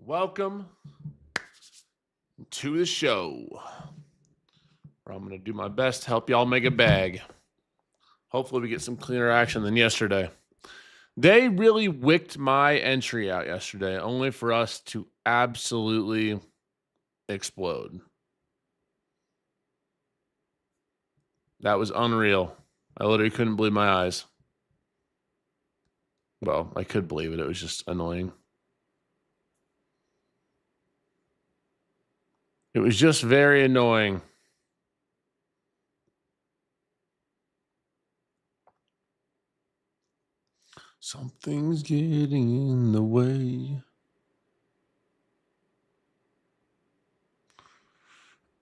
Welcome to the show, where I'm going to do my best to help y'all make a bag. Hopefully we get some cleaner action than yesterday. They really wicked my entry out yesterday, only for us to absolutely explode. That was unreal. I literally couldn't believe my eyes. Well, I could believe it. It was just annoying. It was just very annoying. Something's getting in the way.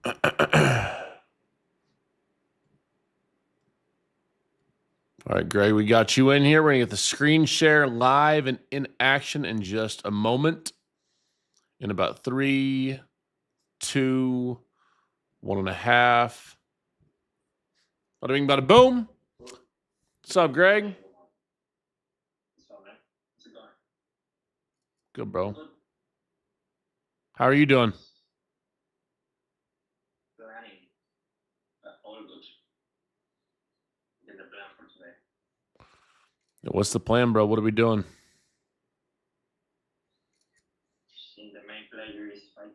All right, Greg, we got you in here. We're going to get the screen share live and in action in just a moment. In about 3, 2, 1.5. Bada bing, bada boom. What's up, Greg? Good, bro. How are you doing? What's the plan, bro? What are we doing? The main player is 5-2.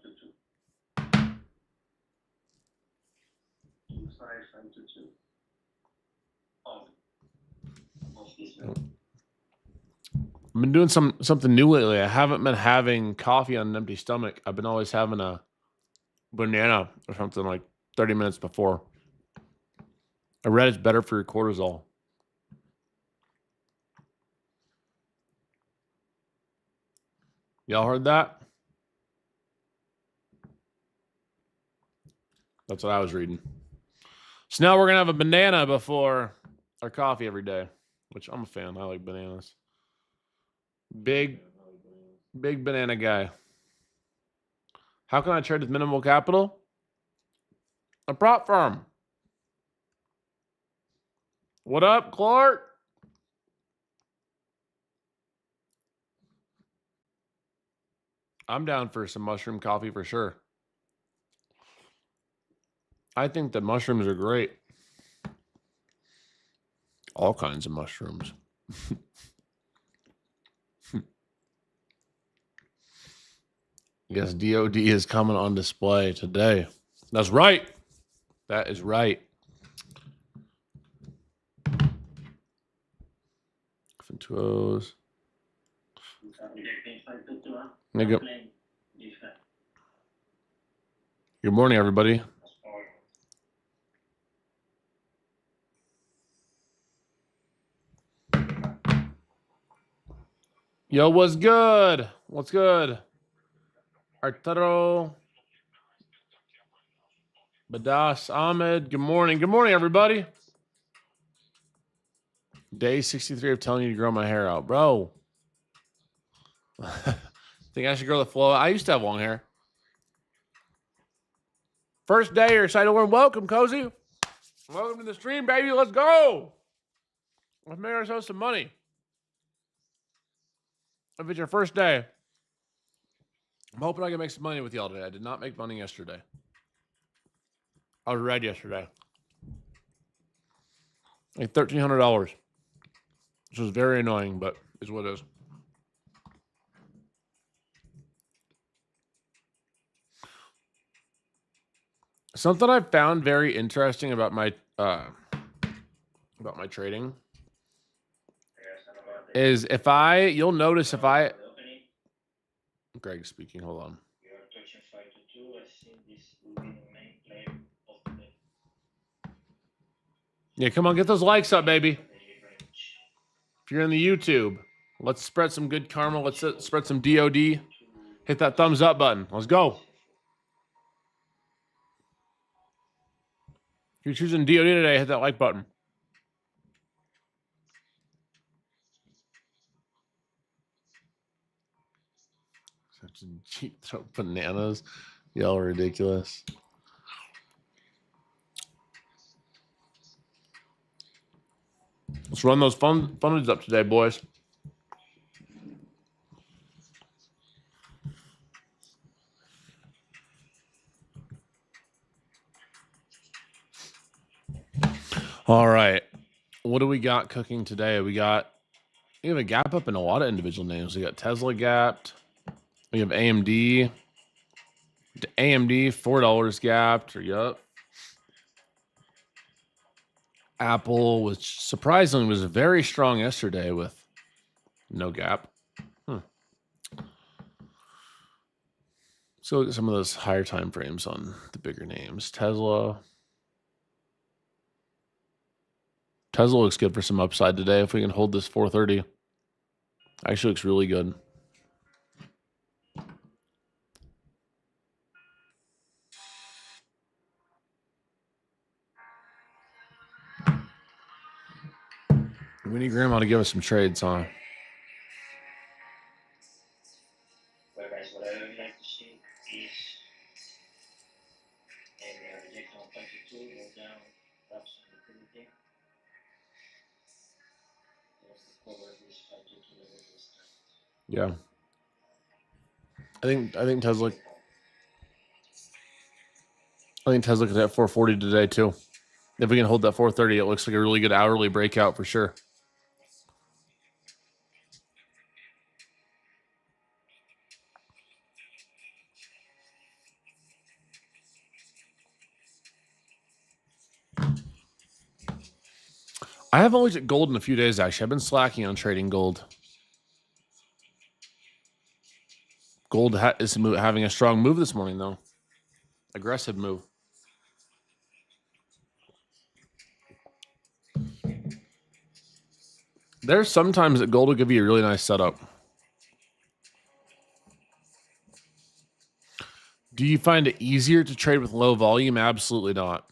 2-5-5-2. I've been doing something new lately. I haven't been having coffee on an empty stomach. I've been always having a banana or something like 30 minutes before. I read it's better for your cortisol. Y'all heard that? That's what I was reading. So now we're going to have a banana before our coffee every day, which I'm a fan. I like bananas. Big banana guy. How can I trade with minimal capital? A prop firm. What up, Clark? I'm down for some mushroom coffee for sure. I think the mushrooms are great. All kinds of mushrooms. Yes, DOD is coming on display today. That's right. That is right. Two O's. Good morning, everybody. Yo, what's good? What's good? Arturo. Badas Ahmed. Good morning. Good morning, everybody. Day 63 of telling you to grow my hair out. Bro. Think I should grow the flow? I used to have long hair. First day or side over. Welcome, Cozy. Welcome to the stream, baby. Let's go. Let's make ourselves some money. If it's your first day, I'm hoping I can make some money with y'all today. I did not make money yesterday. I was red yesterday. Like $1,300. Which was very annoying, but is what it is. Something I found very interesting about my trading is you'll notice if I Greg speaking, hold on. Yeah, come on, get those likes up, baby. If you're in the YouTube, let's spread some good karma. Let's spread some DOD. Hit that thumbs up button. Let's go. If you're choosing DOD today, hit that like button. Such cheap throat bananas. Y'all are ridiculous. Let's run those funders up today, boys. All right. What do we got cooking today? We have a gap up in a lot of individual names. We got Tesla gapped. We have AMD. AMD $4 gapped. Yup. Apple, which surprisingly was very strong yesterday with no gap. So look at some of those higher time frames on the bigger names. Tesla looks good for some upside today. If we can hold this 430, actually looks really good. We need Grandma to give us some trades, huh? Well, guys, what I would like to see is maybe a rejection on 22, go down, perhaps on liquidity. Just to cover this 522 level resistance. Yeah. I think Tesla could hit 440 today too. If we can hold that 430, it looks like a really good hourly breakout for sure. I haven't looked at gold in a few days, actually. I've been slacking on trading gold. Gold is having a strong move this morning, though. Aggressive move. There's sometimes that gold will give you a really nice setup. Do you find it easier to trade with low volume? Absolutely not.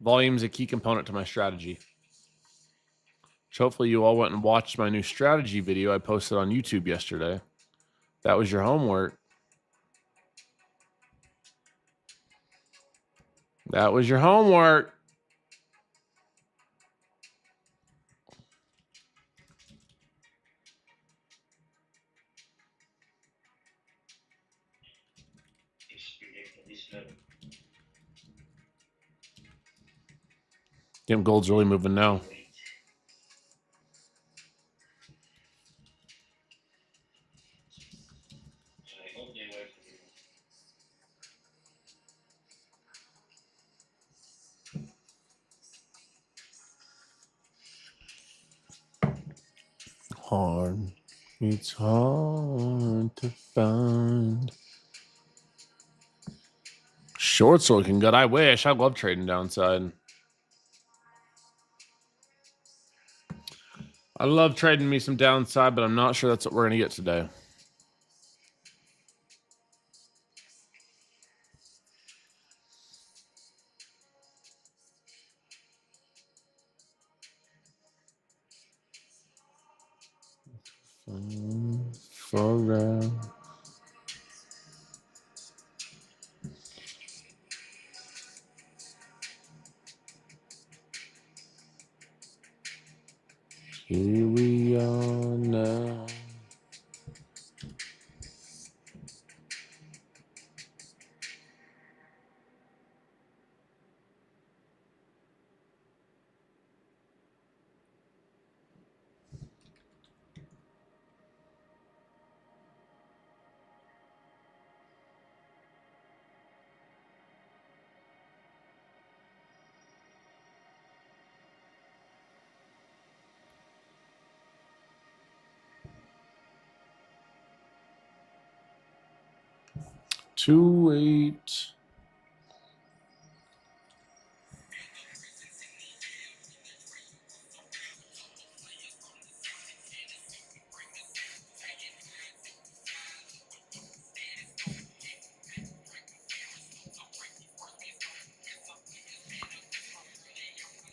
Volume is a key component to my strategy. So hopefully you all went and watched my new strategy video I posted on YouTube yesterday. That was your homework. That was your homework. Damn, gold's really moving now. Hard. It's hard to find. Shorts looking good. I wish. I love trading downside. I love trading me some downside, but I'm not sure that's what we're going to get today. Forever. Here we are now. Two eight.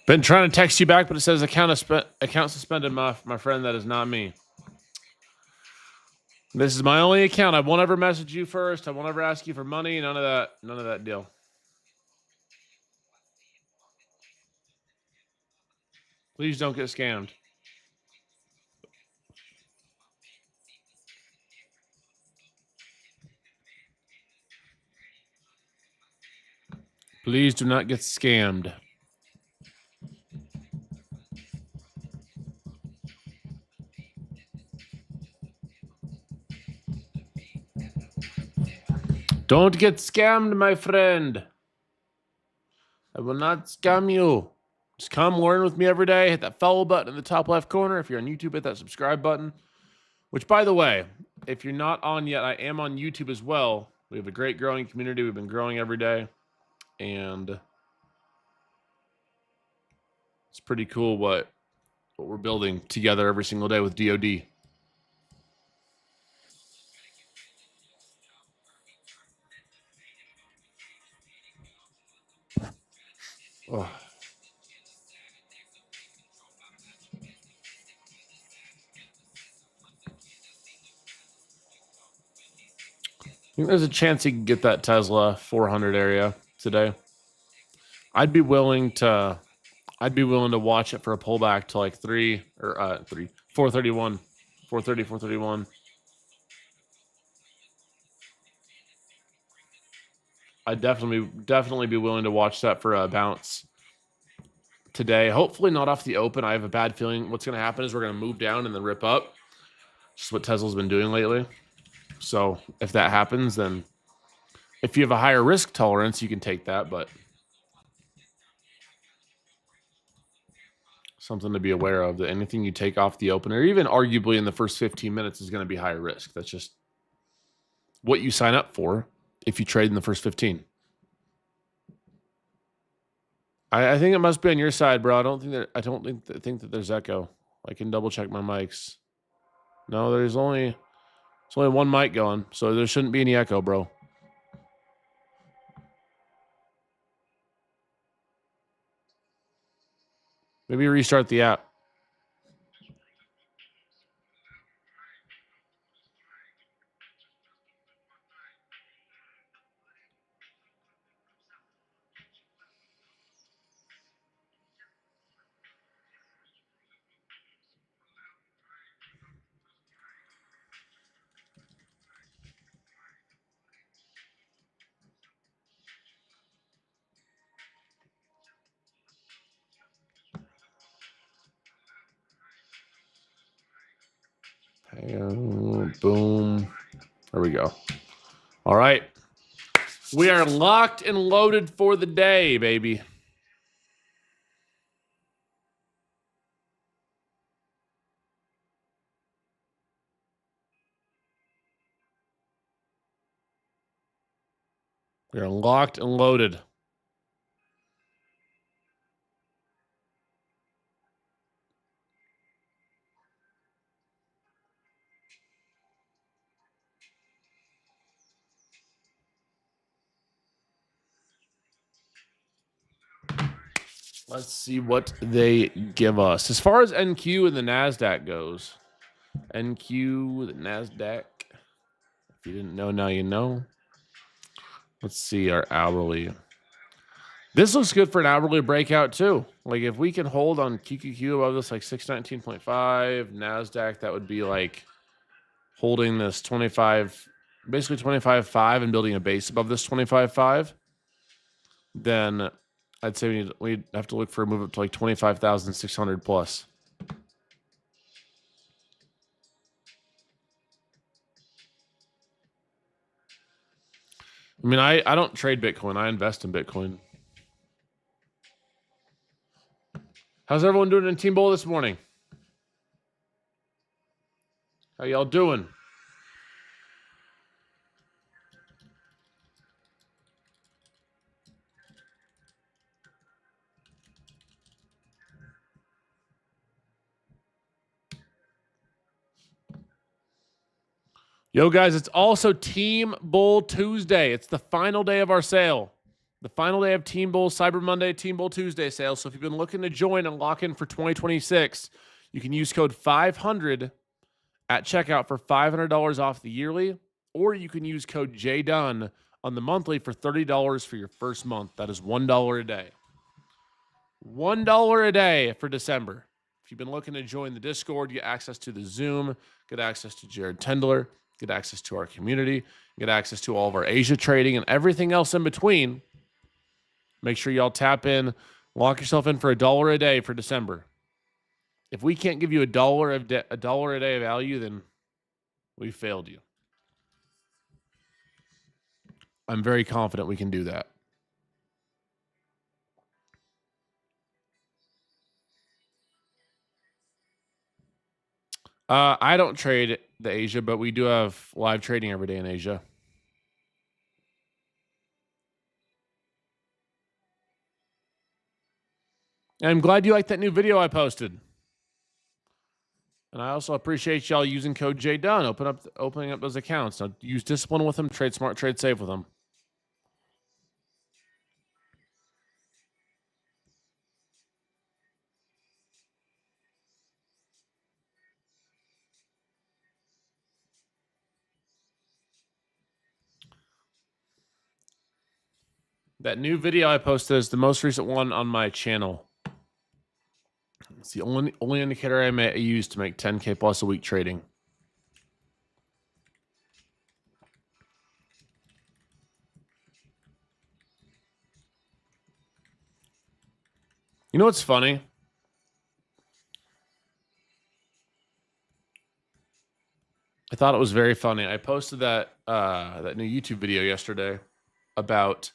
Been trying to text you back, but it says account suspended, my friend. That is not me. This is my only account. I won't ever message you first. I won't ever ask you for money. None of that. None of that deal. Please don't get scammed. Please do not get scammed. Don't get scammed, my friend. I will not scam you. Just come learn with me every day. Hit that follow button in the top left corner. If you're on YouTube, hit that subscribe button. Which, by the way, if you're not on yet, I am on YouTube as well. We have a great growing community. We've been growing every day. And it's pretty cool what we're building together every single day with DOD. Oh. I think there's a chance he can get that Tesla 400 area today. I'd be willing to watch it for a pullback to like 431. 431. I'd definitely be willing to watch that for a bounce today. Hopefully not off the open. I have a bad feeling what's going to happen is we're going to move down and then rip up. Just what Tesla's been doing lately. So if that happens, then if you have a higher risk tolerance, you can take that, but something to be aware of, that anything you take off the open, or even arguably in the first 15 minutes, is going to be higher risk. That's just what you sign up for if you trade in the first 15. I think it must be on your side, bro. I don't think that there's echo. I can double check my mics. No, there's only one mic going, so there shouldn't be any echo, bro. Maybe restart the app. Boom. There we go. All right. We are locked and loaded for the day, baby. We are locked and loaded. Let's see what they give us. As far as NQ and the NASDAQ goes, NQ, the NASDAQ. If you didn't know, now you know. Let's see our hourly. This looks good for an hourly breakout too. Like if we can hold on QQQ above this like 619.5, NASDAQ, that would be like holding this 25, basically 25.5 and building a base above this 25.5. Then I'd say we'd have to look for a move up to like 25,600 plus. I mean, I don't trade Bitcoin. I invest in Bitcoin. How's everyone doing in Team Bowl this morning? How y'all doing? Yo, guys, it's also Team Bull Tuesday. It's the final day of our sale. The final day of Team Bull Cyber Monday, Team Bull Tuesday sale. So if you've been looking to join and lock in for 2026, you can use code 500 at checkout for $500 off the yearly, or you can use code Jdun on the monthly for $30 for your first month. That is $1 a day. $1 a day for December. If you've been looking to join the Discord, get access to the Zoom, get access to Jared Tendler, get access to our community, get access to all of our Asia trading and everything else in between. Make sure y'all tap in, lock yourself in for $1 a day for December. If we can't give you $1 a day value, then we failed you. I'm very confident we can do that. I don't trade the Asia, but we do have live trading every day in Asia. And I'm glad you liked that new video I posted. And I also appreciate y'all using code Jdun, opening up those accounts. Now use discipline with them, trade smart, trade safe with them. That new video I posted is the most recent one on my channel. It's the only indicator I use to make 10K plus a week trading. You know what's funny? I thought it was very funny. I posted that that new YouTube video yesterday about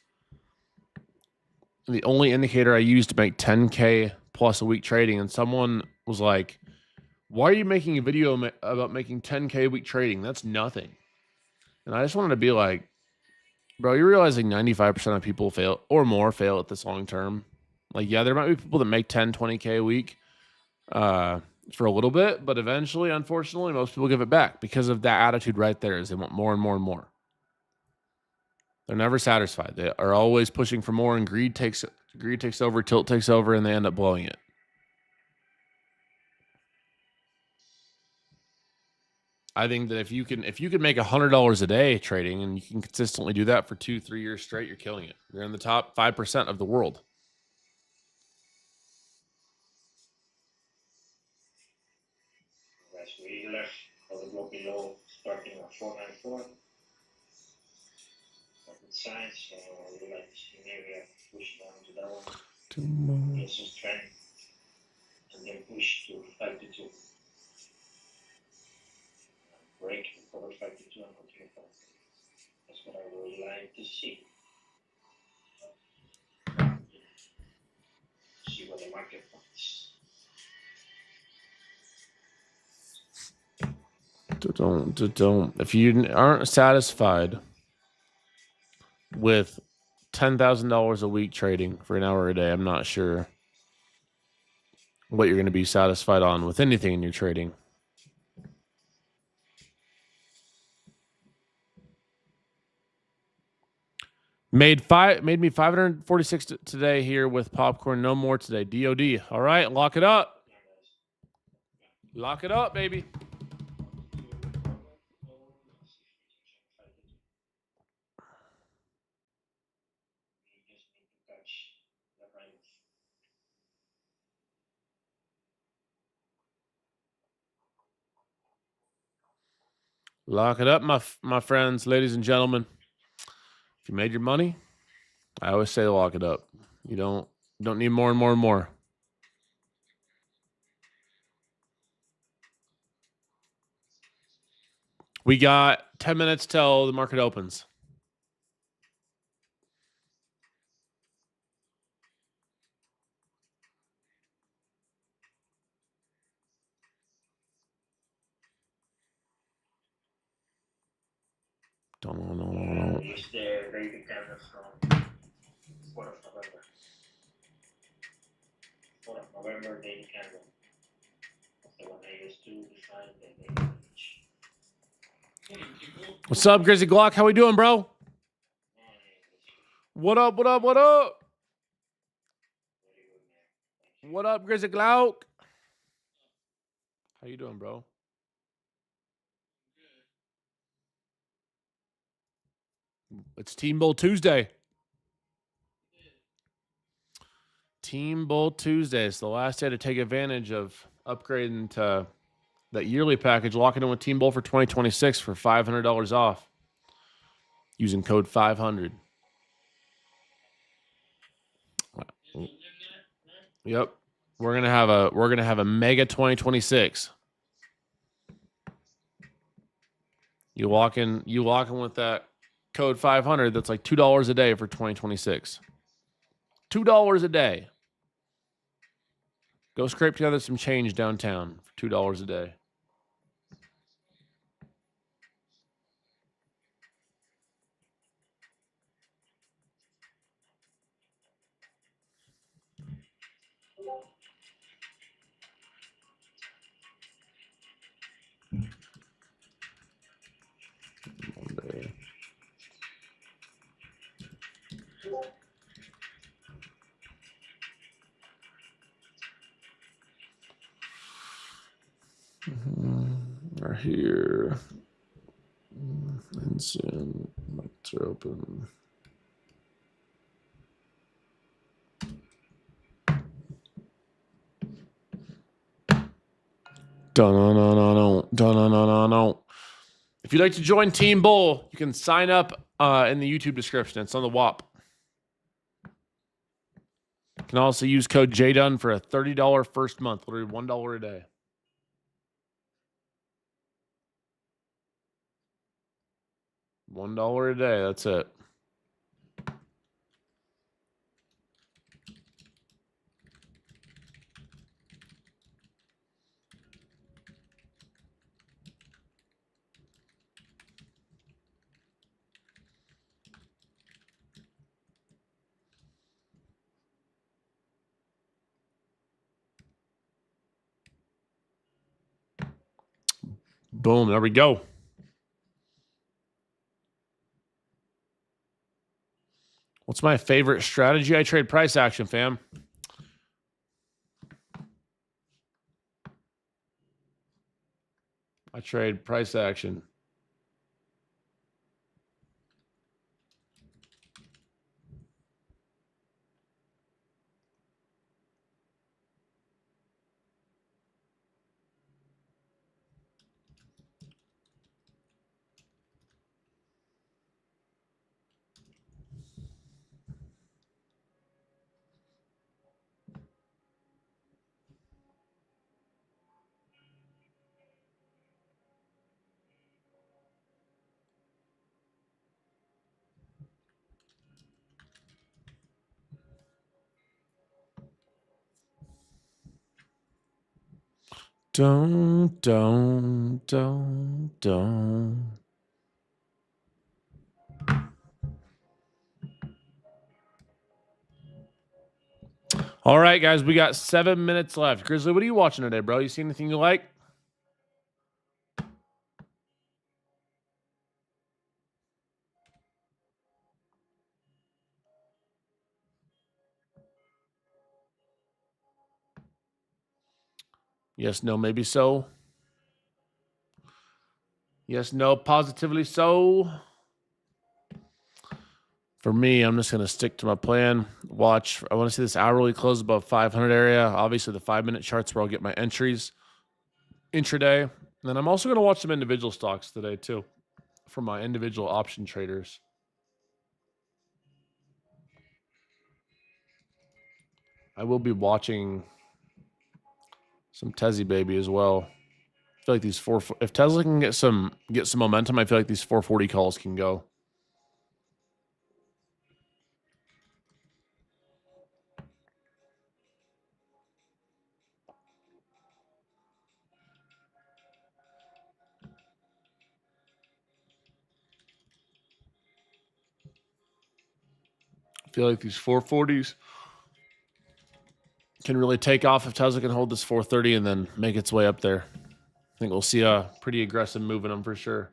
the only indicator I use to make 10K plus a week trading, and someone was like, "Why are you making a video about making 10K a week trading? That's nothing." And I just wanted to be like, bro, you're realizing 95% of people fail or more fail at this long term. Like, yeah, there might be people that make 10, 20K a week for a little bit, but eventually, unfortunately, most people give it back because of that attitude right there is they want more and more and more. They're never satisfied. They are always pushing for more, and greed takes over, tilt takes over, and they end up blowing it. I think that if you can make $100 a day trading and you can consistently do that for 2-3 years straight, you're killing it. You're in the top 5% of the world. As we left for the block below, starting at 494. Good signs, so we like to see maybe push down to that one. Get some strength, and then push to 522. Break over 522 and continue forward. That's what I would like to see. See what the market wants. Don't. If you aren't satisfied with $10,000 a week trading for an hour a day, I'm not sure what you're going to be satisfied on with anything in your trading. Made me 546 today here with popcorn. No more today. DOD. All right, lock it up. Lock it up, baby. Lock it up, my friends, ladies and gentlemen. If you made your money, I always say lock it up. You don't need more and more and more. We got 10 minutes till the market opens. Don't. Use the very big candle from 4th of November. 4th of November daily candle. That's the one I used to define the daily range. What's up, Grizzly Glock? How we doing, bro? What up? What up? What up? What up, Grizzly Glock? How you doing, bro? It's Team Bull Tuesday. Team Bull Tuesday. It's the last day to take advantage of upgrading to that yearly package. Locking in with Team Bull for 2026 for $500 off using code 500. Yep. We're gonna have a mega 2026. You walk in with that code 500. That's like $2 a day for 2026. $2 a day. Go scrape together some change downtown for $2 a day. Monday. We're here. And soon, mics are open. Dun-dun-dun-dun-dun. If you'd like to join Team Bull, you can sign up in the YouTube description. It's on the WAP. You can also use code Jdun for a $30 first month, literally $1 a day. $1 a day, that's it. Boom, there we go. What's my favorite strategy? I trade price action, fam. I trade price action. Don't. All right, guys, we got 7 minutes left. Grizzly, what are you watching today, bro? You see anything you like? Yes, no, maybe so. Yes, no, positively so. For me, I'm just going to stick to my plan. Watch. I want to see this hourly close above 500 area. Obviously, the 5-minute charts where I'll get my entries intraday. And then I'm also going to watch some individual stocks today, too, for my individual option traders. I will be watching some Tezzy baby as well. I feel like these if Tesla can get some momentum, I feel like these 440 calls can go. I feel like these 440s can really take off if Tesla can hold this 430 and then make its way up there. I think we'll see a pretty aggressive move in them for sure.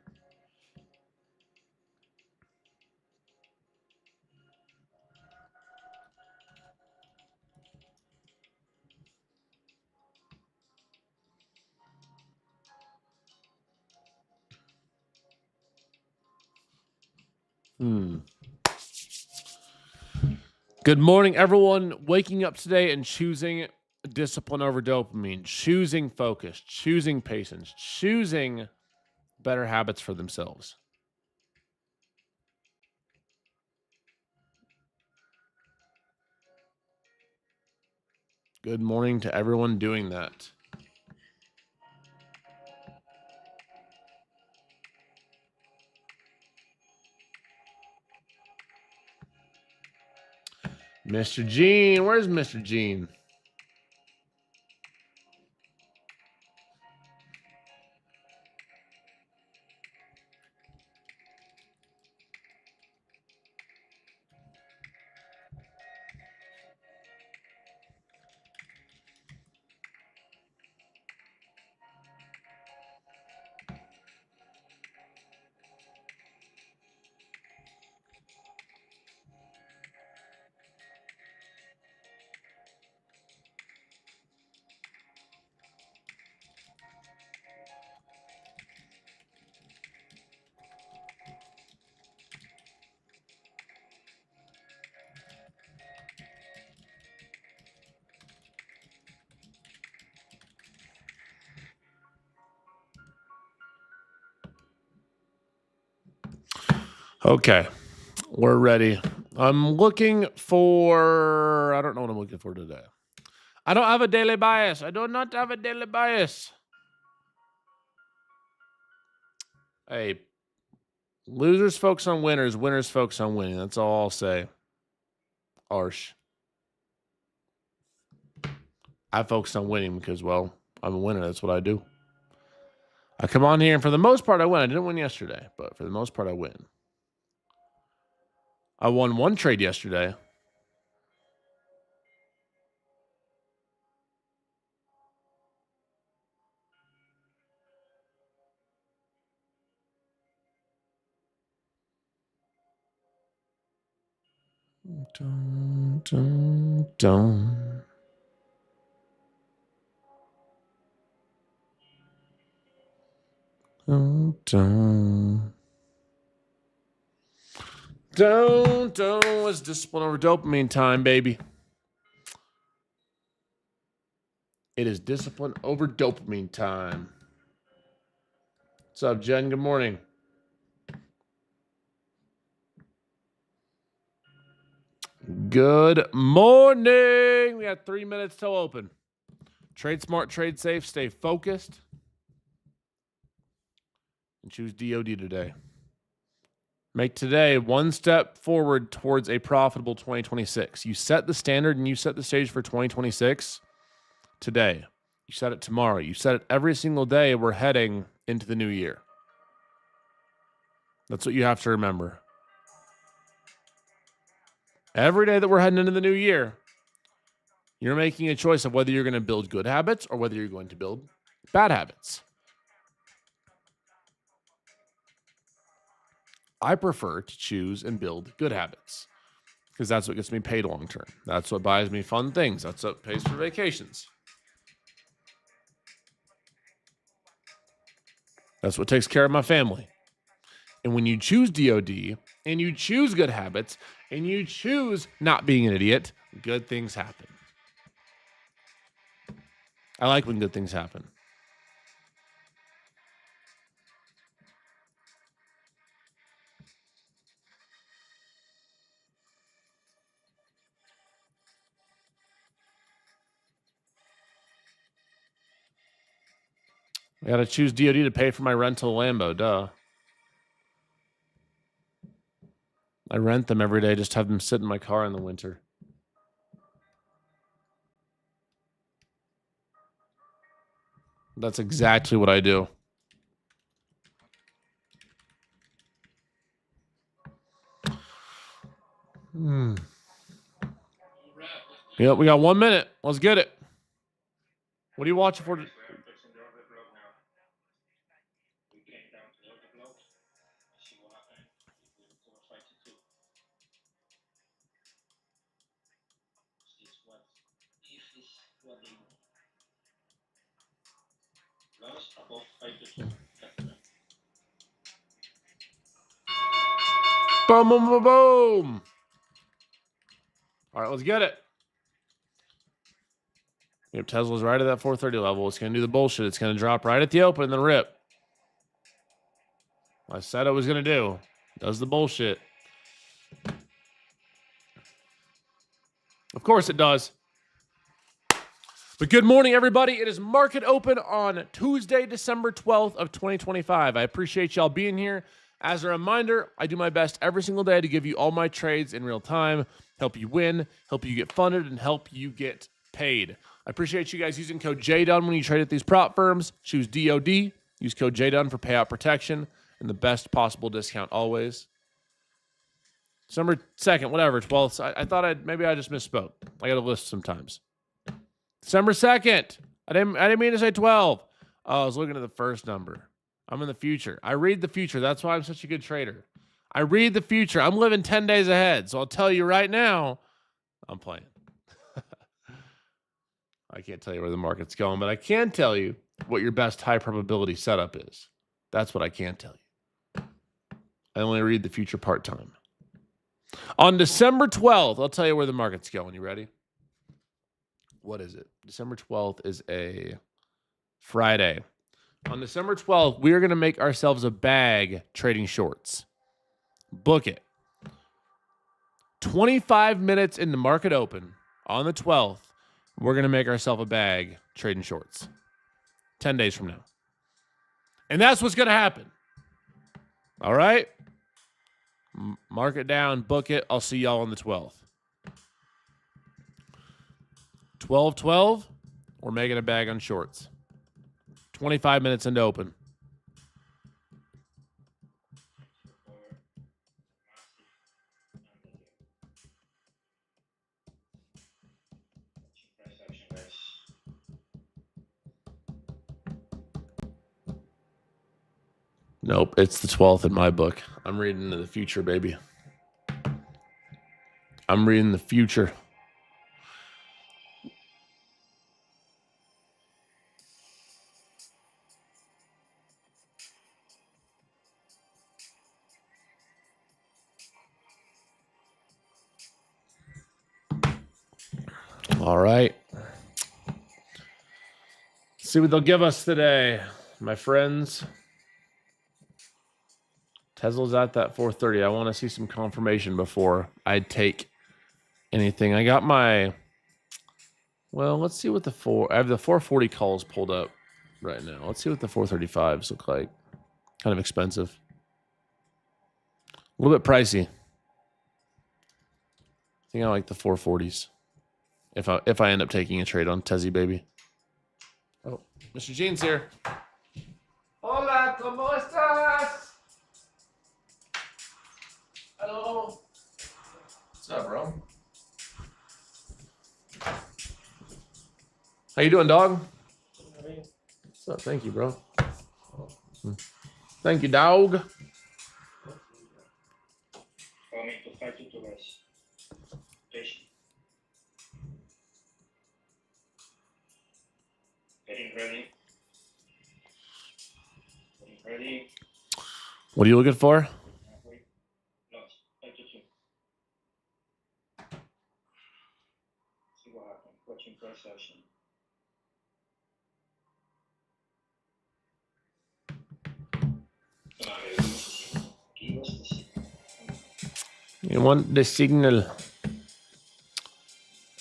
Good morning, everyone. Waking up today and choosing discipline over dopamine, choosing focus, choosing patience, choosing better habits for themselves. Good morning to everyone doing that. Mr. Gene. Where's Mr. Gene? Okay, we're ready. I'm looking for, I don't know what I'm looking for today. I don't have a daily bias. I do not have a daily bias. Hey, losers focus on winners. Winners focus on winning. That's all I'll say. Arsh. I focus on winning because, well, I'm a winner. That's what I do. I come on here, and for the most part, I win. I didn't win yesterday, but for the most part, I win. I won one trade yesterday. Dun, dun, dun. Dun, dun. It's discipline over dopamine time, baby. It is discipline over dopamine time. What's up, Jen? Good morning. Good morning. We got 3 minutes till open. Trade smart, trade safe, stay focused, and choose DOD today. Make today one step forward towards a profitable 2026. You set the standard and you set the stage for 2026 today. You set it tomorrow. You set it every single day. We're heading into the new year. That's what you have to remember. Every day that we're heading into the new year, you're making a choice of whether you're going to build good habits or whether you're going to build bad habits. I prefer to choose and build good habits because that's what gets me paid long term. That's what buys me fun things. That's what pays for vacations. That's what takes care of my family. And when you choose DOD and you choose good habits and you choose not being an idiot, good things happen. I like when good things happen. I got to choose DOD to pay for my rental Lambo, duh. I rent them every day, just have them sit in my car in the winter. That's exactly what I do. Yeah, we got 1 minute. Let's get it. What are you watching for? Boom, boom, boom, boom. All right, let's get it. Yep, Tesla's right at that 430 level. It's going to do the bullshit. It's going to drop right at the open and then rip. I said it was going to do. Does the bullshit. Of course it does. But good morning, everybody. It is market open on Tuesday, December 12th of 2025. I appreciate y'all being here. As a reminder, I do my best every single day to give you all my trades in real time, help you win, help you get funded, and help you get paid. I appreciate you guys using code Jdun when you trade at these prop firms. Choose DOD. Use code Jdun for payout protection and the best possible discount always. December 2nd, whatever, 12th. I thought maybe I just misspoke. I got a list sometimes. December 2nd. I didn't mean to say 12. Oh, I was looking at the first number. I'm in the future. I read the future. That's why I'm such a good trader. I read the future. I'm living 10 days ahead. So I'll tell you right now, I'm playing. I can't tell you where the market's going, but I can tell you what your best high probability setup is. That's what I can tell you. I only read the future part-time. On December 12th, I'll tell you where the market's going. You ready? What is it? December 12th is a Friday. On December 12th, we are going to make ourselves a bag trading shorts. Book it. 25 minutes into market open on the 12th, we're going to make ourselves a bag trading shorts. 10 days from now. And that's what's going to happen. All right? Mark it down. Book it. I'll see y'all on the 12th. 12/12, we're making a bag on shorts. 25 minutes into open. Nope, it's the 12th in my book. I'm reading into the future, baby. I'm reading the future. All right. Let's see what they'll give us today, my friends. Tesla's at that 430. I want to see some confirmation before I take anything. I got my, well, let's see what I have the 440 calls pulled up right now. Let's see what the 435s look like. Kind of expensive. A little bit pricey. I think I like the 440s. If I end up taking a trade on Tezzy, baby. Oh, Mr. Jean's here. Hola, ¿cómo estás? Hello. What's up, bro? How you doing, dog? What's up? Thank you, bro. Thank you, dog. Getting ready. What are you looking for? See what happens. Watching price action. You want the signal.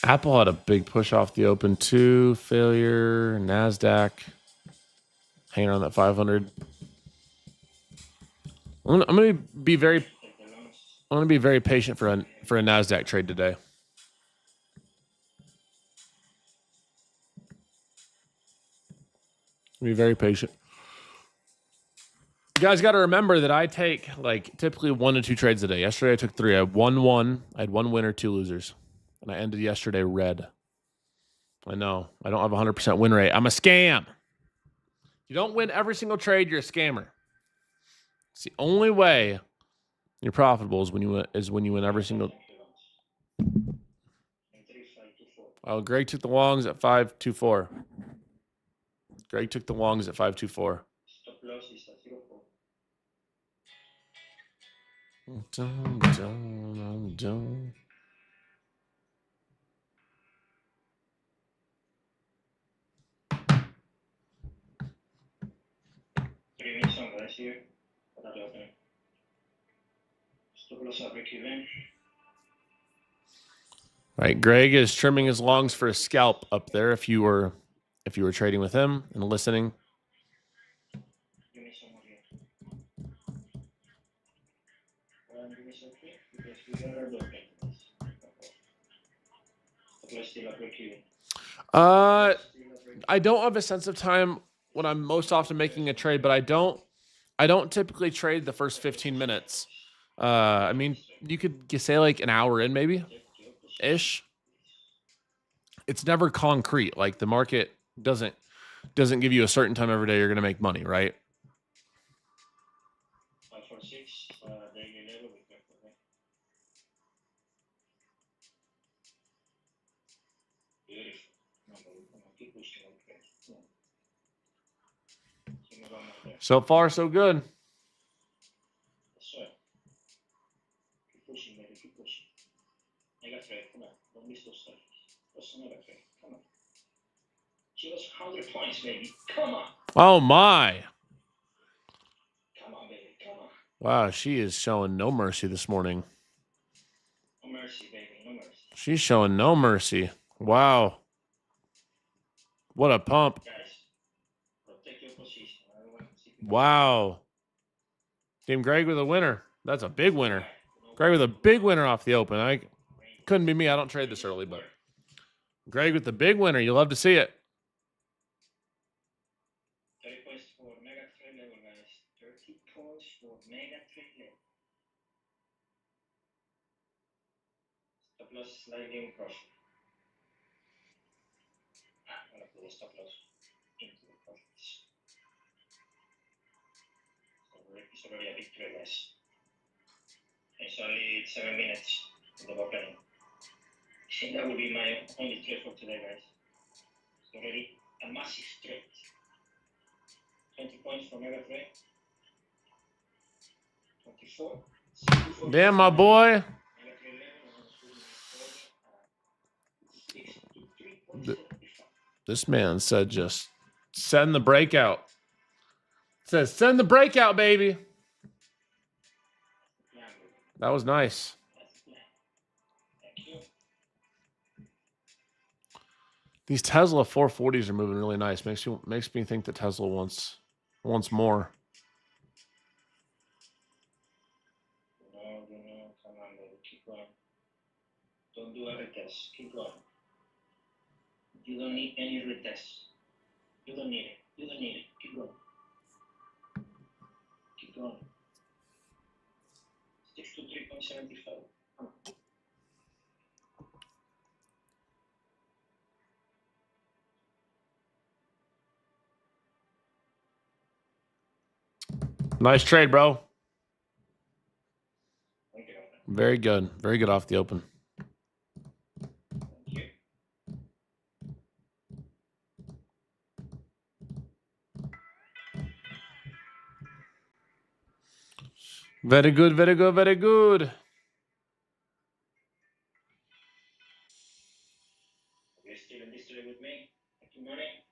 Apple had a big push off the open too. Failure. NASDAQ. Hanging around that 500. I'm gonna be very patient for a NASDAQ trade today. Be very patient. You guys got to remember that I take like typically 1 to 2 trades a day. Yesterday I took 3. I had one. I had 1 winner, 2 losers, and I ended yesterday red. I know I don't have a 100% win rate. I'm a scam. You don't win every single trade. You're a scammer. It's the only way you're profitable is when you win every single. Oh, Greg took the longs at 524. Greg took the longs at 524. Stop loss is at 0.4. Dun. Some guys here. What are they opening? Stop loss at break even. All right, Greg is trimming his longs for a scalp up there. If you were trading with him and listening. Give me some more here. I don't have a sense of time when I'm most often making a trade, but I don't typically trade the first 15 minutes. I mean, you could say like an hour in maybe ish. It's never concrete. Like the market doesn't give you a certain time every day you're going to make money, right? So far, so good. Oh my. Come on, baby. Come on. Wow, she is showing no mercy this morning. No mercy, baby. No mercy. She's showing no mercy. Wow. What a pump. Guys, protect your position. Wow. Team Greg with a winner. That's a big winner. Greg with a big winner off the open. I couldn't be me. I don't trade this early, but Greg with the big winner. You love to see it. 30 points for mega trade level, guys. 30 points for mega trade level. Stop loss sliding pressure. I'm gonna put a stop loss into the profits. It's already a big trade, guys. It's only 7 minutes in the opening. I think that will be my only trade for today, guys. It's already a massive trade. 20 points for mega trade. 24. Damn, my boy. This man said just send the breakout. Says send the breakout, baby. That was nice. These Tesla 440s are moving really nice. Makes me think that Tesla wants more. No, come on, baby. Keep going. Don't do a retest. Keep going. You don't need any retest. You don't need it. You don't need it. Keep going. Keep going. 623.75. Come on. Nice trade, bro. Thank you. Very good. Very good off the open. Thank you. Very good, very good, very good. You're still in this trade with me? Making money?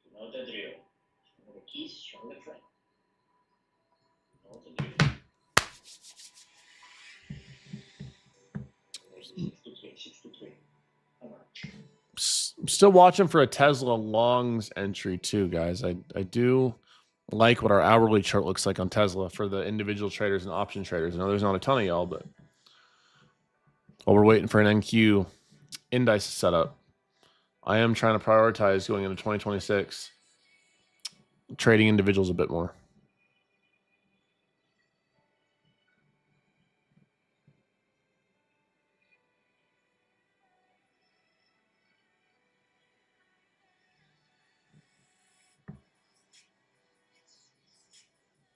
You know the drill. Show me the keys, show me the trade. You know the drill. 623. Come on. I'm still watching for a Tesla longs entry too, guys. I do like what our hourly chart looks like on Tesla for the individual traders and option traders. I know there's not a ton of y'all, but while we're waiting for an NQ index to set up, I am trying to prioritize going into 2026 trading individuals a bit more.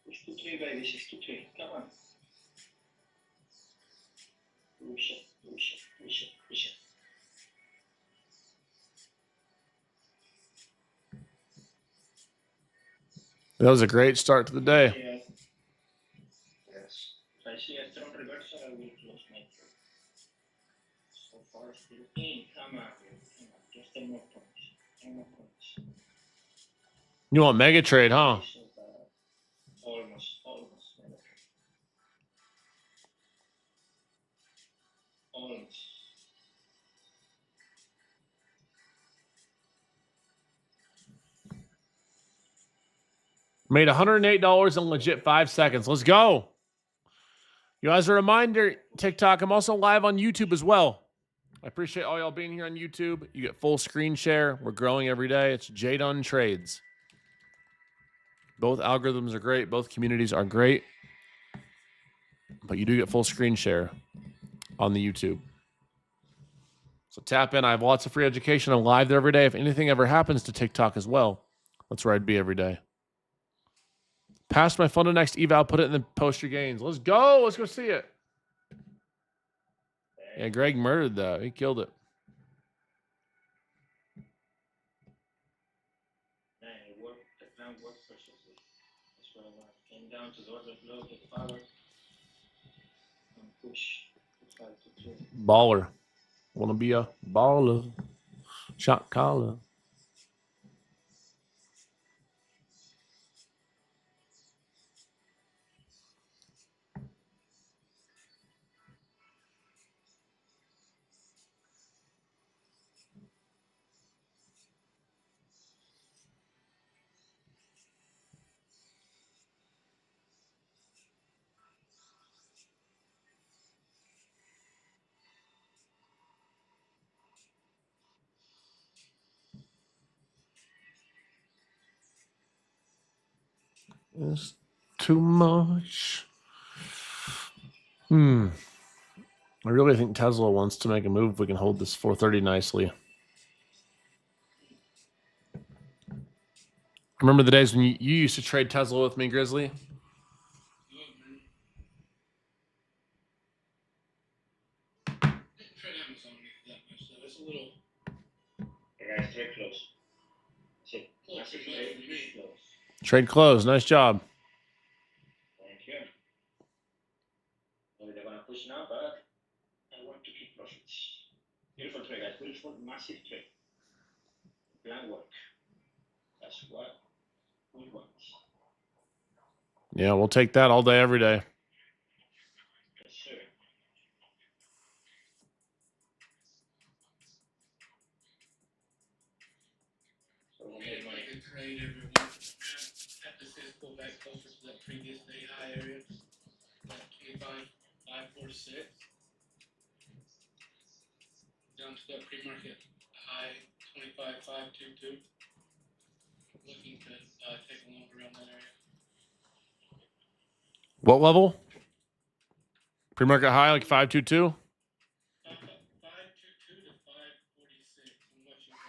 Six to three, baby. 623. Come on. Push it, push it, push it, push it. That was a great start to the day. Yes. If I see a strong reversal, I will close my trade. So far, still in. Come on, come on. Just 10 more points. 10 more points. You want mega trade, huh? Almost. Almost. Made $108 in legit 5 seconds. Let's go. You guys, a reminder, TikTok, I'm also live on YouTube as well. I appreciate all y'all being here on YouTube. You get full screen share. We're growing every day. It's Jdun Trades. Both algorithms are great. Both communities are great. But you do get full screen share on the YouTube. So tap in. I have lots of free education. I'm live there every day. If anything ever happens to TikTok as well, that's where I'd be every day. Pass my phone to next eval. Put it in the post your gains. Let's go. Let's go see it. Yeah, Greg murdered that. He killed it. Man, it worked. The plan worked perfectly. That's what I want. Came down to the order flow, hit power, and push. 5 to 2. Baller. Wanna be a baller. Shot caller. It's too much. I really think Tesla wants to make a move. We can hold this 430 nicely. Remember the days when you used to trade Tesla with me, Grizzly? Hey guys, trade close. That's it. Massive trade close. Trade close. Nice job. Thank you. Maybe they're gonna push now, but I want to keep profits. Beautiful trade, guys. Beautiful, massive trade. Plan work. That's what we want. Yeah, we'll take that all day, every day. Yes, sir. So we made money. Trade everyone. At the pull back closer to that previous day high area. That 25,546. Down to that pre-market high 25,522. Looking to take a look around that area. What level? Pre-market high, like 522? 522 to 546. I'm watching that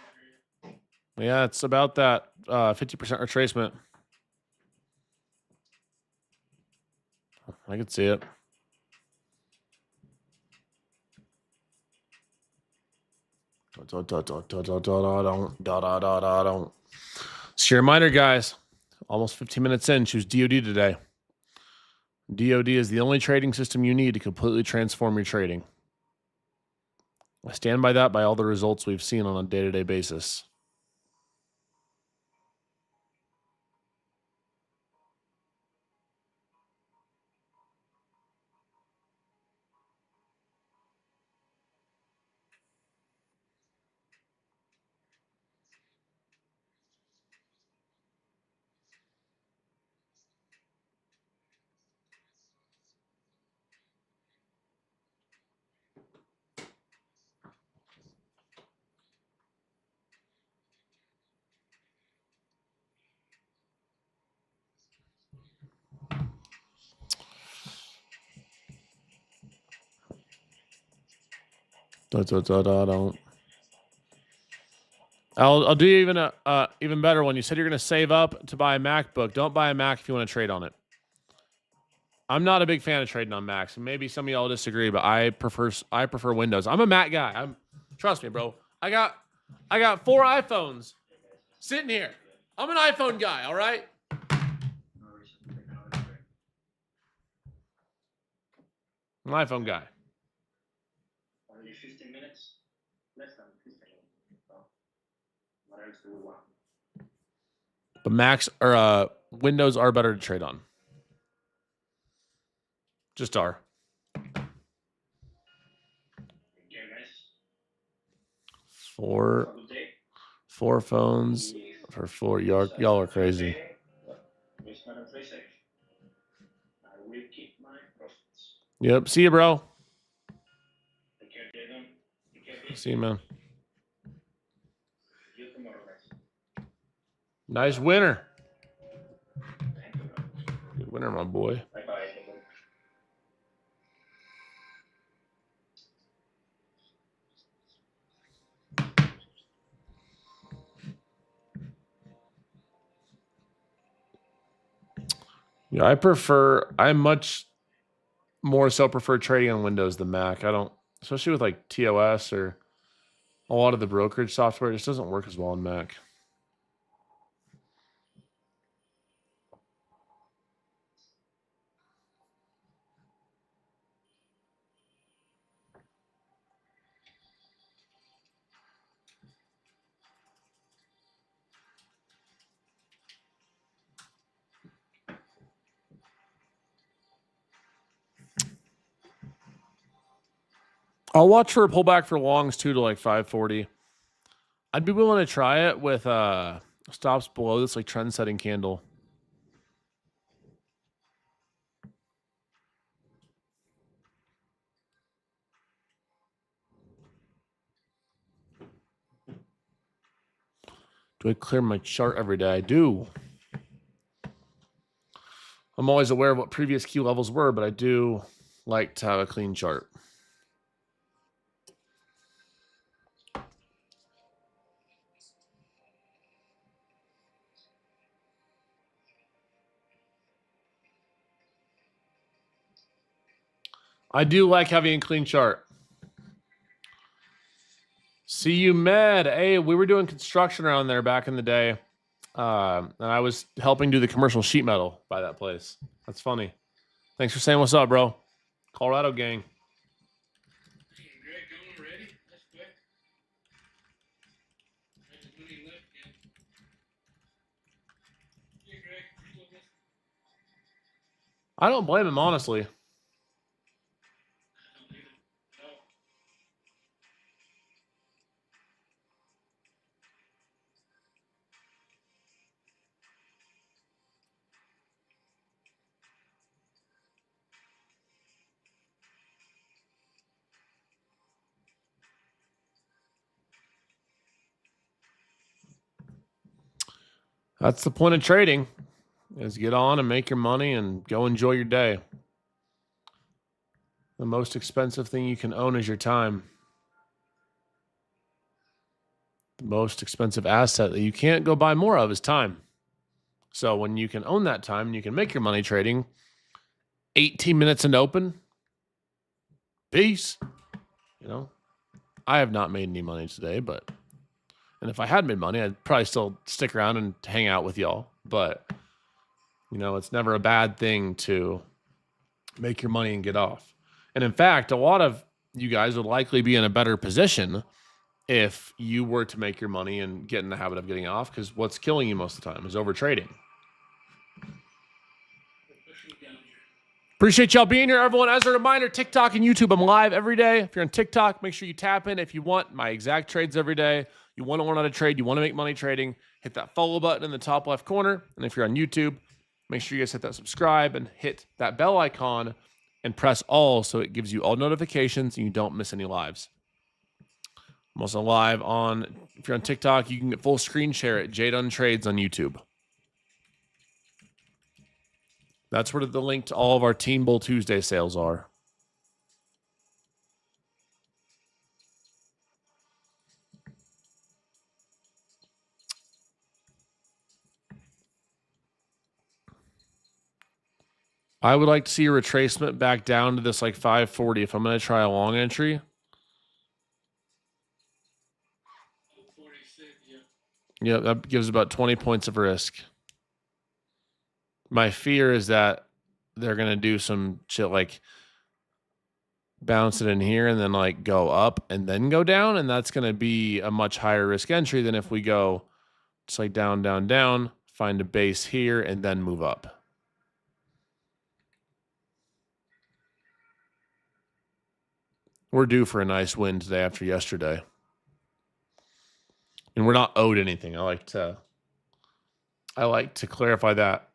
area. Yeah, it's about that 50% retracement. I can see it. So your reminder, guys, almost 15 minutes in, choose DOD today. DOD is the only trading system you need to completely transform your trading. I stand by that by all the results we've seen on a day-to-day basis. I'll do you even better one. You said you're going to save up to buy a MacBook. Don't buy a Mac if you want to trade on it. I'm not a big fan of trading on Macs. Maybe some of y'all disagree, but I prefer Windows. I'm a Mac guy. Trust me, bro. I got 4 iPhones sitting here. I'm an iPhone guy, all right? No reason to take another trade. I'm an iPhone guy. Only 15 minutes. Less than 15 minutes. So, what else do we want? But Macs or Windows are better to trade on. Just are. Okay, guys. Four Have a good day. phones for 4. Y'all are crazy. Risk not and play safe. I will keep my profits. Yep. See you, bro. Take care, Jdun. Take care, See you, man. See you tomorrow, guys. Nice winner. Thank you, bro. Good winner, my boy. Bye-bye, Jdun. Yeah, I much more so prefer trading on Windows than Mac. I don't, especially with like TOS or a lot of the brokerage software, it just doesn't work as well on Mac. I'll watch for a pullback for longs too to like 540. I'd be willing to try it with stops below this like trend setting candle. Do I clear my chart every day? I do. I'm always aware of what previous key levels were, but I do like to have a clean chart. I do like having a clean chart. See you, Med. Hey, we were doing construction around there back in the day. And I was helping do the commercial sheet metal by that place. That's funny. Thanks for saying what's up, bro. Colorado gang. Greg going already? That's quick. I just when he left again. Hey, Greg, you still listening? I don't blame him, honestly. I don't either. No. That's the point of trading, is get on and make your money and go enjoy your day. The most expensive thing you can own is your time. The most expensive asset that you can't go buy more of is time. So when you can own that time and you can make your money trading, 18 minutes into open, peace. You know, I have not made any money today, and if I had made money, I'd probably still stick around and hang out with y'all. But, you know, it's never a bad thing to make your money and get off. And in fact, a lot of you guys would likely be in a better position if you were to make your money and get in the habit of getting off, because what's killing you most of the time is over trading. Appreciate y'all being here, everyone. As a reminder, TikTok and YouTube, I'm live every day. If you're on TikTok, make sure you tap in. If you want my exact trades every day, you want to learn how to trade, you want to make money trading, hit that follow button in the top left corner. And if you're on YouTube, make sure you guys hit that subscribe and hit that bell icon and press all so it gives you all notifications and you don't miss any lives. I'm also live on, if you're on TikTok, you can get full screen share at Jdun Trades on YouTube. That's where the link to all of our Team Bull Tuesday sales are. I would like to see a retracement back down to this like 540 if I'm going to try a long entry. 46, yeah. Yeah, that gives about 20 points of risk. My fear is that they're going to do some shit like bounce it in here and then like go up and then go down. And that's going to be a much higher risk entry than if we go just like down, down, down, find a base here and then move up. We're due for a nice win today after yesterday. And we're not owed anything. I like to clarify that.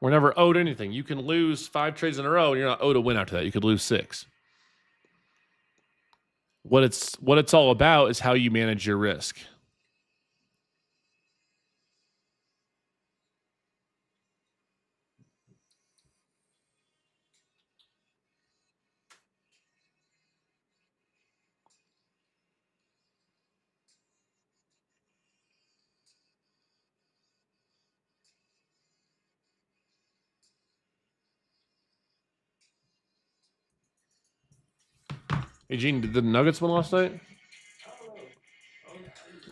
We're never owed anything. You can lose 5 trades in a row, and you're not owed a win after that. You could lose 6. What it's all about is how you manage your risk. Hey, Gene, did the Nuggets win last night?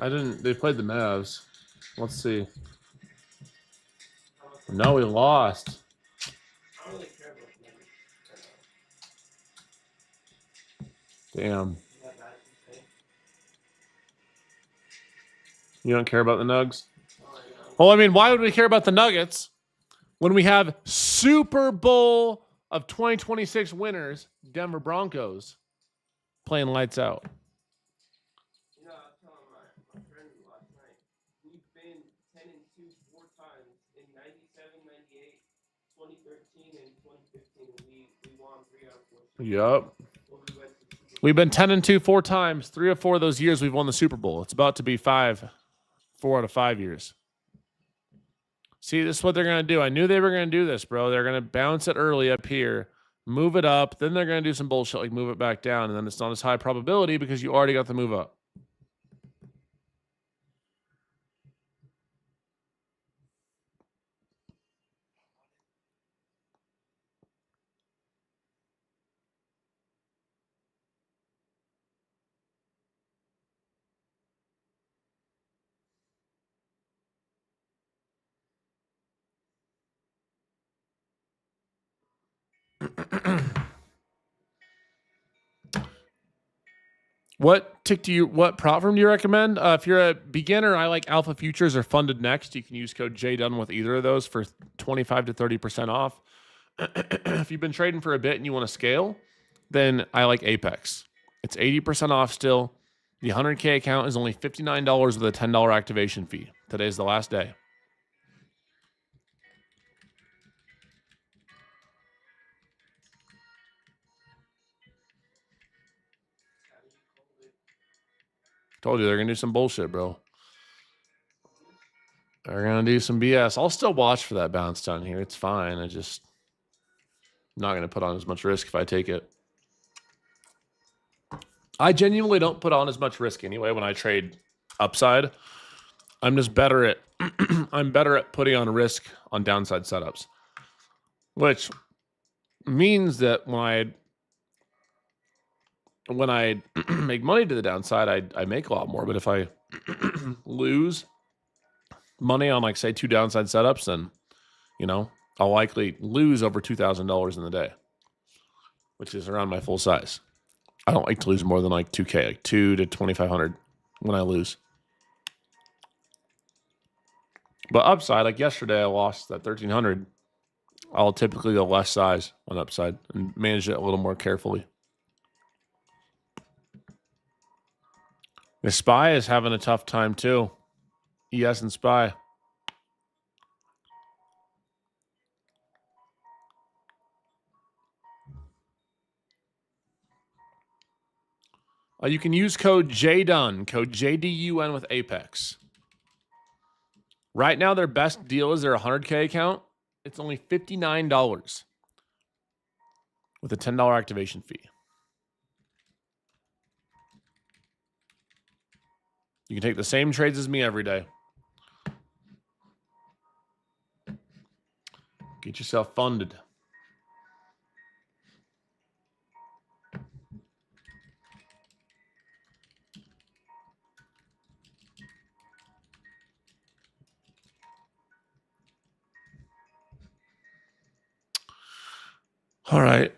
I didn't. They played the Mavs. Let's see. No, we lost. Damn. You don't care about the Nugs? Well, I mean, why would we care about the Nuggets when we have Super Bowl of 2026 winners, Denver Broncos, playing lights out? You know, I was telling my friend last night, we've been 10-2 4 times in 97, 98, 2013, and 2015. We won 3 out of 4. Yep. Well, we went to the Super Bowl. We've been 10-2 4 times. 3 or 4 of those years we've won the Super Bowl. It's about to be 4 out of 5 years. See, this is what they're going to do. I knew they were going to do this, bro. They're going to bounce it early up here, move it up. Then they're going to do some bullshit like move it back down. And then it's not as high probability because you already got the move up. What prop firm do you recommend? If you're a beginner, I like Alpha Futures or Funded Next. You can use code Jdun with either of those for 25 to 30% off. If you've been trading for a bit and you want to scale, then I like Apex. It's 80% off still. The 100K account is only $59 with a $10 activation fee. Today's the last day. Told you they're going to do some bullshit, bro. They're going to do some BS. I'll still watch for that bounce down here. It's fine. I'm not going to put on as much risk if I take it. I genuinely don't put on as much risk anyway when I trade upside. I'm just better at I'm better at putting on risk on downside setups, which means that when I make money to the downside, I make a lot more. But if I lose money on, like, say, 2 downside setups, then, you know, I'll likely lose over $2,000 in the day, which is around my full size. I don't like to lose more than like 2K, like 2 to 2,500 when I lose. But upside, like yesterday, I lost that 1,300. I'll typically go less size on upside and manage it a little more carefully. The SPY is having a tough time too. ES and SPY. You can use code JDUN, code JDUN with Apex. Right now, their best deal is their 100K account. It's only $59 with a $10 activation fee. You can take the same trades as me every day. Get yourself funded. All right.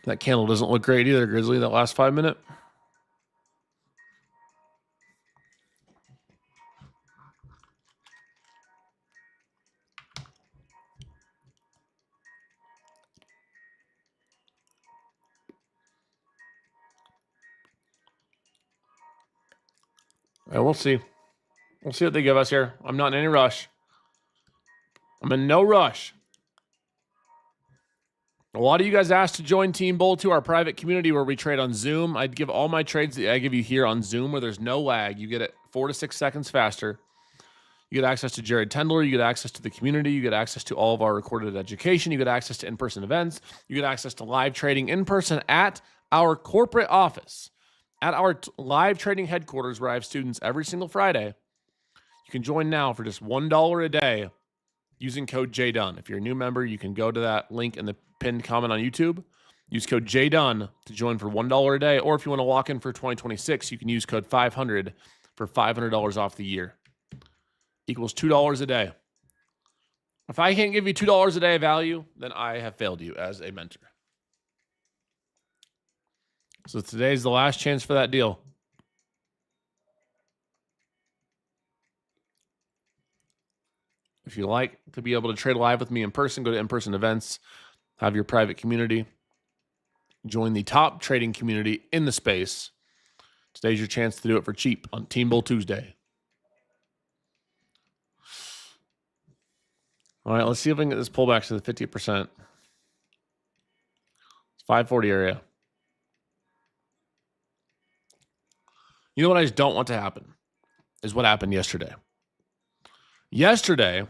That candle doesn't look great either, Grizzly, that last 5 minute. We'll see. We'll see what they give us here. I'm not in any rush. I'm in no rush. A lot of you guys asked to join Team Bull to our private community where we trade on Zoom. I'd give all my trades that I give you here on Zoom where there's no lag. You get it 4 to 6 seconds faster. You get access to Jared Tendler. You get access to the community. You get access to all of our recorded education. You get access to in-person events. You get access to live trading in person at our corporate office, at our live trading headquarters where I have students every single Friday. You can join now for just $1 a day using code Jdun. If you're a new member, you can go to that link in the pinned comment on YouTube. Use code Jdun to join for $1 a day. Or if you want to lock in for 2026, you can use code 500 for $500 off the year. Equals $2 a day. If I can't give you $2 a day of value, then I have failed you as a mentor. So today's the last chance for that deal. If you like to be able to trade live with me in person, go to in-person events, have your private community, join the top trading community in the space. Today's your chance to do it for cheap on Team Bull Tuesday. All right, let's see if we can get this pullback to the 50%. It's 540 area. You know what I just don't want to happen is what happened yesterday. Yesterday,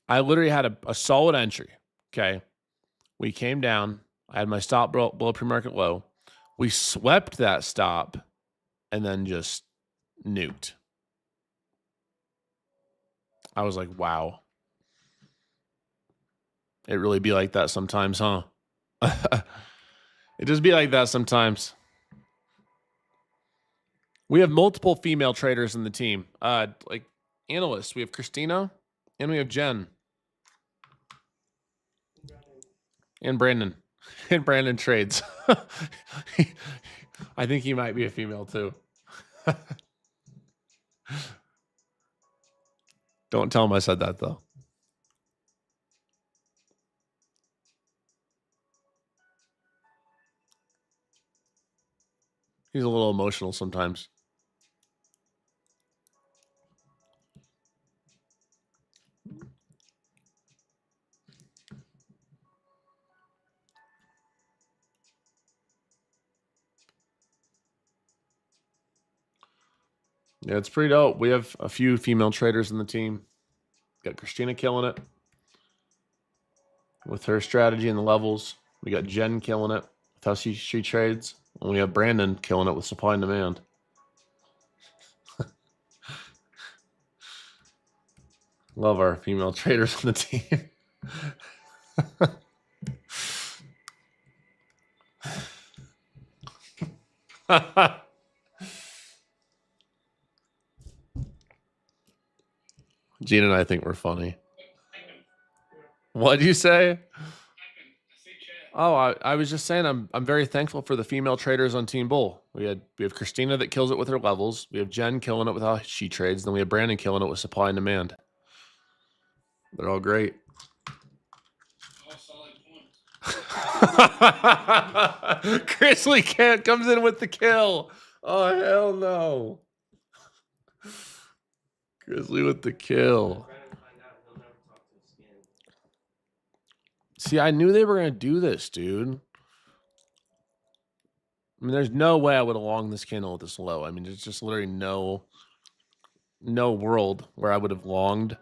I literally had a solid entry, okay? We came down. I had my stop below pre-market low. We swept that stop and then just nuked. I was like, wow. It really be like that sometimes, huh? It just be like that sometimes. We have multiple female traders in the team. Like analysts. We have Christina and we have Jen. And Brandon. And Brandon trades. I think he might be a female too. Don't tell him I said that though. He's a little emotional sometimes. Yeah, it's pretty dope. We have a few female traders in the team. Got Christina killing it with her strategy and the levels. We got Jen killing it with how she trades. And we have Brandon killing it with supply and demand. Love our female traders on the team. Gene and I think we're funny. What'd you say? Oh, I was just saying I'm very thankful for the female traders on Team Bull. We have Christina that kills it with her levels. We have Jen killing it with how she trades. Then we have Brandon killing it with supply and demand. They're all great. All solid points. Grizzly Cat comes in with the kill. Oh, hell no. Grizzly with the kill. See, I knew they were going to do this, dude. I mean, there's no way I would have longed this candle at this low. I mean, there's just literally no world where I would have longed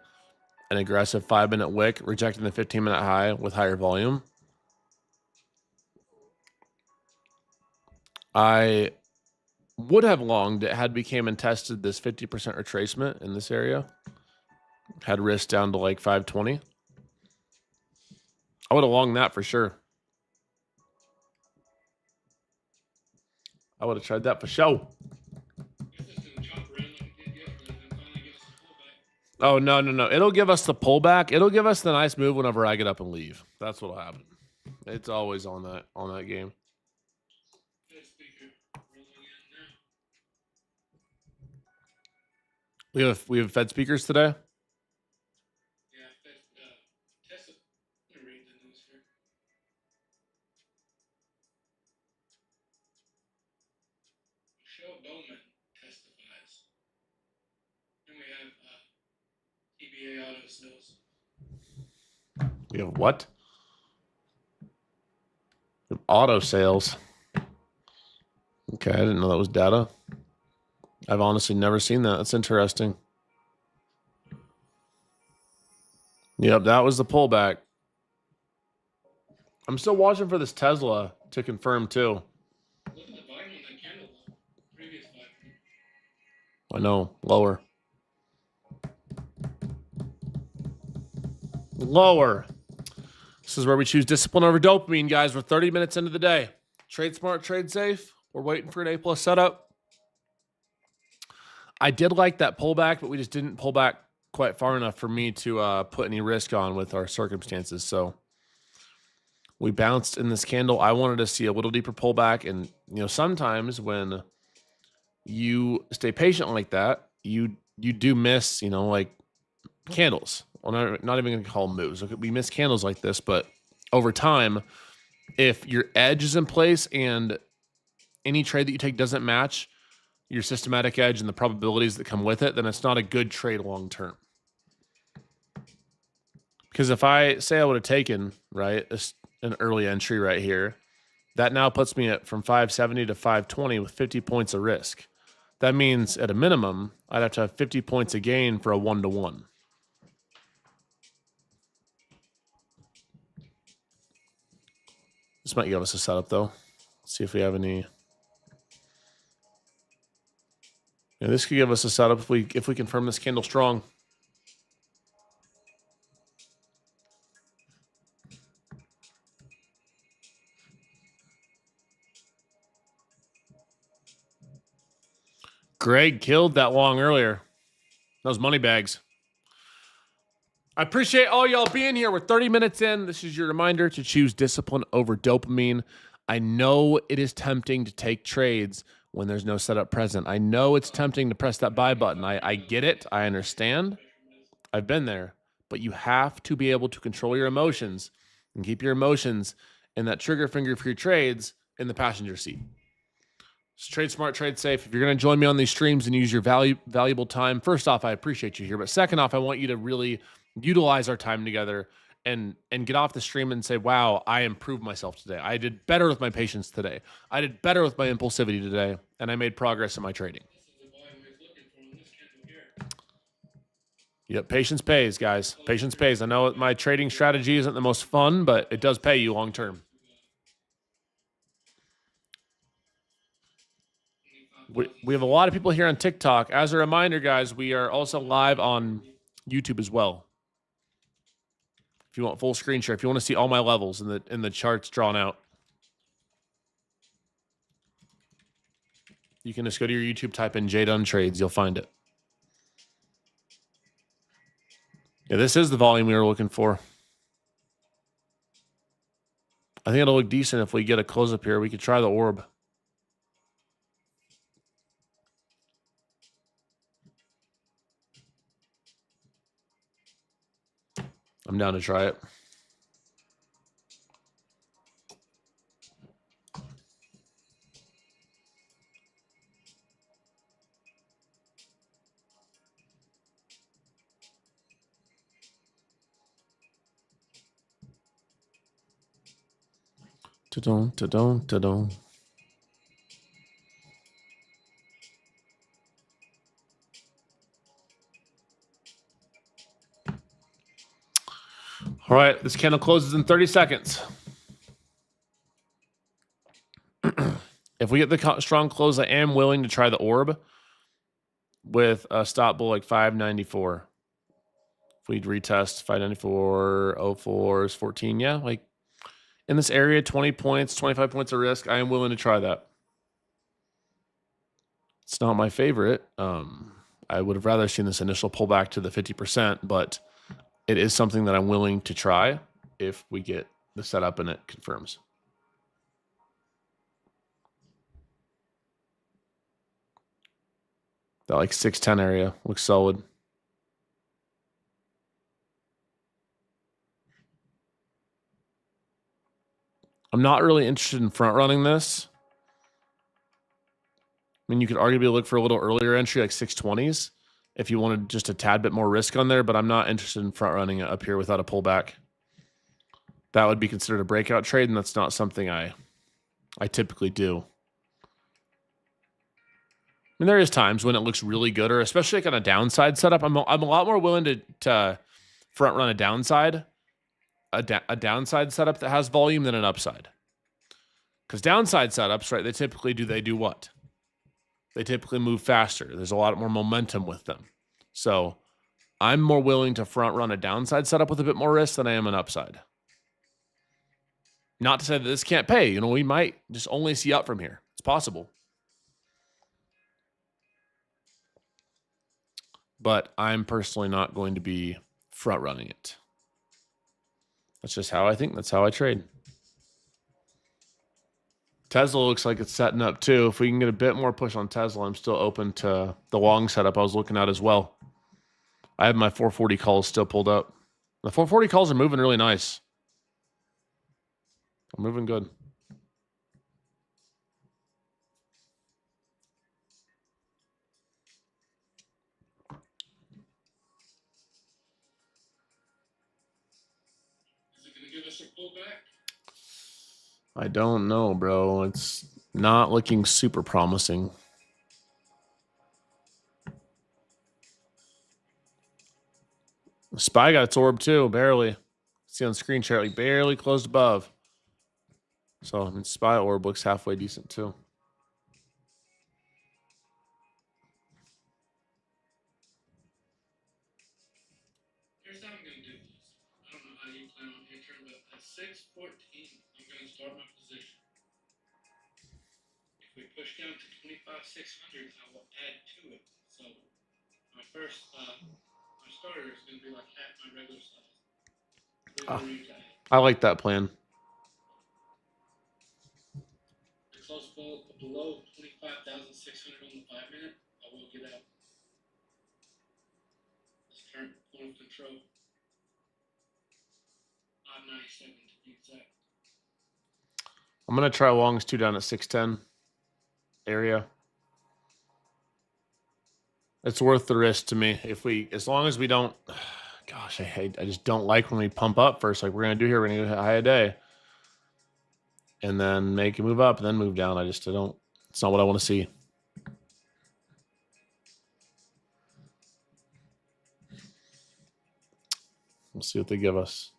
an aggressive 5-minute wick, rejecting the 15-minute high with higher volume. I would have longed it had we came and tested this 50% retracement in this area. Had risk down to like 520. I would have longed that for sure. I would have tried that for sure. Oh, no. It'll give us the pullback. It'll give us the nice move whenever I get up and leave. That's what'll happen. It's always on that game. We have Fed speakers today. Yeah, Tesla. Let me read the news here. Michelle Bowman testifies. And we have TBA auto sales. We have what? We have auto sales. Okay, I didn't know that was data. I've honestly never seen that. That's interesting. Yep, that was the pullback. I'm still watching for this Tesla to confirm too. Look at the volume on that candle, though. Previous volume. I know, lower. Lower. This is where we choose discipline over dopamine, guys. We're 30 minutes into the day. Trade smart, trade safe. We're waiting for an A+ setup. I did like that pullback, but we just didn't pull back quite far enough for me to put any risk on with our circumstances. So we bounced in this candle. I wanted to see a little deeper pullback. And, you know, sometimes when you stay patient like that, you do miss, you know, like candles. Well, not even going to call them moves. Okay, we miss candles like this, but over time, if your edge is in place and any trade that you take doesn't match your systematic edge and the probabilities that come with it, then it's not a good trade long term. Because if I say I would have taken, right, an early entry right here, that now puts me at from 570 to 520 with 50 points of risk. That means at a minimum, I'd have to have 50 points of gain for a 1-to-1. This might give us a setup though. Let's see if we have any. Yeah, this could give us a setup if we confirm this candle strong. Greg killed that long earlier. Those money bags. I appreciate all y'all being here. We're 30 minutes in. This is your reminder to choose discipline over dopamine. I know it is tempting to take trades when there's no setup present. I know it's tempting to press that buy button. I get it. I understand. I've been there. But you have to be able to control your emotions and keep your emotions and that trigger finger for your trades in the passenger seat. So trade smart, trade safe. If you're going to join me on these streams and use your valuable time, first off, I appreciate you here. But second off, I want you to really utilize our time together and get off the stream and say, wow, I improved myself today. I did better with my patience today. I did better with my impulsivity today, and I made progress in my trading. Yep, patience pays, guys. Patience pays. I know my trading strategy isn't the most fun, but it does pay you long term. We have a lot of people here on TikTok. As a reminder, guys, we are also live on YouTube as well. If you want full screen share, if you want to see all my levels in the charts drawn out, you can just go to your YouTube, type in Jdun Trades, you'll find it. Yeah, this is the volume we were looking for. I think it'll look decent if we get a close up here. We could try the orb. I'm down to try it. Ta-dum, ta-dum, ta-dum. All right, this candle closes in 30 seconds. If we get the strong close, I am willing to try the orb with a stop bull like 594. If we retest 594.04 is 14, yeah, like in this area, 20 points, 25 points of risk, I am willing to try that. It's not my favorite. I would have rather seen this initial pullback to the 50%, but it is something that I'm willing to try if we get the setup and it confirms. That like 610 area looks solid. I'm not really interested in front running this. I mean, you could arguably look for a little earlier entry, like 620s, if you wanted just a tad bit more risk on there, but I'm not interested in front running it up here without a pullback. that would be considered a breakout trade, and that's not something I typically do. I mean, there is times when it looks really good, or especially like on a downside setup. I'm a lot more willing to front run a downside setup that has volume than an upside. Because downside setups, right? They do what? They typically move faster. There's a lot more momentum with them. So I'm more willing to front run a downside setup with a bit more risk than I am an upside. Not to say that this can't pay. You know, we might just only see up from here. It's possible. But I'm personally not going to be front running it. That's just how I think. That's how I trade. Tesla looks like it's setting up too. If we can get a bit more push on Tesla, I'm still open to the long setup I was looking at as well. I have my 440 calls still pulled up. The 440 calls are moving really nice. I'm moving good. Is it going to give us a pullback? I don't know, bro. It's not looking super promising. SPY got its orb too, barely. See on screen share, like barely closed above. So I mean, SPY orb looks halfway decent too. Here's how I'm going to do this. I don't know how you plan on entering, but at 6:14, I'm going to start my position. If we push down to 25,600, I will add to it. So my first, my starter is going to be like half my regular size. I like that plan. The close below 25,600 on the 5-minute, I will get out. This current point of control. 597 to be exact. I'm gonna try longs two down at 610 area. It's worth the risk to me. As long as we don't, gosh, I just don't like when we pump up first, like we're gonna do here. We're gonna do high a day, and then make a move up, and then move down. I don't. It's not what I want to see. We'll see what they give us.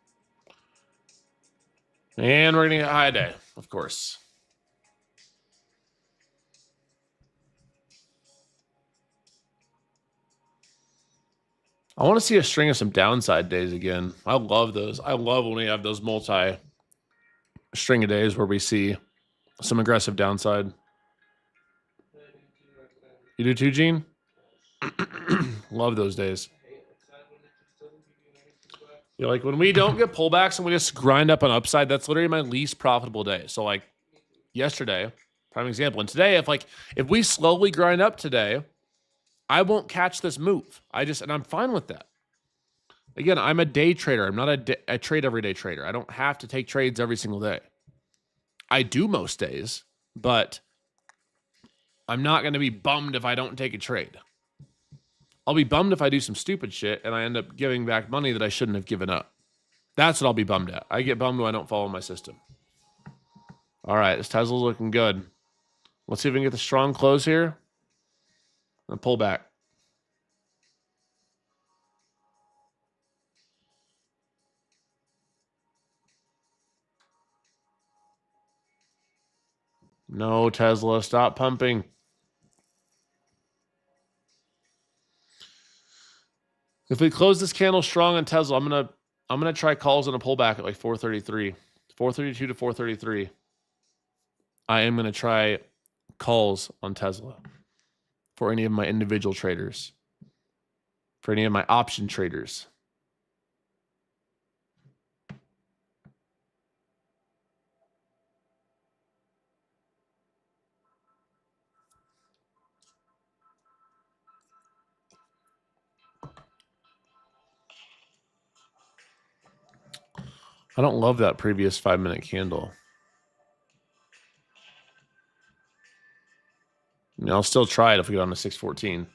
And we're going to get high day, of course. I want to see a string of some downside days again. I love those. I love when we have those multi-string of days where we see some aggressive downside. You do too, Gene? Love those days. You know, like when we don't get pullbacks and we just grind up on upside, that's literally my least profitable day. So like yesterday, prime example. And today, if we slowly grind up today, I won't catch this move. And I'm fine with that. Again, I'm a day trader. I'm not a trade everyday trader. I don't have to take trades every single day. I do most days, but I'm not going to be bummed if I don't take a trade. I'll be bummed if I do some stupid shit and I end up giving back money that I shouldn't have given up. That's what I'll be bummed at. I get bummed when I don't follow my system. All right, this Tesla's looking good. Let's see if we can get the strong close here and pull back. No, Tesla, stop pumping. If we close this candle strong on Tesla, I'm gonna try calls and a pullback at like 433, 432 to 433. I am gonna try calls on Tesla for any of my individual traders, for any of my option traders. I don't love that previous 5-minute candle. I mean, I'll still try it if we get on to 614.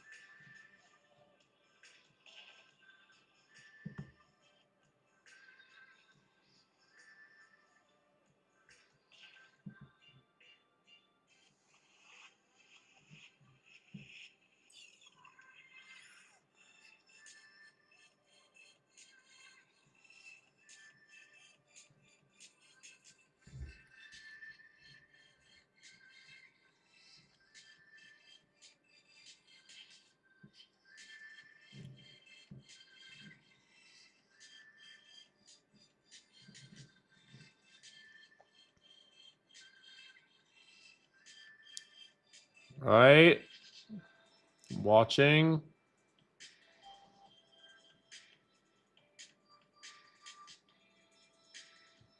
All right. Watching.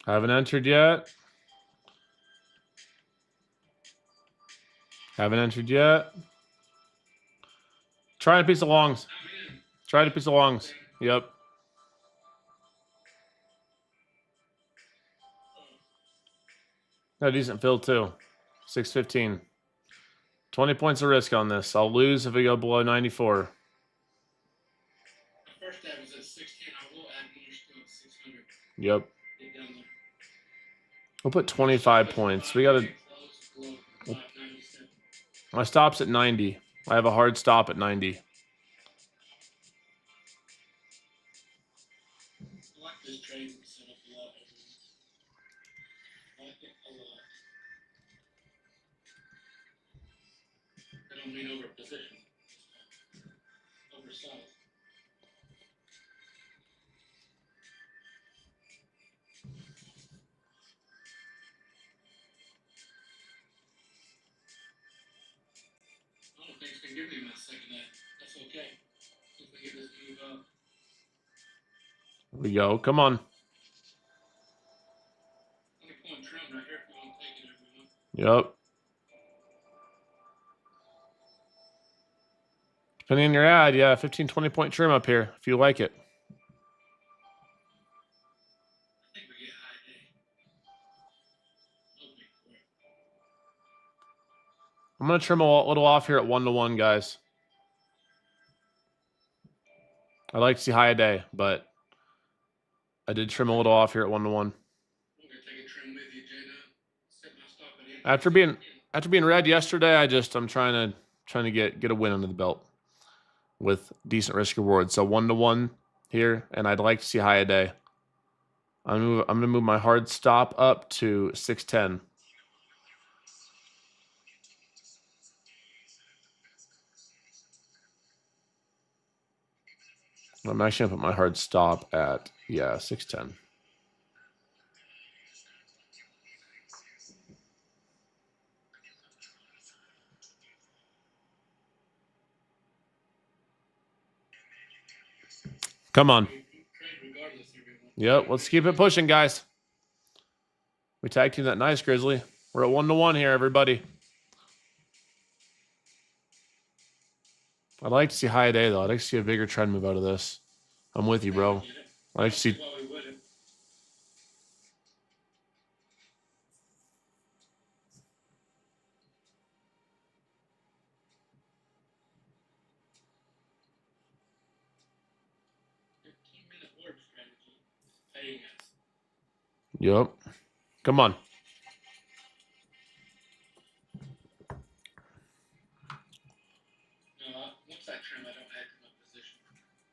Haven't entered yet. Haven't entered yet. Trying a piece of longs. Tried a piece of longs. Yep. Got a decent fill too. 615. 20 points of risk on this. I'll lose if we go below 94. The first tab was at 16. I will add more still at 600. Yep. Get down there. We'll put 25 points. We got to. Close below 597. My stop's at 90. I have a hard stop at 90. I like this trade setup a lot. I like it a lot. I don't mean over position. Oversized. I don't think it's gonna give me my second night. That's okay. If we get this move up. Here we go. Come on. 20-point trim right here if you want to take it, everyone. Yep. Depending on your ad, yeah, 15, 20 point trim up here if you like it. I think we get high day. Hoping for it. I'm going to trim a little off here at 1-to-1, guys. I like to see high a day, but I did trim a little off here at 1-to-1. I'm gonna take a trim with you, Jdun. Set my stop at After being red yesterday, I'm trying to get a win under the belt with decent risk reward. So 1-to-1 here, and I'd like to see high a day. I'm gonna move my hard stop up to 610. I'm actually gonna put my hard stop at 610. Come on. Trade regardless, everyone. Yep, let's keep it pushing, guys. We tag team that nice, Grizzly. We're at 1-to-1 here, everybody. I'd like to see high day, though. I'd like to see a bigger trend move out of this. I'm with you, bro. I'd like to see. Well, we wouldn't. Orb strategy paying us. Yep. Come on. No, once I trim, I don't add to my position.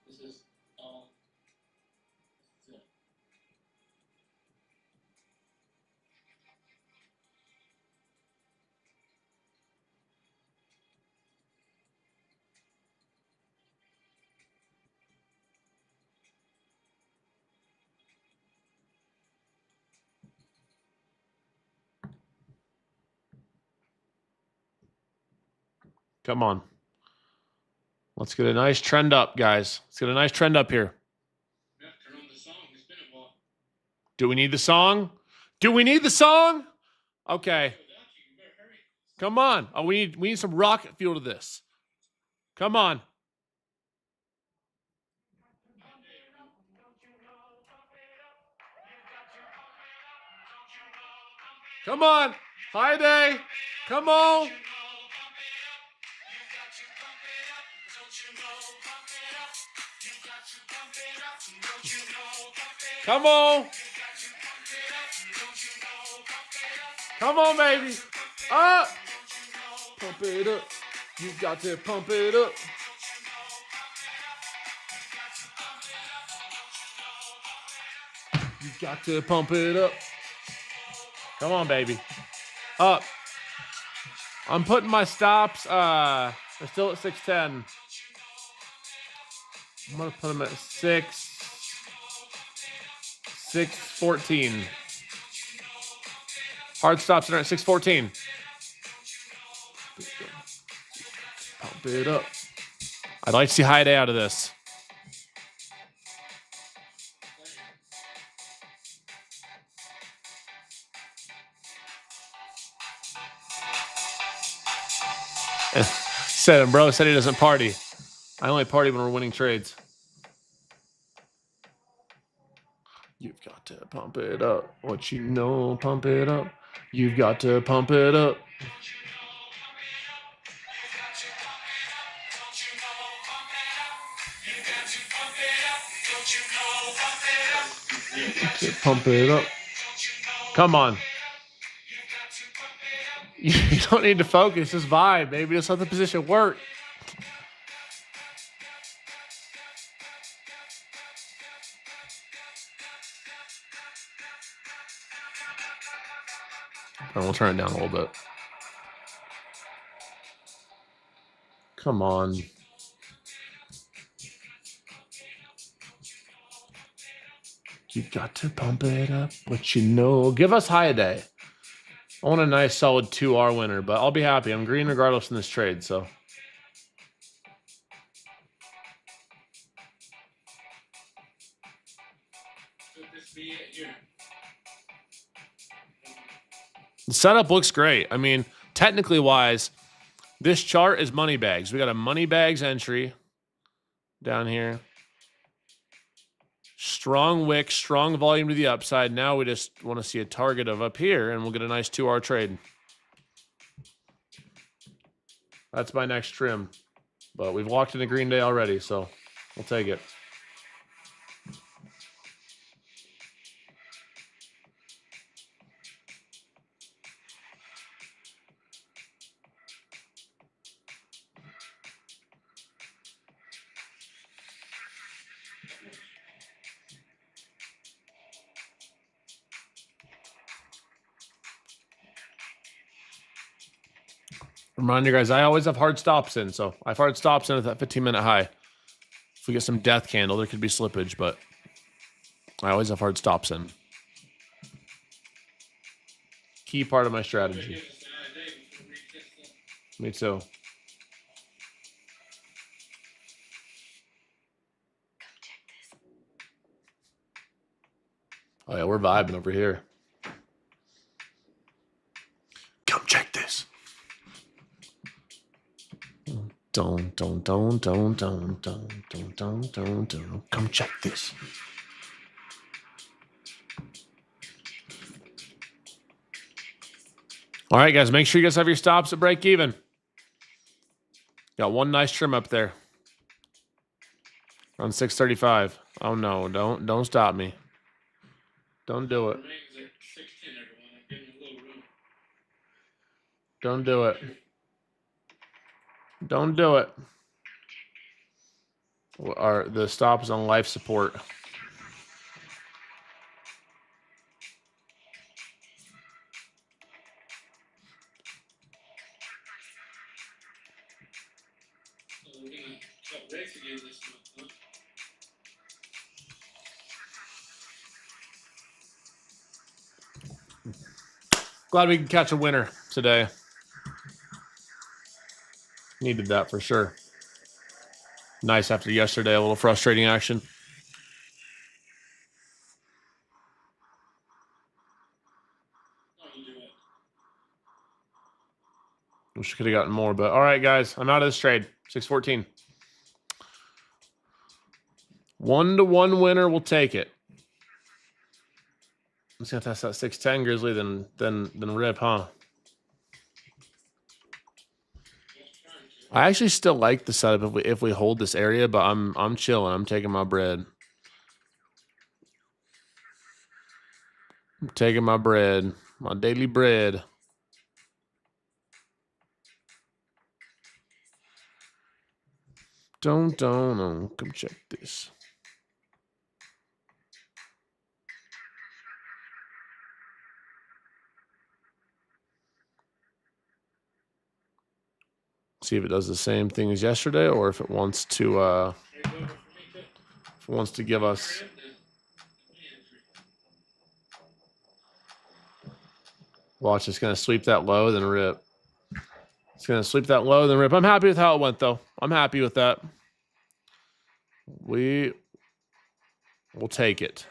This is all. This is it. Come on. Let's get a nice trend up, guys. Let's get a nice trend up here. Yeah, turn on the song. It's been a while. Do we need the song? Do we need the song? Okay. Without you, you better hurry. Come on. Oh, we need some rocket fuel to this. Come on. Come on. High day. Come on. Come on. Come on, baby. Up. Pump it up. You got to pump it up. You got to pump it up. Come on, baby. Up. I'm putting my stops. They're still at 610. I'm gonna put them at 614. Hard stops are at 614. Pump it up. I'd like to see high day out of this. Said him, bro. Said he doesn't party. I only party when we're winning trades. You've got to pump it up. What you know, pump it up. You've got to pump it up. Pump it up. Come on. You don't need to focus. Just vibe, baby. Just let the position work. And we'll turn it down a little bit. Come on. You've got to pump it up. What you know. Give us high a day. I want a nice solid 2R winner, but I'll be happy. I'm green regardless in this trade, so. Could this be it here? The setup looks great. I mean, technically wise, this chart is money bags. We got a money bags entry down here. Strong wick, strong volume to the upside. Now we just want to see a target of up here, and we'll get a nice 2R trade. That's my next trim. But we've walked in a green day already, so we'll take it. Reminder, guys, I always have hard stops in, so I have hard stops in at that 15-minute high. If we get some death candle, there could be slippage, but I always have hard stops in. Key part of my strategy. Me too. Oh yeah, we're vibing over here. Come check this. Don't. Come check this. All right, guys, make sure you guys have your stops at break even. Got one nice trim up there. On 635. Oh no, don't stop me. Don't do it. Don't do it. Don't do it. The stop is on life support. Glad we can catch a winner today. Needed that for sure. Nice after yesterday, a little frustrating action. Wish we could have gotten more, but all right, guys, I'm out of this trade. 614. 1-to-1 winner, we'll take it. I'm just gonna test that 610 Grizzly, then rip, huh? I actually still like the setup if we hold this area, but I'm chilling. I'm taking my bread. I'm taking my bread, my daily bread. Don't. Come check this. See if it does the same thing as yesterday, or if it wants to give us. Watch, it's gonna sweep that low, then rip. It's going to sweep that low, then rip. I'm happy with how it went, though. I'm happy with that. We will take it.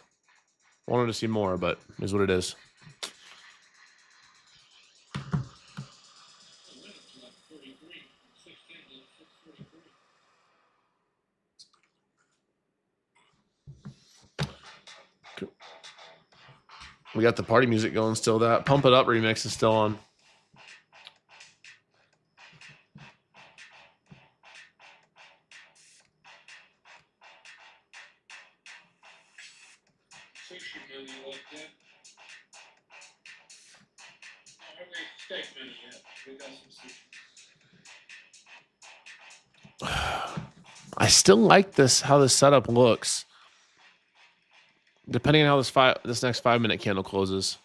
Wanted to see more, but is what it is. We got the party music going still. That Pump It Up remix is still on. Sushi menu like that. Not really steak menu yet. We got some sushi. I still like this, how this setup looks. Depending on how this next 5-minute candle closes.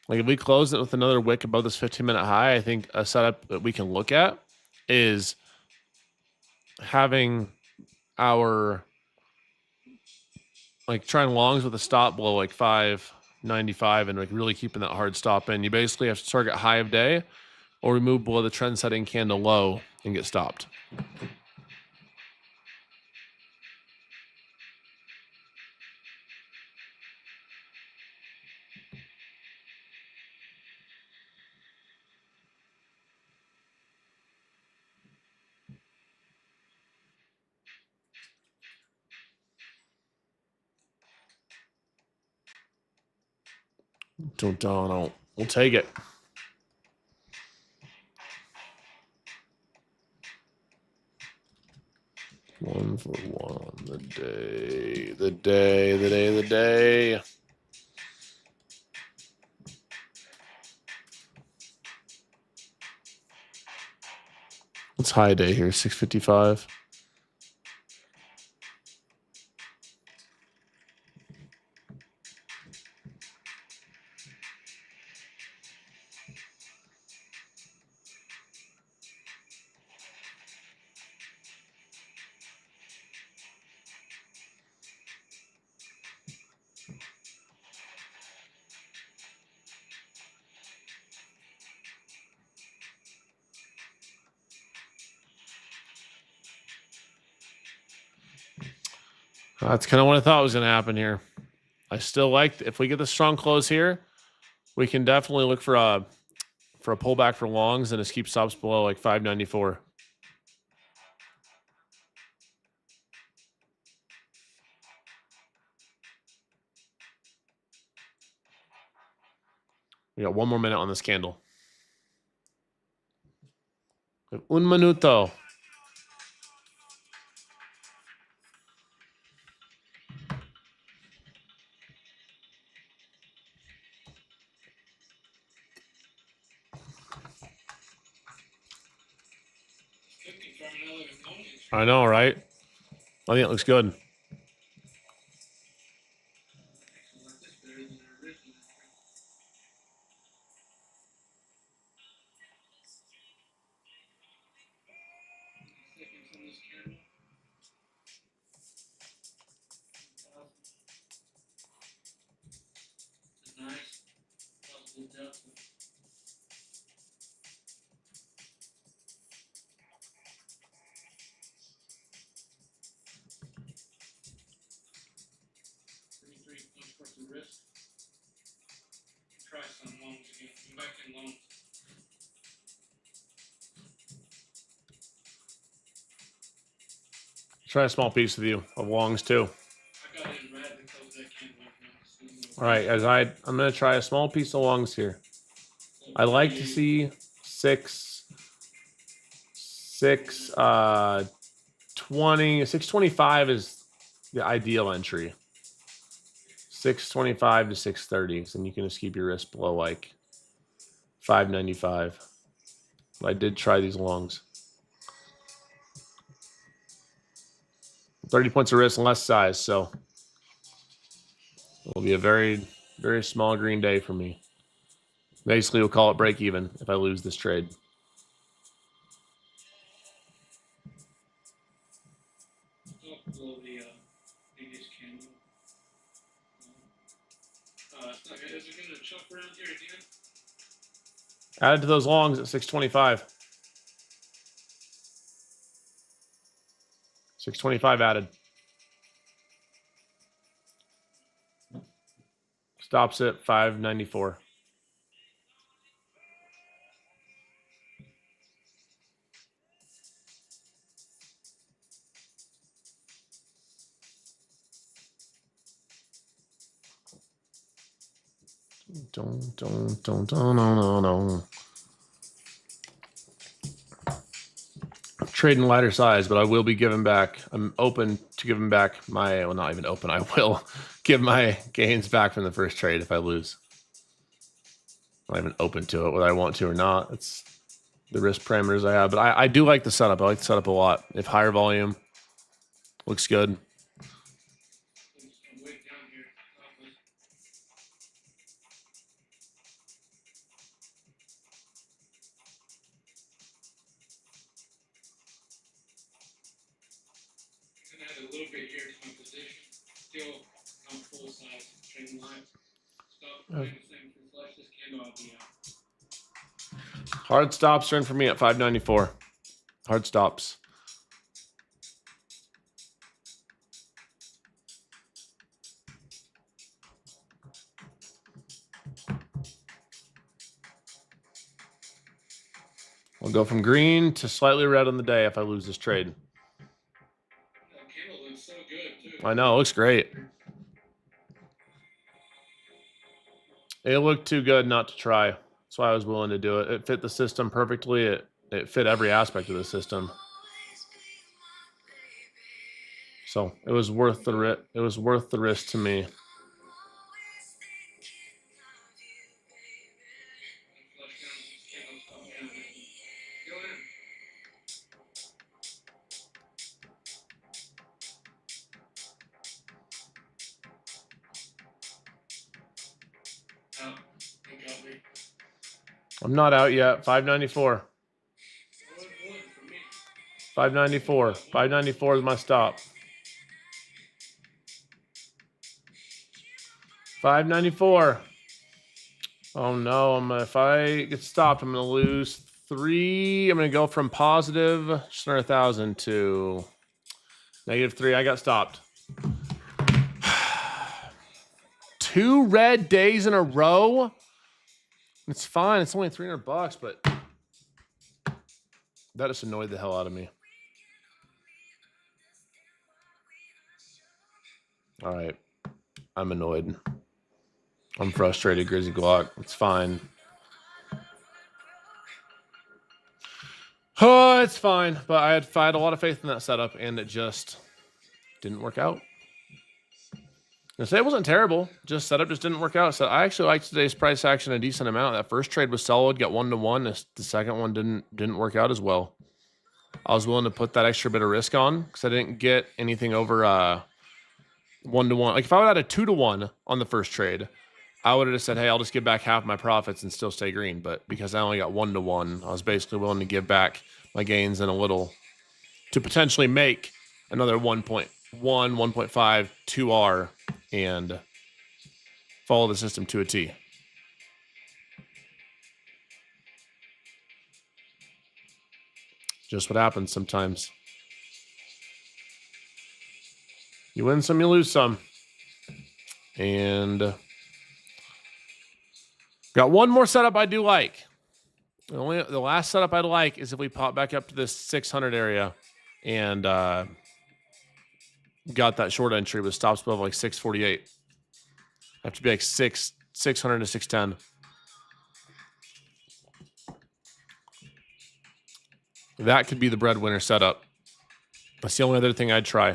Like if we close it with another wick above this 15-minute high, I think a setup that we can look at is having our like trying longs with a stop below like 595 and like really keeping that hard stop in. You basically have to target high of day or remove below the trend setting candle low and get stopped. Don't. We'll take it. One for one. The day. What's high day here? 655. That's kind of what I thought was going to happen here. I still like if we get the strong close here, we can definitely look for a pullback for longs and just keep stops below like 594. We got 1 more minute on this candle. Un minuto. I know, right? I think it looks good. Nice. Try some longs again. I'm back in longs. Try a small piece with you of longs too. I got in red because they can't win. All right, guys. I'm going to try a small piece of longs here. I like to see 625 is the ideal entry. 625 to 630, and you can just keep your risk below like 595. I did try these longs. 30 points of risk and less size, so it'll be a very, very small green day for me. Basically, we'll call it break even if I lose this trade. Below the biggest candle. Is it going to chop around here again? Added to those longs at 625. 625 added. Stops at 594. Don't. Trading lighter size, but I will be giving back. I'm open to giving back my, well, not even open. I will give my gains back from the first trade if I lose. I'm not even open to it, whether I want to or not. It's the risk parameters I have, but I do like the setup. I like the setup a lot. If higher volume looks good. I'm way down here. I'm gonna add a little bit here to my position. Still on full size trading line. Stop playing the same for flush. This candle I'll be out. Hard stops turn for me at 594. Hard stops. We'll go from green to slightly red on the day if I lose this trade. That candle looks so good too. I know, it looks great. It looked too good not to try. That's why I was willing to do it. It fit the system perfectly. It fit every aspect of the system. So it was worth the risk to me. Flush down this candle. Stop down there. Go in. Out. He got me. I'm not out yet. 594. Wood for me. 594. 594 is my stop. 594. Oh no, if I get stopped, I'm gonna lose 3. I'm gonna go from positive just under 1,000 to -3. I got stopped. 2 red days in a row. It's fine. It's only $300, but that just annoyed the hell out of me. All right, I'm annoyed. I'm frustrated, Grizzly Glock. It's fine. Oh, it's fine. But I had a lot of faith in that setup, and it just didn't work out. I say it wasn't terrible. Just setup just didn't work out. So I actually liked today's price action a decent amount. That first trade was solid, got 1-to-1. The second one didn't work out as well. I was willing to put that extra bit of risk on because I didn't get anything over 1-to-1. Like if I would have had a 2-to-1 on the first trade, I would have just said, hey, I'll just give back half my profits and still stay green. But because I only got 1-to-1, I was basically willing to give back my gains and a little to potentially make another 1.1, 1.5, 2R and follow the system to a T. Just what happens sometimes. You win some, you lose some. And got one more setup I do like. The last setup I'd like is if we pop back up to this 600 area and got that short entry with stops above like 648. Have to be like 600 to 610. That could be the breadwinner setup. That's the only other thing I'd try.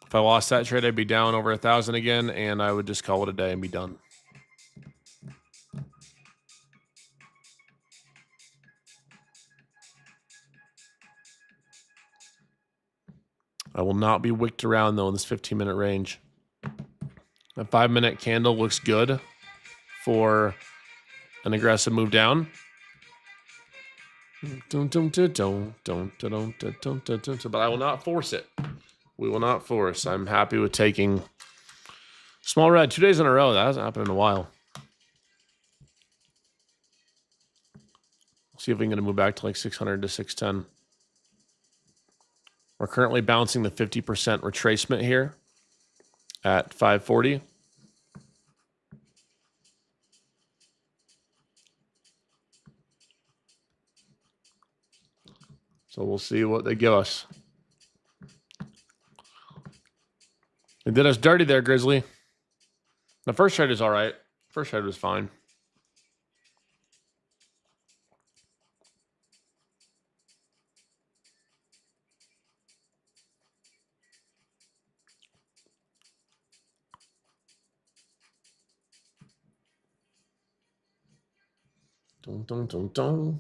If I lost that trade, I'd be down over 1,000 again, and I would just call it a day and be done. I will not be wicked around, though, in this 15-minute range. A 5-minute candle looks good for an aggressive move down. But I will not force it. We will not force. I'm happy with taking small red 2 days in a row. That hasn't happened in a while. See if we can get a move back to like 600 to 610. We're currently bouncing the 50% retracement here at 540. So we'll see what they give us. They did us dirty there, Grizzly. The first trade is all right. First trade was fine. Dun, dun, dun, dun.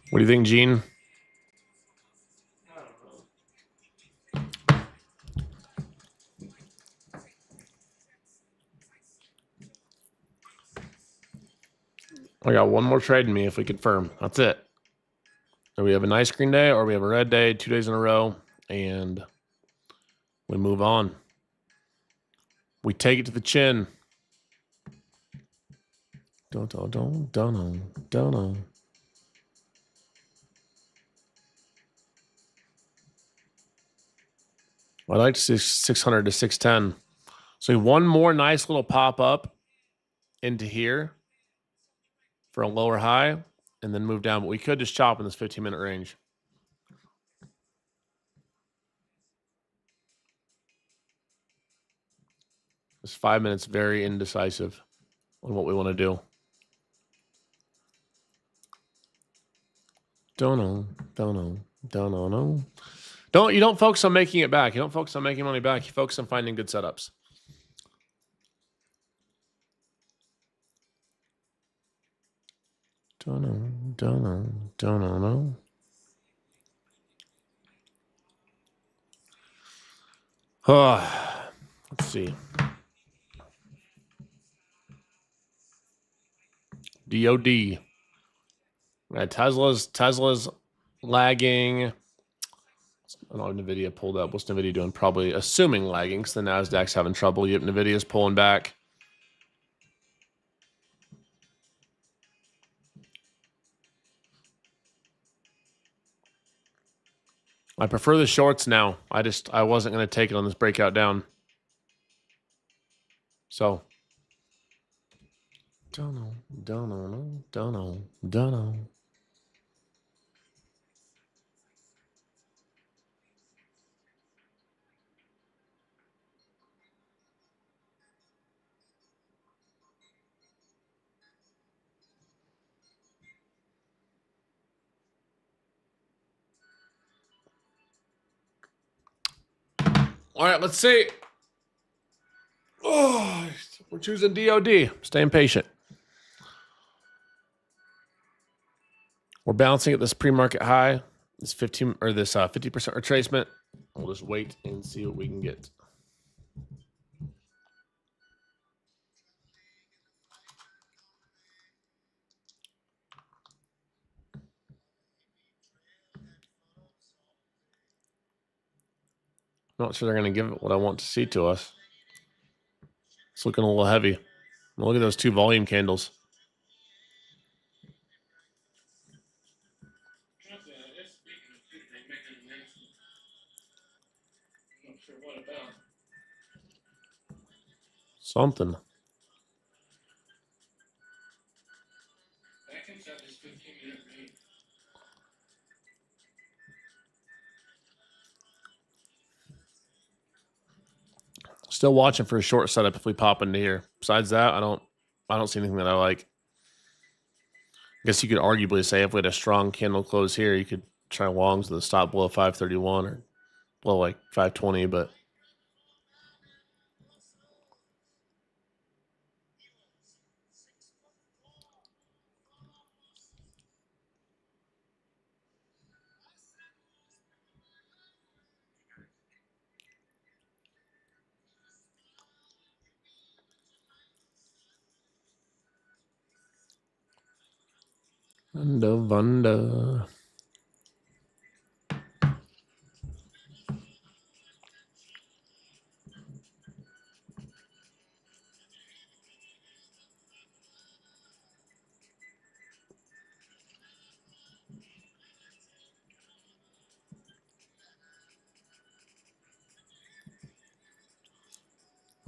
What do you think, Gene? I don't know. I got one more trade in me if we confirm. That's it. So we have a nice green day or we have a red day 2 days in a row, and we move on. We take it to the chin. Don't know. I'd like to see 600 to 610. So one more nice little pop up into here for a lower high and then move down. But we could just chop in this 15-minute range. This 5 minutes very indecisive on what we want to do. Don't know. You don't focus on making it back. You don't focus on making money back. You focus on finding good setups. Don't know. Let's see. DOD. Right, Tesla's lagging. I don't know, NVIDIA pulled up. What's NVIDIA doing? Probably assuming lagging because the NASDAQ's having trouble. Yep, NVIDIA's pulling back. I prefer the shorts now. I wasn't going to take it on this breakout down. So, don't know. All right, let's see. Oh, we're choosing DOD. Staying patient. We're bouncing at this pre-market high. This 50% retracement. We'll just wait and see what we can get. Not sure they're going to give it what I want to see to us. It's looking a little heavy. Look at those two volume candles. Speaking of two, they make an announcement. I'm not sure what about. Something. Back inside this 15-minute range. Still watching for a short setup if we pop into here. Besides that, I don't see anything that I like. I guess you could arguably say if we had a strong candle close here, you could try longs with a stop below 531 or below like 520, but Vunda.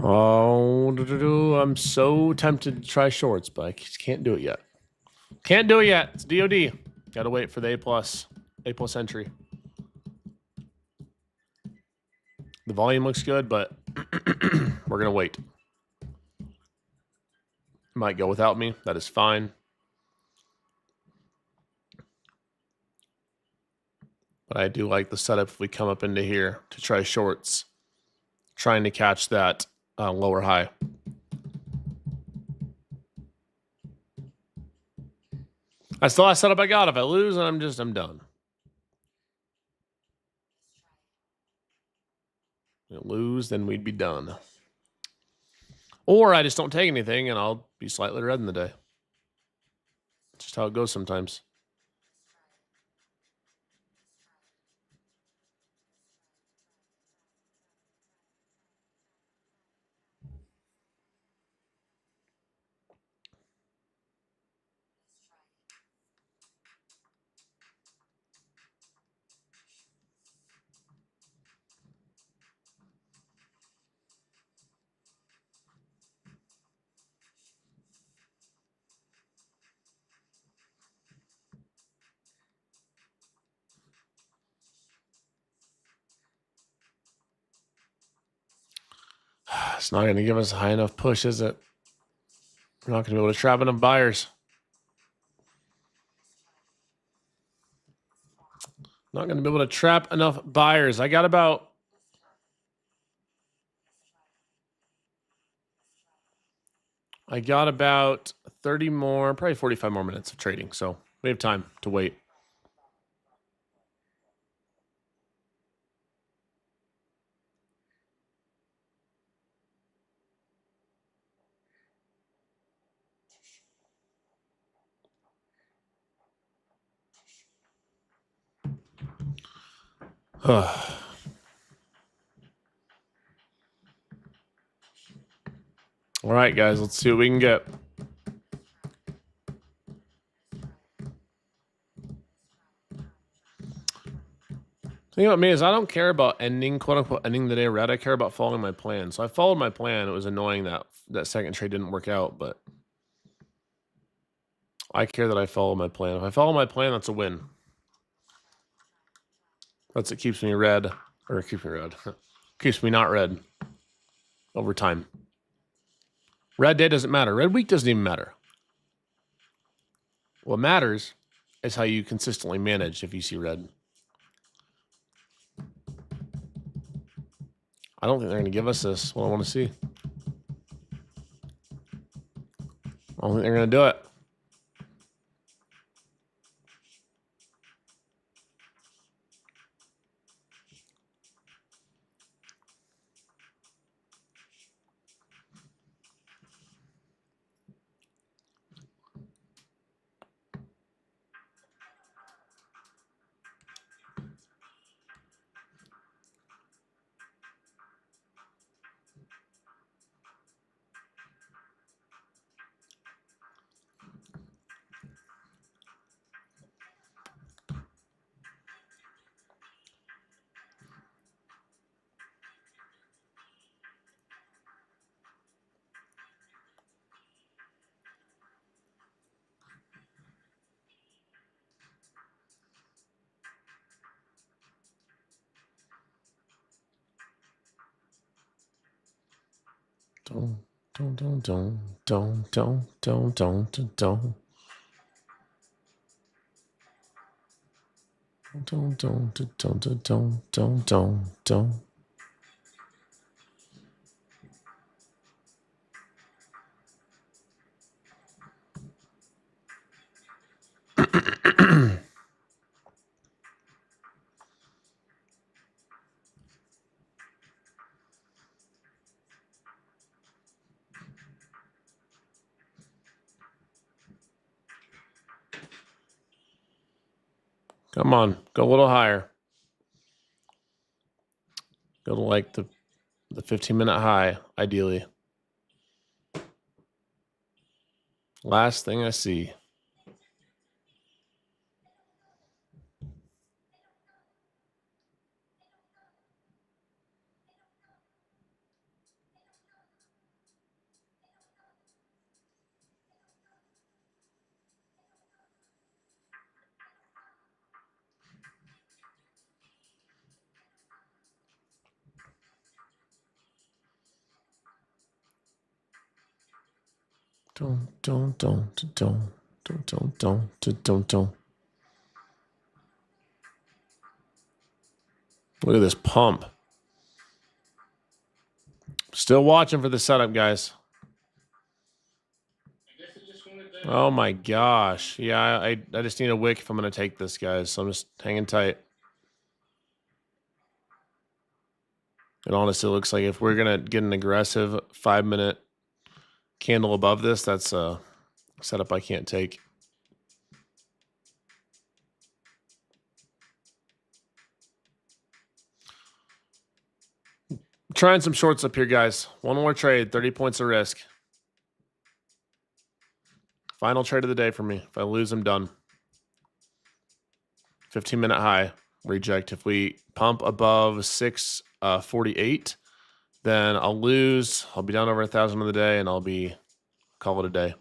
Oh, I'm so tempted to try shorts, but I just can't do it yet. Can't do it yet. It's DOD. Gotta wait for the A plus entry. The volume looks good, but we're gonna wait. Might go without me. That is fine. But I do like the setup if we come up into here to try shorts. Trying to catch that lower high. That's the last setup I got. If I lose, I'm done. If I lose, then we'd be done. Or I just don't take anything and I'll be slightly red in the day. Just how it goes sometimes. It's not going to give us a high enough push, is it? We're not going to be able to trap enough buyers. Not going to be able to trap enough buyers. I got about... I got about 30 more, probably 45 more minutes of trading. So we have time to wait. All right, guys, let's see what we can get. The thing about me is I don't care about ending, quote unquote, ending the day red. I care about following my plan. So I followed my plan. It was annoying that that second trade didn't work out, but I care that I follow my plan. If I follow my plan, that's a win. That's it keeps me red, or keeps me red. Keeps me not red over time. Red day doesn't matter. Red week doesn't even matter. What matters is how you consistently manage if you see red. I don't think they're going to give us this. What I want to see. I don't think they're going to do it. Don't. Come on, go a little higher. Go to like the 15-minute high, ideally. Last thing I see. Don't. Look at this pump. Still watching for the setup, guys. I guess I just wanted to. Oh my gosh. Yeah, I just need a wick if I'm going to take this, guys. So I'm just hanging tight. It honestly looks like if we're going to get an aggressive 5-minute candle above this, that's a setup I can't take. Trying some shorts up here, guys. One more trade, 30 points of risk. Final trade of the day for me. If I lose, I'm done. 15-minute high, reject. If we pump above 648, then I'll lose. I'll be down over 1,000 on the day, and I'll be call it a day.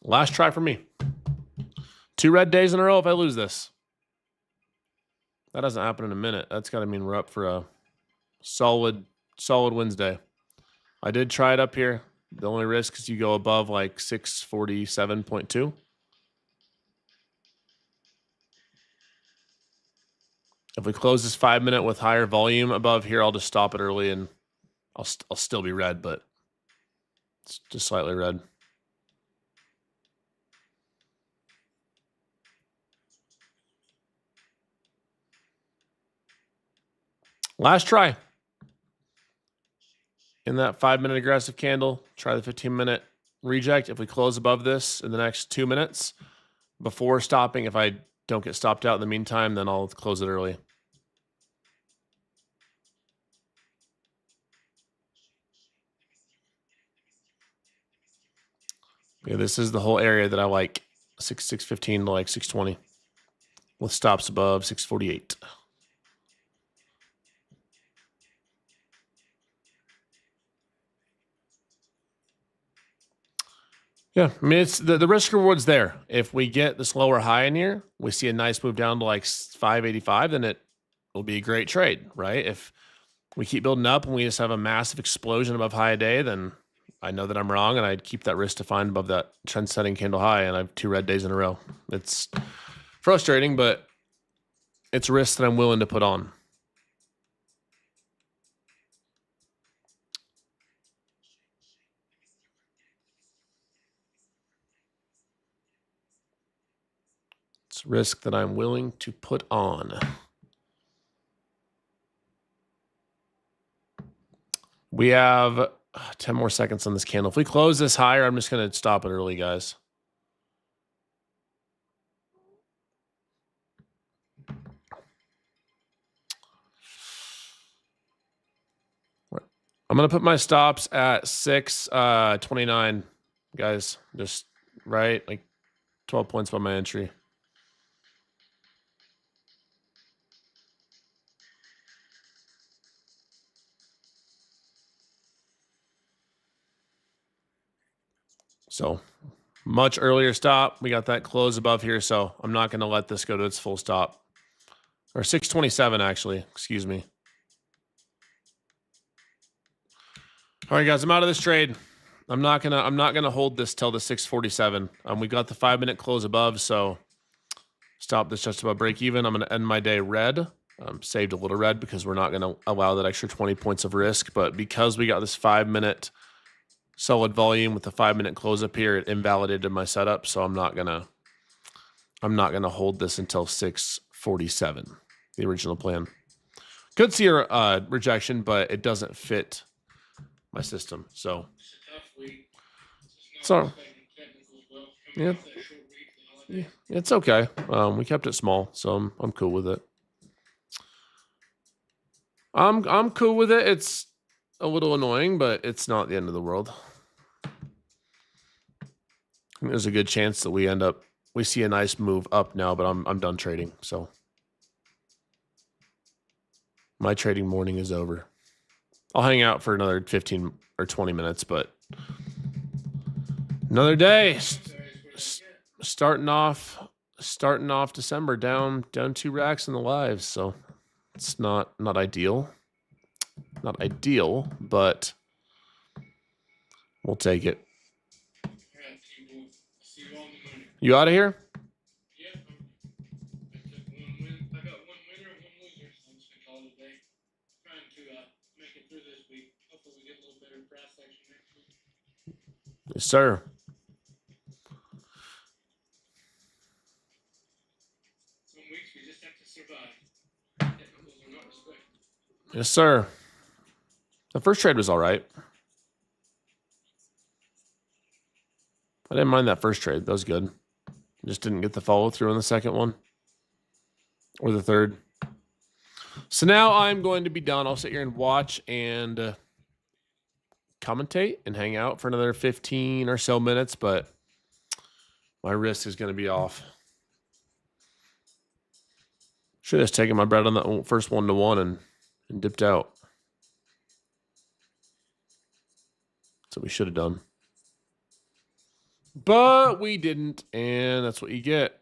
Last try for me. 2 red days in a row if I lose this. That doesn't happen in a minute. That's got to mean we're up for a solid Wednesday. I did try it up here. The only risk is you go above like 647.2. If we close this 5-minute with higher volume above here, I'll just stop it early and I'll still be red, but it's just slightly red. Last try. In that 5-minute aggressive candle, try the 15-minute reject. If we close above this in the next 2 minutes before stopping, if I don't get stopped out in the meantime, then I'll close it early. Yeah, this is the whole area that I like, 615 to like 620 with stops above 648. Yeah, I mean, it's the risk reward's there. If we get this lower high in here, we see a nice move down to like 585, then it will be a great trade, right? If we keep building up and we just have a massive explosion above high a day, then I know that I'm wrong, and I'd keep that risk defined above that trend-setting candle high, and I have 2 red days in a row. It's frustrating, but it's risk that I'm willing to put on. It's risk that I'm willing to put on. We have 10 more seconds on this candle. If we close this higher, I'm just going to stop it early, guys. I'm going to put my stops at 629, guys. Just right, like 12 points by my entry. So much earlier stop. We got that close above here, so I'm not going to let this go to its full stop. Or 627, actually. Excuse me. All right, guys, I'm out of this trade. I'm not gonna hold this till the 647. We got the 5-minute close above, so stop this just above break even. I'm gonna end my day red. Saved a little red because we're not gonna allow that extra 20 points of risk. But because we got this 5-minute solid volume with the 5-minute close up here, it invalidated my setup. So I'm not gonna hold this until 647. The original plan. Could see a rejection, but it doesn't fit my system. So It's a tough week. So, yeah. day. It's okay. We kept it small, so I'm cool with it. I'm cool with it. It's a little annoying, but it's not the end of the world. There's a good chance that we see a nice move up now, but I'm done trading. So my trading morning is over. I'll hang out for another 15 or 20 minutes, but another day. Starting off December down 2 racks in the lives, so it's not ideal. Not ideal, but we'll take it. All right, people. See you on the money. You out of here? Yeah, I took one win. I got one winner and one loser, so I'm just gonna call it a day. Trying to make it through this week. Hopefully, we get a little better price action next week. Yes, sir. Some weeks we just have to survive. Technicals are not respected. Yes, sir. The first trade was all right. I didn't mind that first trade. That was good. Just didn't get the follow through on the second one or the third. So now I'm going to be done. I'll sit here and watch and commentate and hang out for another 15 or so minutes, but my wrist is going to be off. Should have just taken my bet on that first 1-to-1 and dipped out. That's what we should have done. But we didn't, and that's what you get.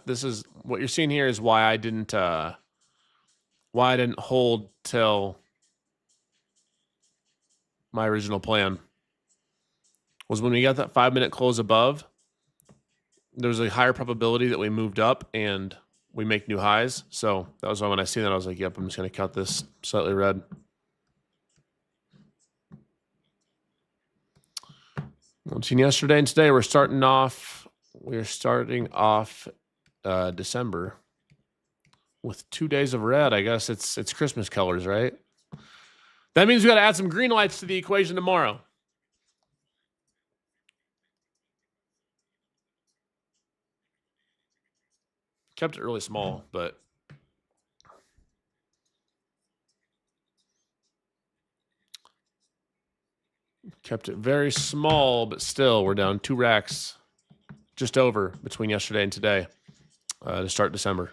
This is what you're seeing here is why I didn't hold till my original plan. Was when we got that 5-minute close above, there was a higher probability that we moved up and we make new highs. So that was why when I seen that, I was like, yep, I'm just going to cut this slightly red. Between yesterday and today, we're starting off December with 2 days of red. I guess it's Christmas colors, right? That means we got to add some green lights to the equation tomorrow. Kept it really small, but kept it very small, but still we're down 2 racks just over between yesterday and today to start December.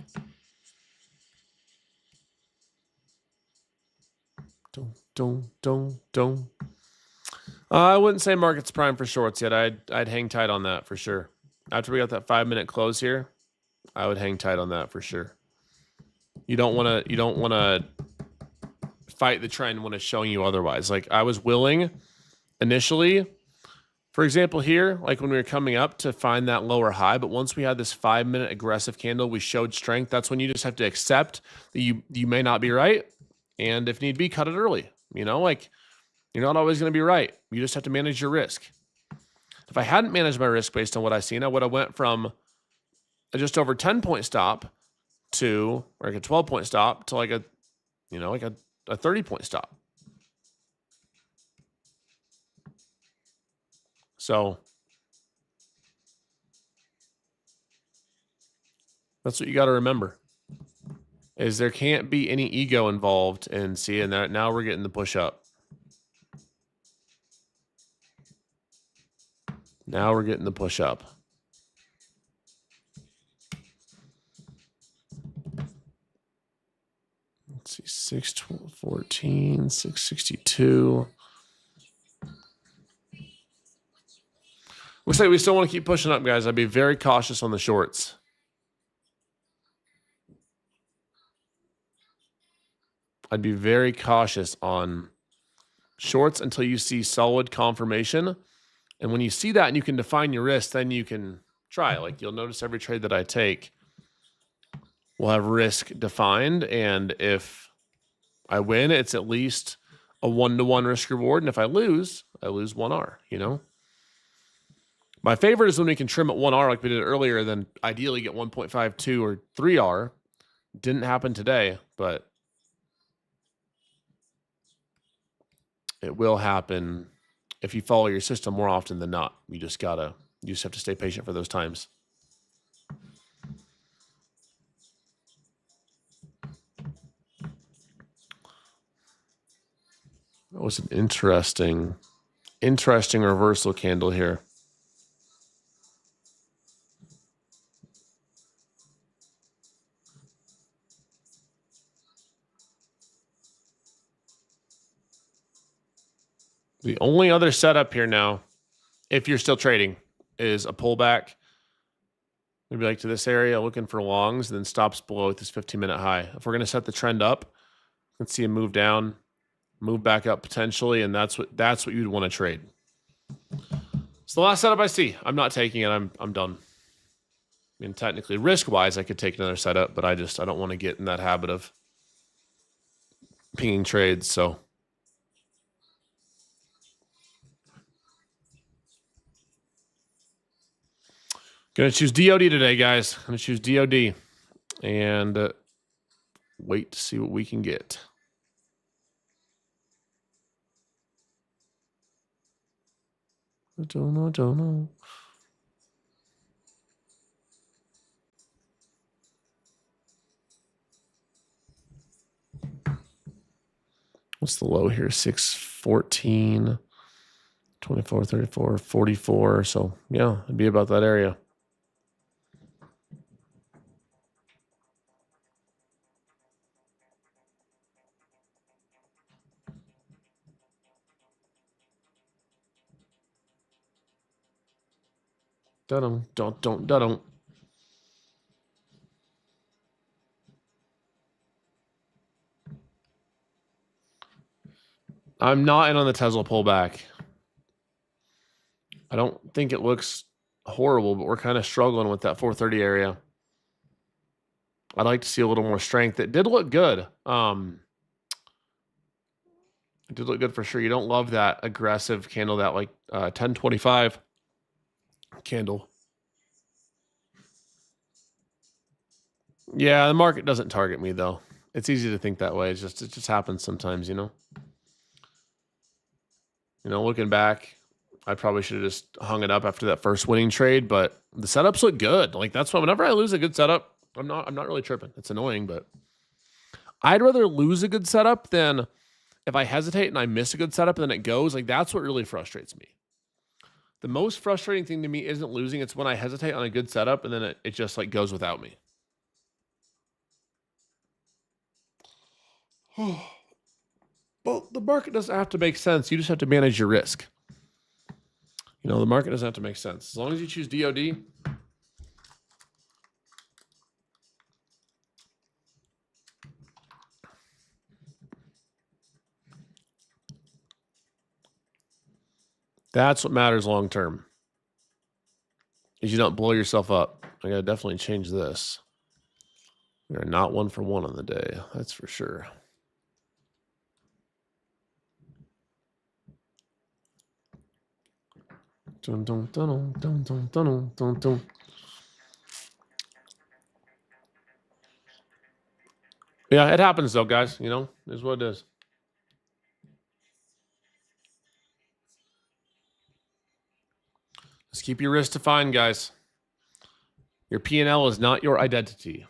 Don't. I wouldn't say market's prime for shorts yet. I'd hang tight on that for sure. After we got that 5-minute close here, I would hang tight on that for sure. You don't want to fight the trend when it's showing you otherwise. Like I was willing initially, for example, here, like when we were coming up to find that lower high, but once we had this 5-minute aggressive candle, we showed strength. That's when you just have to accept that you may not be right, and if need be, cut it early. You know, like you're not always going to be right. You just have to manage your risk. If I hadn't managed my risk based on what I seen, I would have went from a just over 10-point stop to like a 12-point stop to like a 30-point stop. So that's what you got to remember is there can't be any ego involved in seeing that. Now we're getting the push up. Now we're getting the push up. Let's see, 614, 662. Looks like we still want to keep pushing up, guys. I'd be very cautious on the shorts. I'd be very cautious on shorts until you see solid confirmation. And when you see that and you can define your risk, then you can try. Like you'll notice every trade that I take will have risk defined. And if I win, it's at least a 1-to-1 risk reward. And if I lose 1R, you know? My favorite is when we can trim at 1R like we did earlier, then ideally get 1.52 or 3R. Didn't happen today, but it will happen if you follow your system more often than not. You just have to stay patient for those times. That was an interesting reversal candle here. The only other setup here now, if you're still trading, is a pullback. Maybe like to this area, looking for longs, then stops below at this 15-minute high. If we're going to set the trend up, let's see a move down, move back up potentially, and that's what you'd want to trade. It's the last setup I see. I'm not taking it. I'm done. I mean, technically, risk-wise, I could take another setup, but I don't want to get in that habit of pinging trades. So. Gonna choose DOD today, guys. Gonna choose DOD and wait to see what we can get. I don't know. What's the low here? 614, 24, 34, 44. So yeah, it'd be about that area. Don't. I'm not in on the Tesla pullback. I don't think it looks horrible, but we're kind of struggling with that 430 area. I'd like to see a little more strength. It did look good. It did look good for sure. You don't love that aggressive candle, that like 1025 candle. Yeah, the market doesn't target me though. It's easy to think that way. It just happens sometimes, you know. Looking back, I probably should have just hung it up after that first winning trade, but the setups look good. Like that's why whenever I lose a good setup, I'm not really tripping. It's annoying, but I'd rather lose a good setup than if I hesitate and I miss a good setup and then it goes. Like that's what really frustrates me. The most frustrating thing to me isn't losing. It's when I hesitate on a good setup and then it just like goes without me. Well, the market doesn't have to make sense. You just have to manage your risk. The market doesn't have to make sense. As long as you choose DOD, that's what matters long term. Is you don't blow yourself up. I gotta definitely change this. We are not 1 for 1 on the day. That's for sure. Dun, dun, dun, dun, dun, dun, dun, dun. Yeah, it happens though, guys. It is what it is. Just keep your risk defined, guys. Your P&L is not your identity.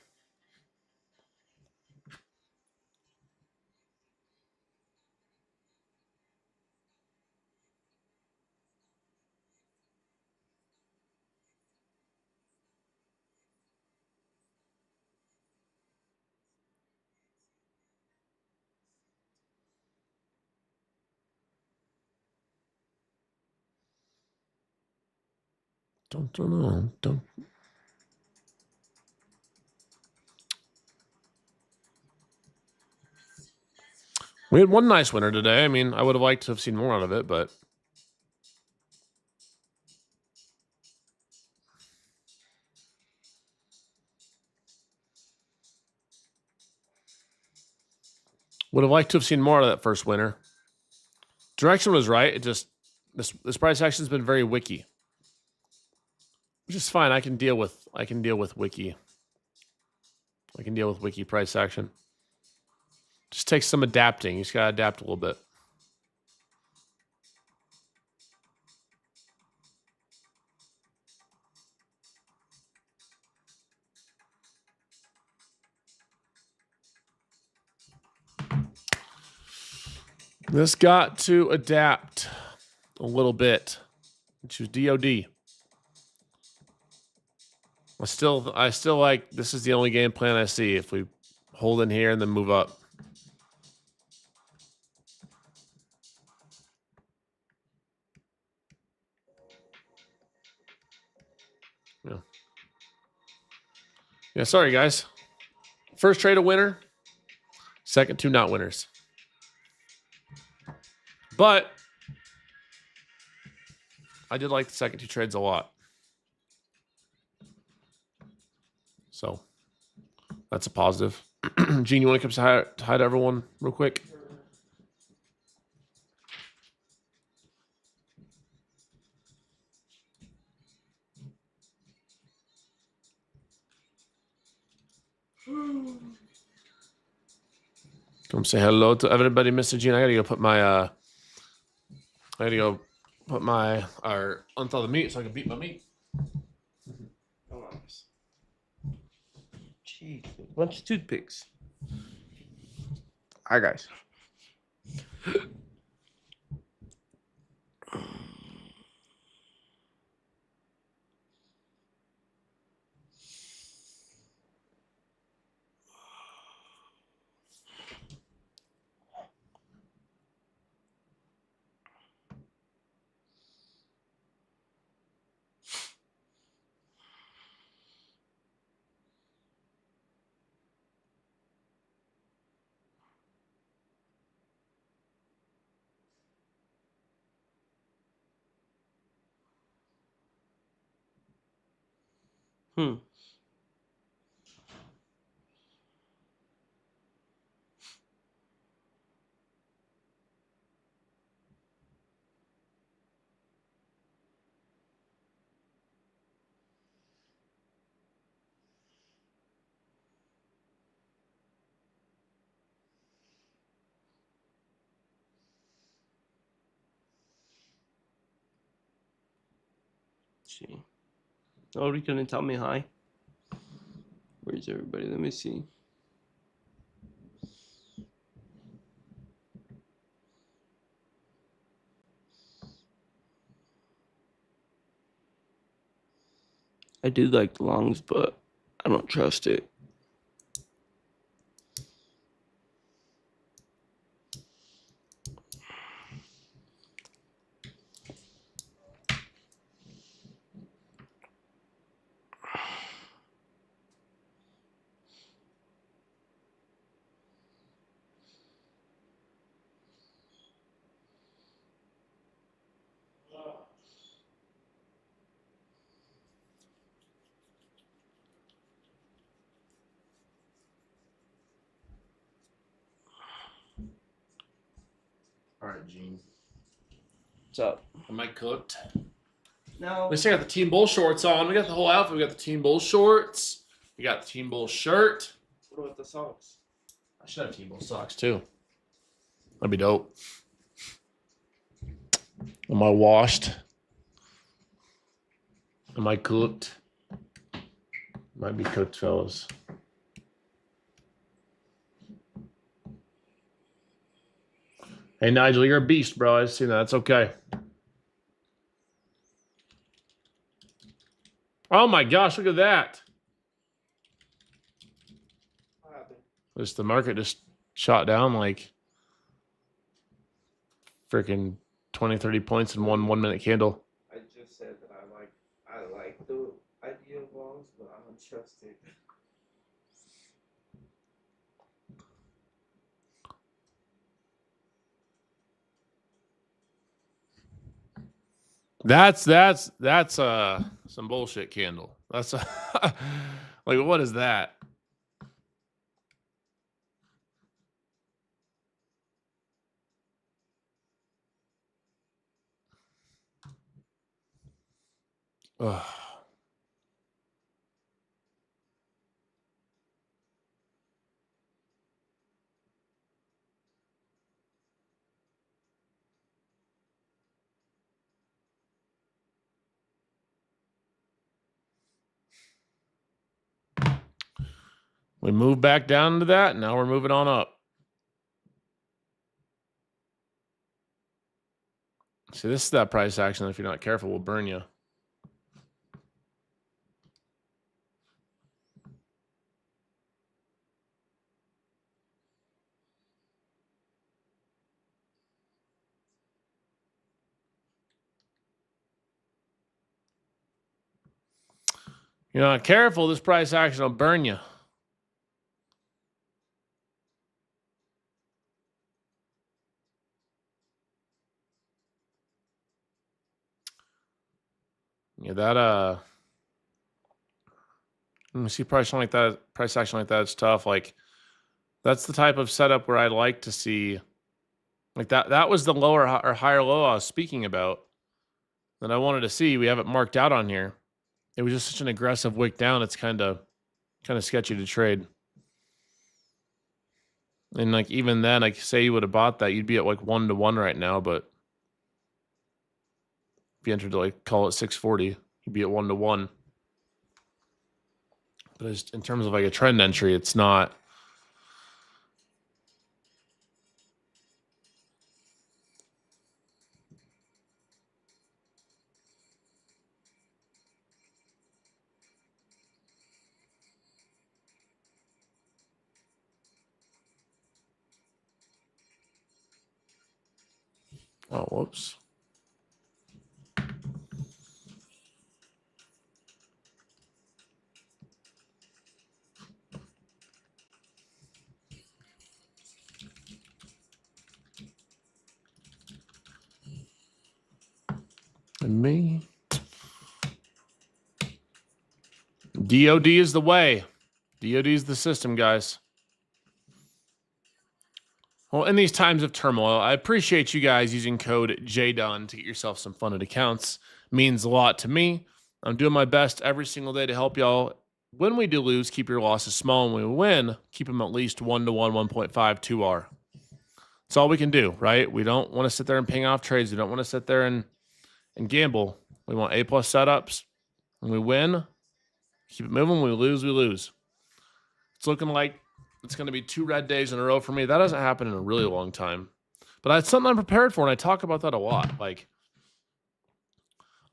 Don't. We had one nice winner today. I mean, I would have liked to have seen more out of it, but would have liked to have seen more out of that first winner. Direction was right. It just this price action has been very wiki, which is fine. I can deal with wiki. I can deal with wiki price action. Just takes some adapting. You just gotta adapt a little bit. This got to adapt a little bit. Choose DOD. I still like this is the only game plan I see. If we hold in here and then move up. Yeah. Yeah, sorry guys. First trade a winner. Second two not winners. But I did like the second two trades a lot. So that's a positive. Gene, you want to come say hi to everyone real quick? Come say hello to everybody, Mr. Gene. I gotta go put my or unthaw the meat so I can beat my meat. Oh, nice. Jeez, a bunch of toothpicks. Hi, guys. See. Nobody couldn't tell me hi. Where's everybody? Let me see. I do like the longs, but I don't trust it. All right, Gene. What's up? Am I cooked? No. At least I got the Team Bull shorts on. We got the whole outfit. We got the Team Bull shorts. We got the Team Bull shirt. What about the socks? I should have Team Bull socks too. That'd be dope. Am I washed? Am I cooked? Might be cooked, fellas. Hey, Nigel, you're a beast, bro. I see that. That's okay. Oh, my gosh. Look at that. What happened? The market just shot down like freaking 20, 30 points in one 1 minute candle. I just said that I like the idea of longs, but I don't trust it. That's some bullshit candle. That's like, what is that? Ugh. We moved back down to that. Now we're moving on up. See, this is that price action that if you're not careful will burn you. You're not careful, this price action will burn you. Yeah, that let me see price action like that. Price action like that, it's tough. Like that's the type of setup where I'd like to see. Like that was the lower or higher low I was speaking about that I wanted to see. We have it marked out on here. It was just such an aggressive wick down. It's kind of sketchy to trade. And like even then, like say you would have bought that, you'd be at like 1-to-1 right now. But if you entered to like call it 640, you'd be at 1-to-1. But just in terms of like a trend entry, it's not. Oh, whoops. And me. DOD is the way. DOD is the system, guys. Well, in these times of turmoil, I appreciate you guys using code Jdun to get yourself some funded accounts. It means a lot to me. I'm doing my best every single day to help y'all. When we do lose, keep your losses small. And when we win, keep them at least 1-to-1, 1.5, 2R. That's all we can do, right? We don't want to sit there and ping off trades. We don't want to sit there and gamble. We want A+ setups. When we win, keep it moving. When we lose, we lose. It's looking like it's going to be 2 red days in a row for me. That hasn't happened in a really long time. But that's something I'm prepared for, and I talk about that a lot. Like,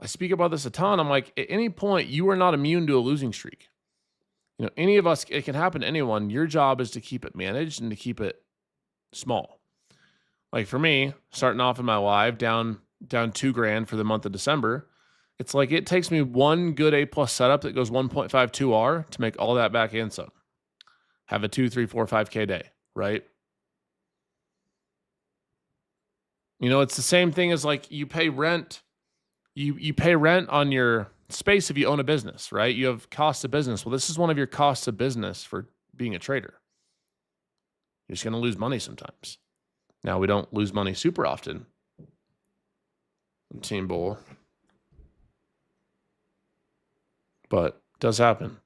I speak about this a ton. I'm like, at any point, you are not immune to a losing streak. You know, any of us, it can happen to anyone. Your job is to keep it managed and to keep it small. Like for me, starting off in my live down $2,000 for the month of December, it's like it takes me one good A+ setup that goes 1.52R to make all that back and some. Have a 2, 3, 4, 5K day, right? You know, it's the same thing as like you pay rent. You pay rent on your space if you own a business, right? You have costs of business. Well, this is one of your costs of business for being a trader. You're just going to lose money sometimes. Now, we don't lose money super often in Team Bull, but it does happen.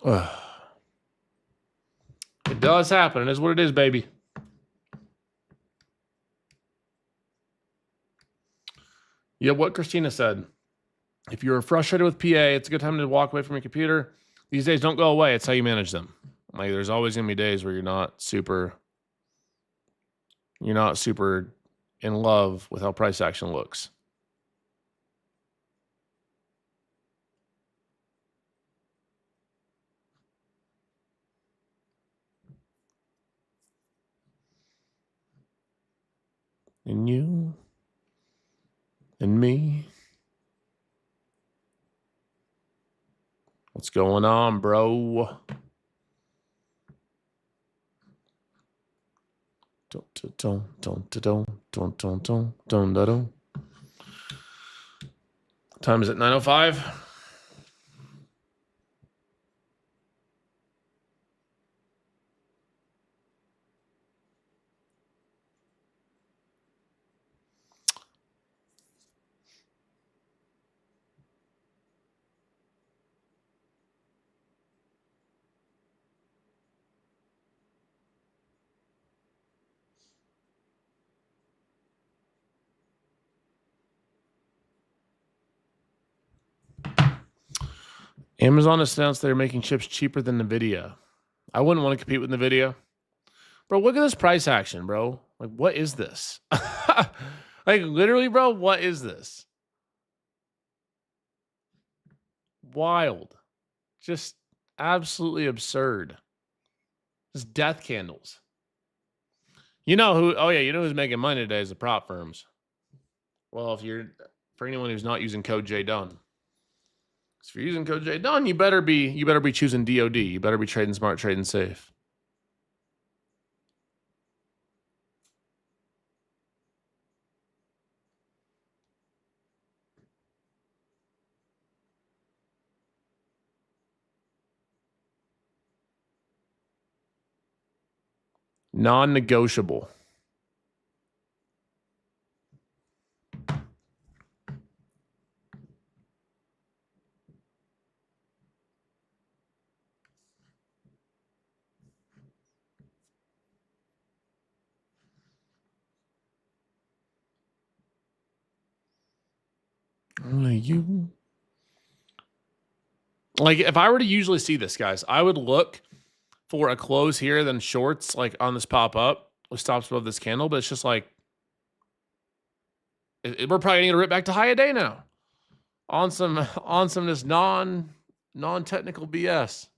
It does happen. It is what it is, baby. Yeah, what Christina said. If you're frustrated with PA, it's a good time to walk away from your computer. These days don't go away. It's how you manage them. Like there's always going to be days where you're not super in love with how price action looks. And you and me. What's going on, bro? Time is it 9:05? Amazon has announced they're making chips cheaper than NVIDIA. I wouldn't want to compete with NVIDIA. Bro, look at this price action, bro. Like, what is this? Like, literally, bro, what is this? Wild. Just absolutely absurd. Just death candles. You know who? Oh, yeah, you know who's making money today is the prop firms. Well, for anyone who's not using code Jdun. If you're using code Jdun, you better be choosing DOD. You better be trading smart, trading safe. Non-negotiable. Only you. Like, if I were to usually see this, guys, I would look for a close here, then shorts like on this pop up, which stops above this candle, but it's just like we're probably gonna rip back to high a day now on some this non-technical BS.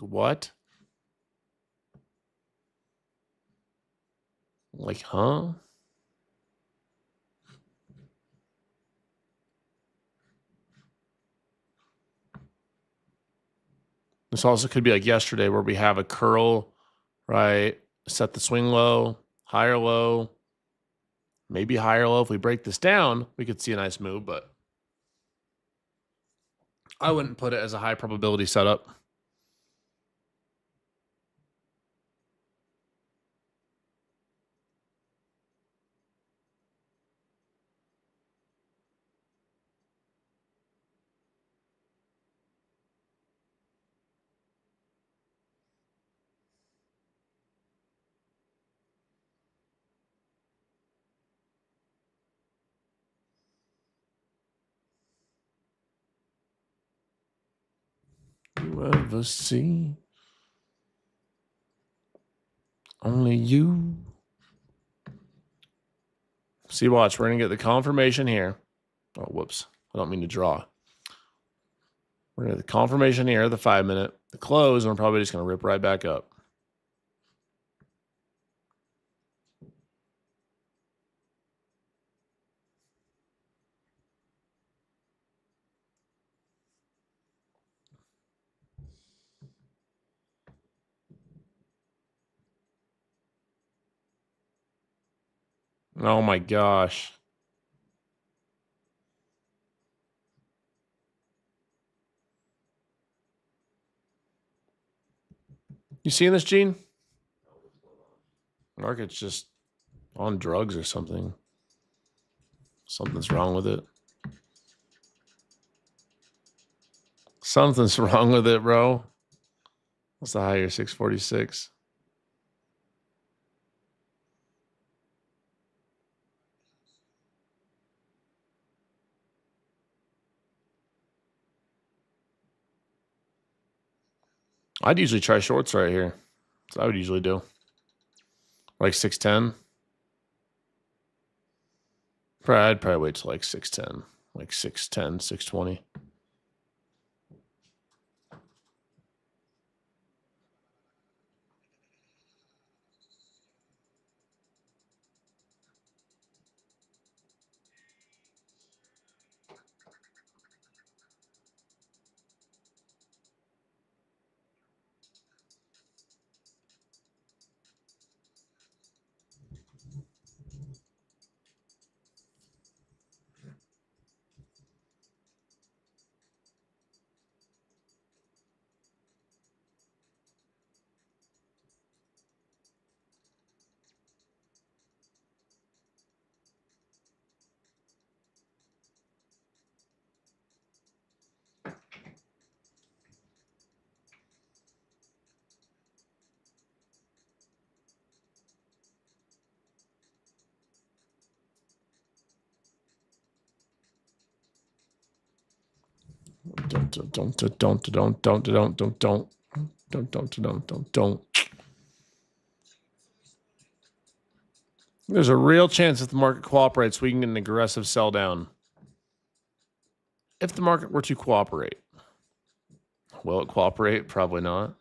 What? Like, huh? This also could be like yesterday where we have a curl, right? Set the swing low, higher low, maybe higher low. If we break this down, we could see a nice move, but I wouldn't put it as a high probability setup. You ever see? Only you. See, watch. We're going to get the confirmation here. Oh, whoops. I don't mean to draw. We're going to get the confirmation here, the 5 minute, the close, and we're probably just going to rip right back up. Oh my gosh. You seeing this, Gene? Market's just on drugs or something. Something's wrong with it. Something's wrong with it, bro. What's the higher? 646. I'd usually try shorts right here. That's what I would usually do. Like 610. I'd probably wait till like 610. Like 610, 620. There's a real chance if the market cooperates, we can get an aggressive sell down. If the market were to cooperate. Will it cooperate? Probably not.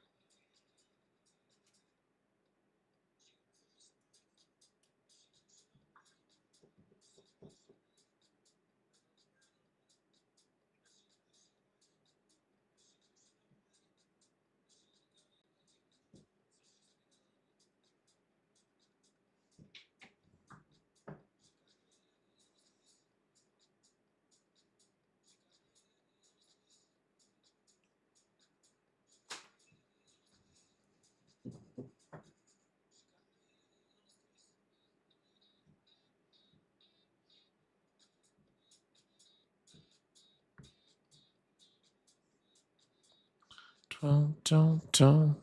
Don't.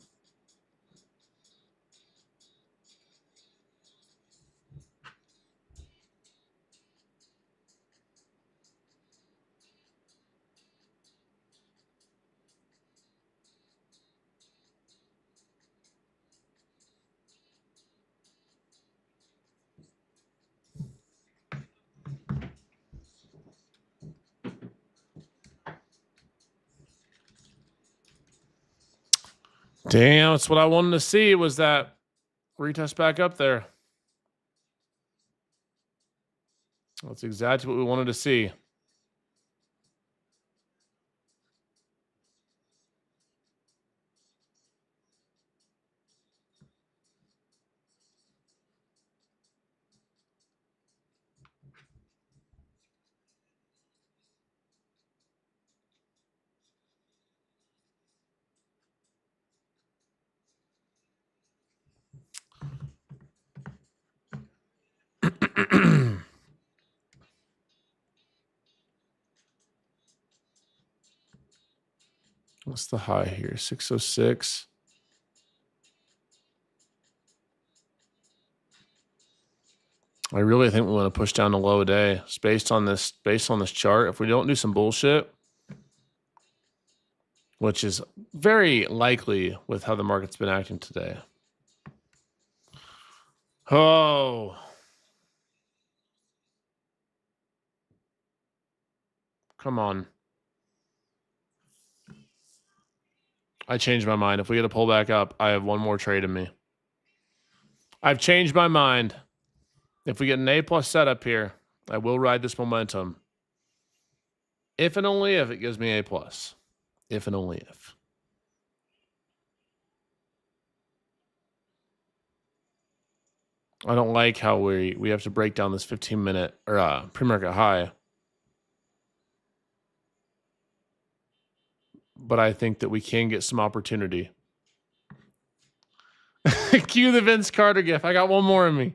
Damn, that's what I wanted to see was that retest back up there. That's exactly what we wanted to see. What's the high here? 606. I really think we want to push down the low day. It's based on this chart. If we don't do some bullshit, which is very likely with how the market's been acting today. Oh. Come on. I changed my mind. If we get a pull back up, I have one more trade in me. I've changed my mind. If we get an A+ setup here, I will ride this momentum. If and only if it gives me A+. If and only if. I don't like how we have to break down this 15-minute or pre-market high. But I think that we can get some opportunity. Cue the Vince Carter gif. I got one more in me.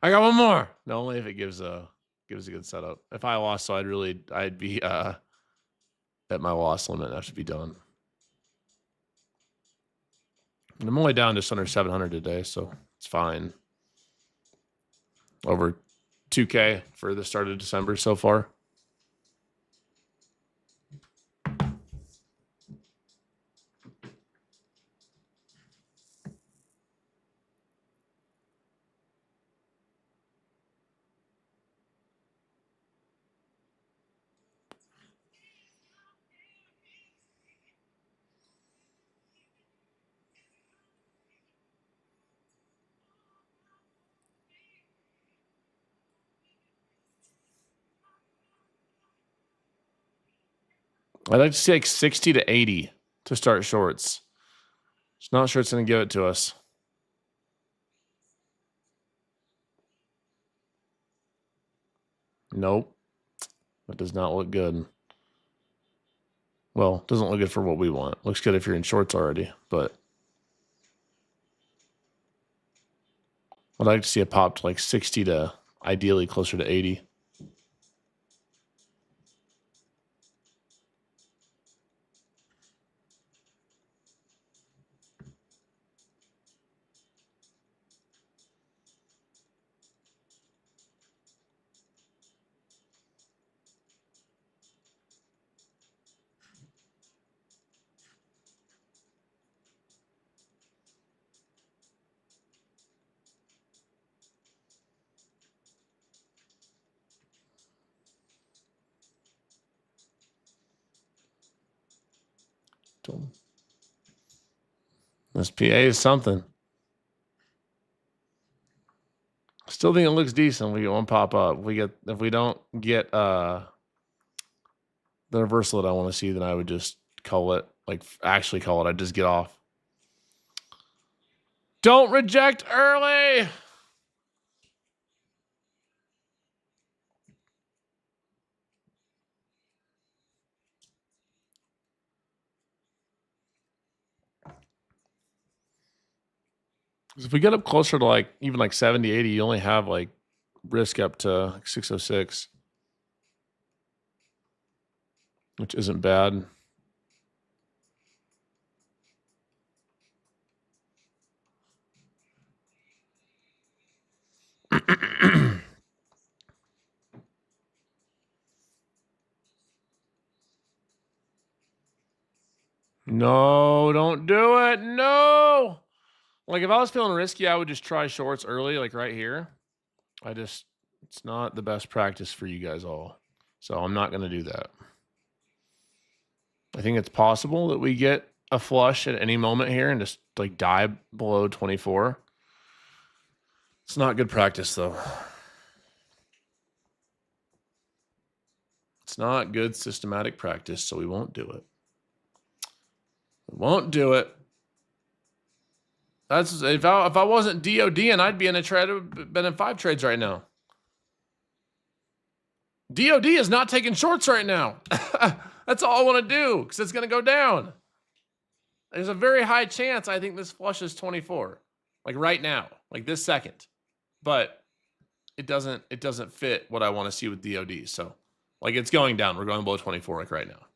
I got one more. No, only if it gives a good setup. If I lost, so I'd be at my loss limit. That should be done. And I'm only down just under 700 today, so it's fine. Over 2K for the start of December so far. I'd like to see like 60 to 80 to start shorts. Just not sure it's going to give it to us. Nope. That does not look good. Well, doesn't look good for what we want. Looks good if you're in shorts already, but I'd like to see it pop to like 60 to ideally closer to 80. This PA is something. Still think it looks decent. We get one pop up. If we don't get the reversal that I want to see, then I would just call it. Like actually call it. I'd just get off. Don't reject early. If we get up closer to like even like 70, 80, you only have like risk up to like 606, which isn't bad. No, don't do it. No. Like if I was feeling risky, I would just try shorts early, like right here. It's not the best practice for you guys all. So I'm not going to do that. I think it's possible that we get a flush at any moment here and just like die below 24. It's not good practice though. It's not good systematic practice, so we won't do it. We won't do it. That's if I wasn't DOD and I'd be in a trade, been in 5 trades right now. DOD is not taking shorts right now. That's all I want to do because it's going to go down. There's a very high chance I think this flushes 24, like right now, like this second. But it doesn't fit what I want to see with DOD. So like it's going down. We're going below 24 like right now.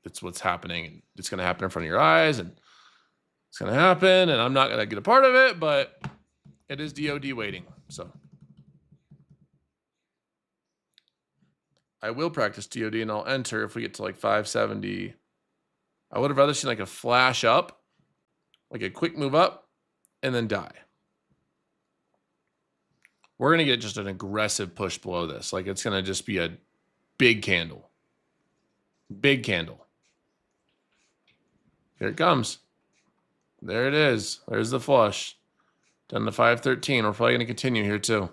It's what's happening, and it's going to happen in front of your eyes, and it's going to happen, and I'm not going to get a part of it, but it is DOD waiting. So I will practice DOD and I'll enter if we get to like 570. I would have rather seen like a flash up, like a quick move up, and then die. We're going to get just an aggressive push below this. Like it's going to just be a big candle. Big candle. Here it comes. There it is. There's the flush. Down to 513. We're probably going to continue here too.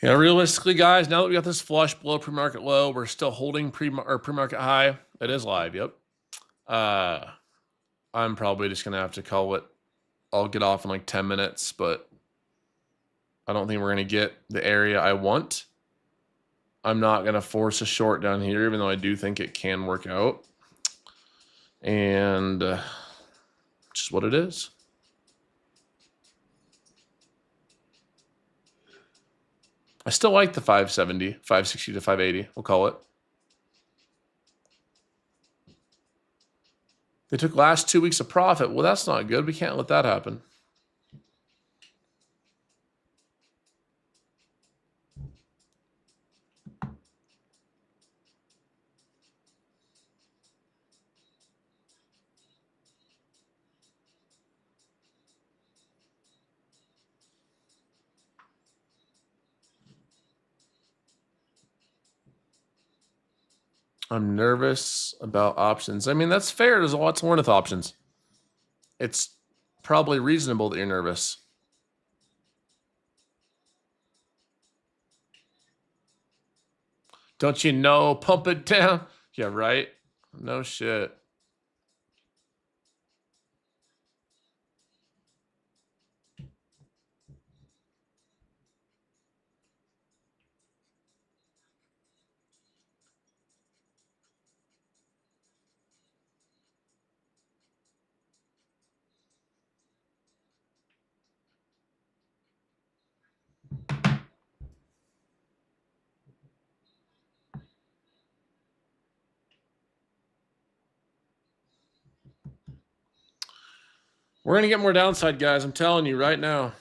Yeah, realistically, guys, now that we got this flush below pre-market low, we're still holding pre-market high. It is live, yep. I'm probably just going to have to call it. I'll get off in like 10 minutes, but I don't think we're going to get the area I want. I'm not going to force a short down here, even though I do think it can work out. And just what it is. I still like the 570, 560 to 580, we'll call it. They took last 2 weeks of profit. Well, that's not good. We can't let that happen. I'm nervous about options. I mean, that's fair. There's a lot to learn with options. It's probably reasonable that you're nervous. Don't you know? Pump it down. Yeah, right? No shit. We're going to get more downside, guys. I'm telling you right now.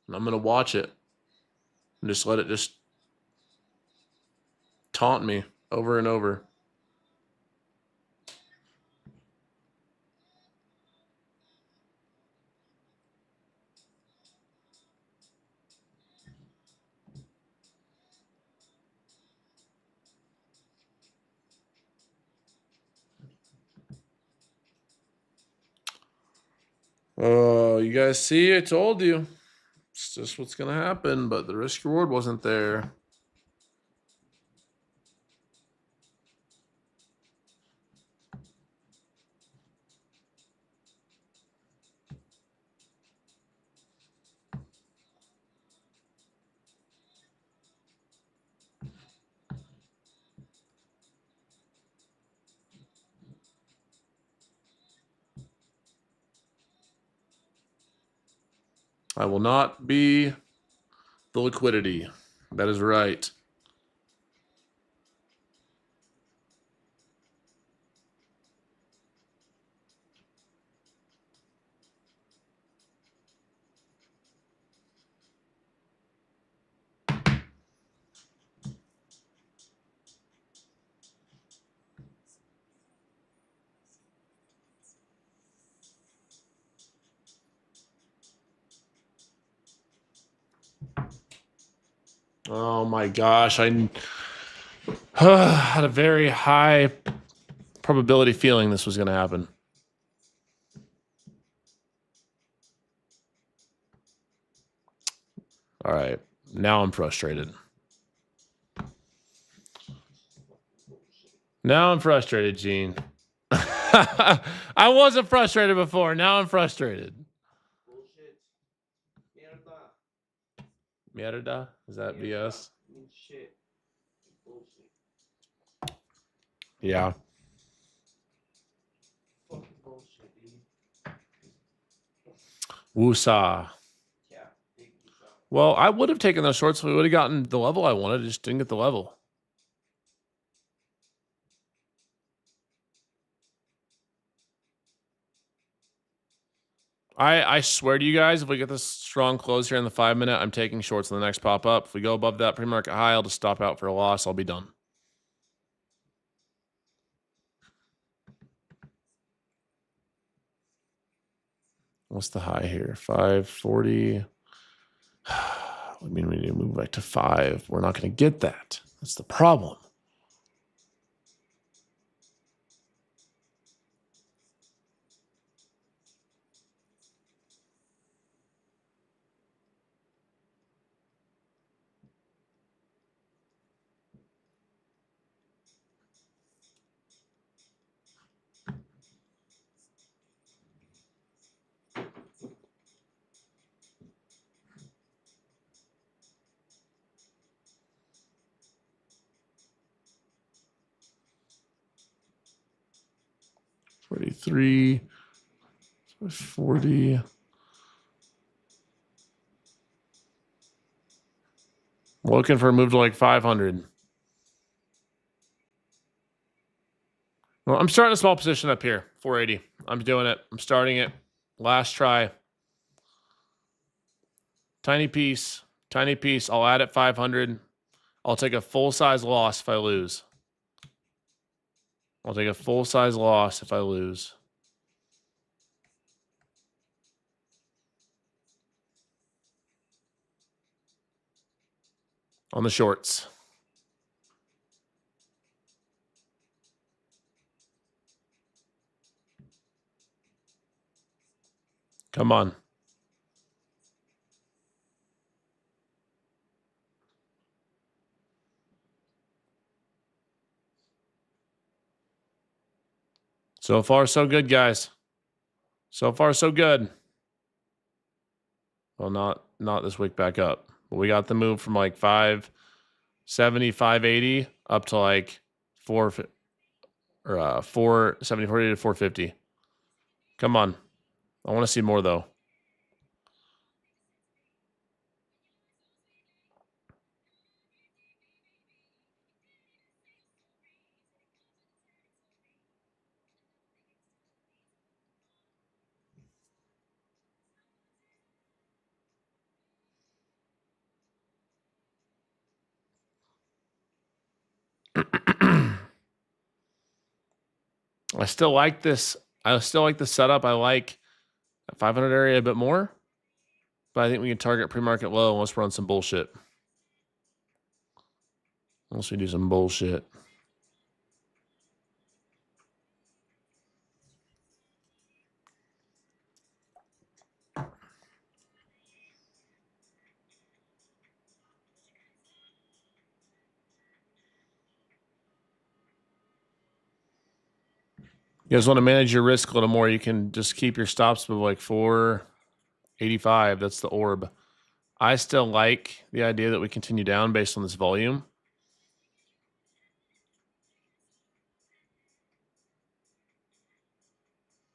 And I'm going to watch it and just let it just taunt me over and over. Oh, you guys see? I told you. It's just what's going to happen, but the risk reward wasn't there. I will not be the liquidity. That is right. Oh my gosh. I had a very high probability feeling this was going to happen. All right. Now I'm frustrated. Now I'm frustrated, Gene. I wasn't frustrated before. Now I'm frustrated. Bullshit. Mierda. Mierda? Is that BS? Means shit. Bullshit. Yeah. Fucking bullshit, dude. Woosah. Yeah, big result. Well, I would have taken those shorts. We would have gotten the level I wanted. I just didn't get the level. I swear to you guys, if we get this strong close here in the 5 minute, I'm taking shorts in the next pop up. If we go above that pre-market high, I'll just stop out for a loss. I'll be done. What's the high here? 540. I mean, we need to move back to 5. We're not going to get that. That's the problem. $43, 40. Looking for a move to like 500. Well, I'm starting a small position up here, 480. I'm doing it. I'm starting it. Last try. Tiny piece. Tiny piece. I'll add it 500. I'll take a full-size loss if I lose. I'll take a full-size loss if I lose. On the shorts. Come on. So far, so good, guys. So far, so good. Well, not this week back up. But we got the move from like 570, 580 up to like 470, 40 to 450. Come on. I want to see more though. I still like this. I still like the setup. I like that 500 area a bit more. But I think we can target pre-market low unless we're on some bullshit. Unless we do some bullshit. You guys want to manage your risk a little more, you can just keep your stops with like 485. That's the orb. I still like the idea that we continue down based on this volume.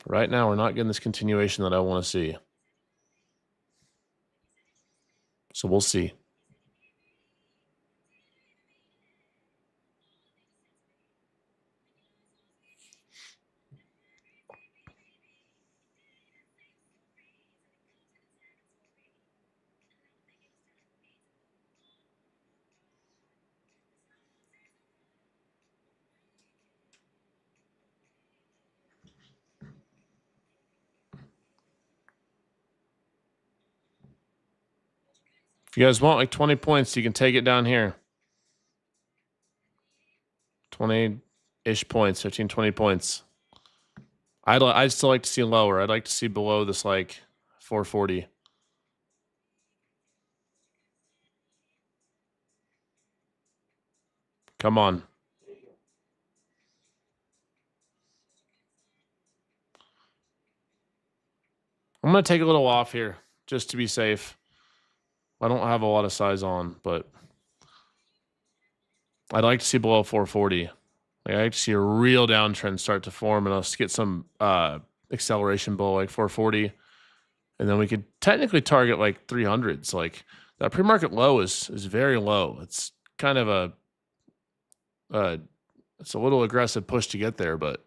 Right now, we're not getting this continuation that I want to see. So we'll see. If you guys want like 20 points, you can take it down here. 20-ish points, 15, 20 points. I'd still like to see lower. I'd like to see below this like 440. Come on. I'm going to take a little off here just to be safe. I don't have a lot of size on, but I'd like to see below 440. Like, I'd like to see a real downtrend start to form and us get some acceleration below like 440. And then we could technically target like 300s. Like that pre-market low is very low. It's kind of it's a little aggressive push to get there, but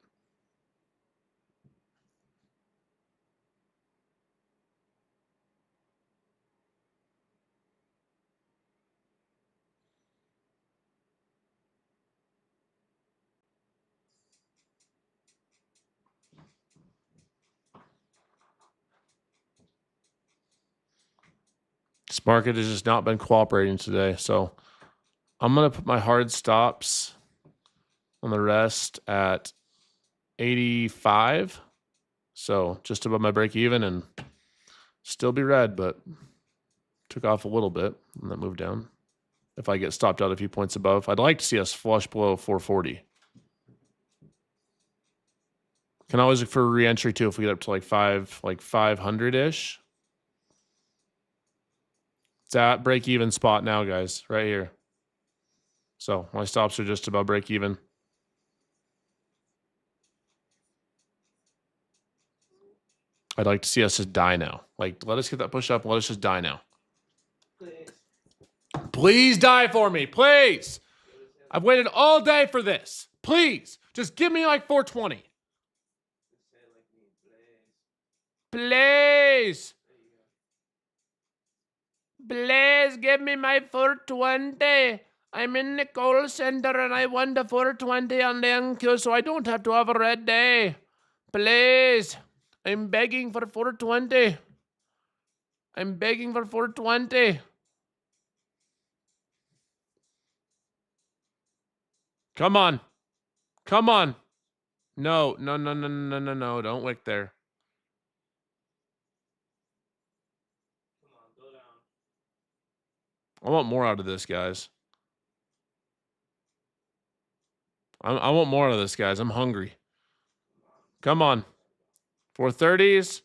this market has just not been cooperating today. So I'm going to put my hard stops on the rest at 85. So just above my break even and still be red, but took off a little bit and then moved down. If I get stopped out a few points above, I'd like to see us flush below 440. Can always look for a re-entry too if we get up to like 500-ish. It's at break even spot now, guys, right here. So my stops are just about break even. I'd like to see us just die now. Like, let us get that push up. Let us just die now. Please. Please die for me. Please. I've waited all day for this. Please. Just give me like 420. Please. Please give me my 420. I'm in the call center and I want the 420 on the NQ so I don't have to have a red day. Please. I'm begging for 420. I'm begging for 420. Come on. Come on. No. Don't wick there. Come on, go down. I want more out of this, guys. I want more out of this, guys. I'm hungry. Come on. 430s.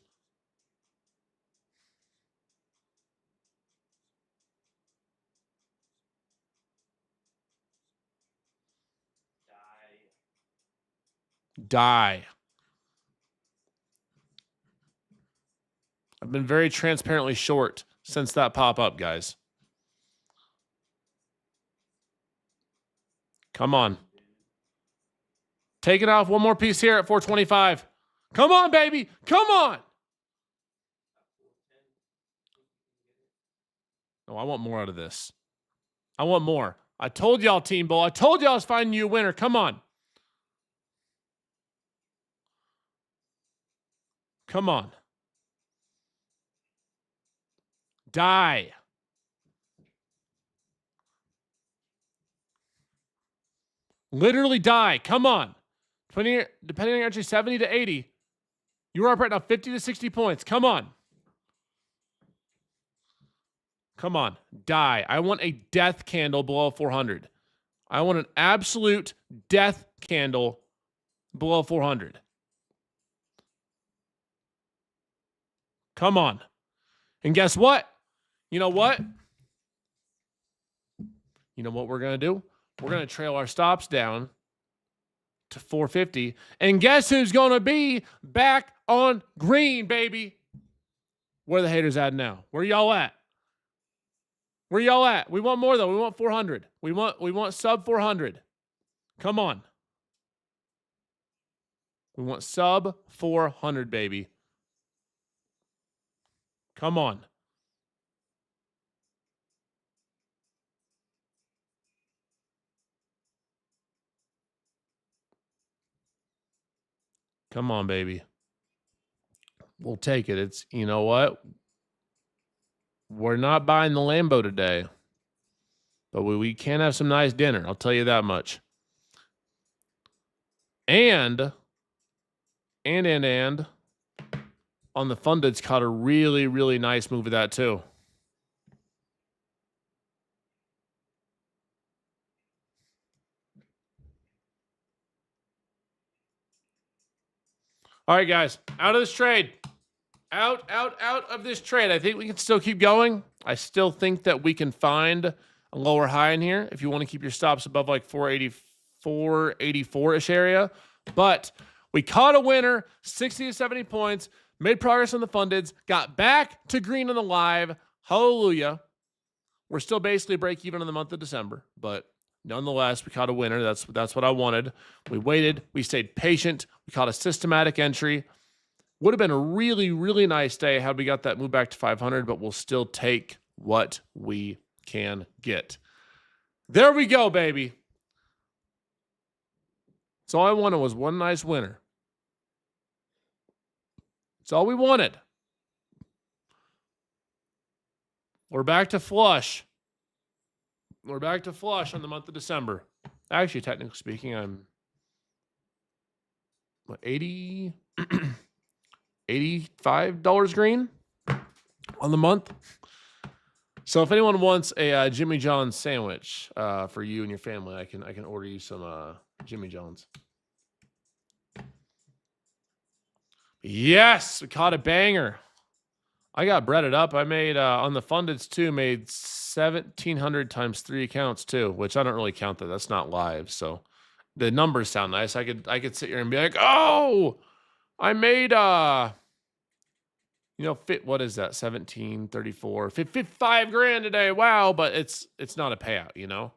Die. I've been very transparently short since that pop-up, guys. Come on. Take it off. One more piece here at 425. Come on, baby. Come on. No, I want more out of this. I want more. I told y'all, Team Bull. I told y'all I was finding you a winner. Come on. Come on. Die. Literally die. Come on. Depending on your entry, 70 to 80. You are up right now 50 to 60 points. Come on. Come on. Die. I want a death candle below 400. I want an absolute death candle below 400. Come on. And guess what? You know what? You know what we're going to do? We're going to trail our stops down to 450. And guess who's going to be back on green, baby? Where the haters at now? Where y'all at? Where y'all at? We want more, though. We want 400. We want sub 400. Come on. We want sub 400, baby. Come on. Come on, baby. We'll take it. It's, you know what? We're not buying the Lambo today, but we can have some nice dinner. I'll tell you that much. And on the funded's caught a really, really nice move of that too. All right, guys, out of this trade. Out of this trade. I think we can still keep going. I still think that we can find a lower high in here if you want to keep your stops above like 480, 484-ish area. But we caught a winner, 60 to 70 points, made progress on the fundeds, got back to green on the live. Hallelujah. We're still basically break even in the month of December, but nonetheless, we caught a winner. That's what I wanted. We waited. We stayed patient. We caught a systematic entry. Would have been a really, really nice day had we got that move back to 500, but we'll still take what we can get. There we go, baby. That's all I wanted was one nice winner. That's all we wanted. We're back to flush. We're back to flush on the month of December. Actually, technically speaking, I'm what, 80 $85 green on the month. So if anyone wants a Jimmy John's sandwich for you and your family, I can order you some Jimmy John's. Yes, we caught a banger. I got breaded up. I made on the fundeds too. Made 1,700 times 3 accounts too, which I don't really count that. That's not live, so the numbers sound nice. I could sit here and be like, oh, I made what is that? 1734, 55 grand today. Wow, but it's not a payout, you know?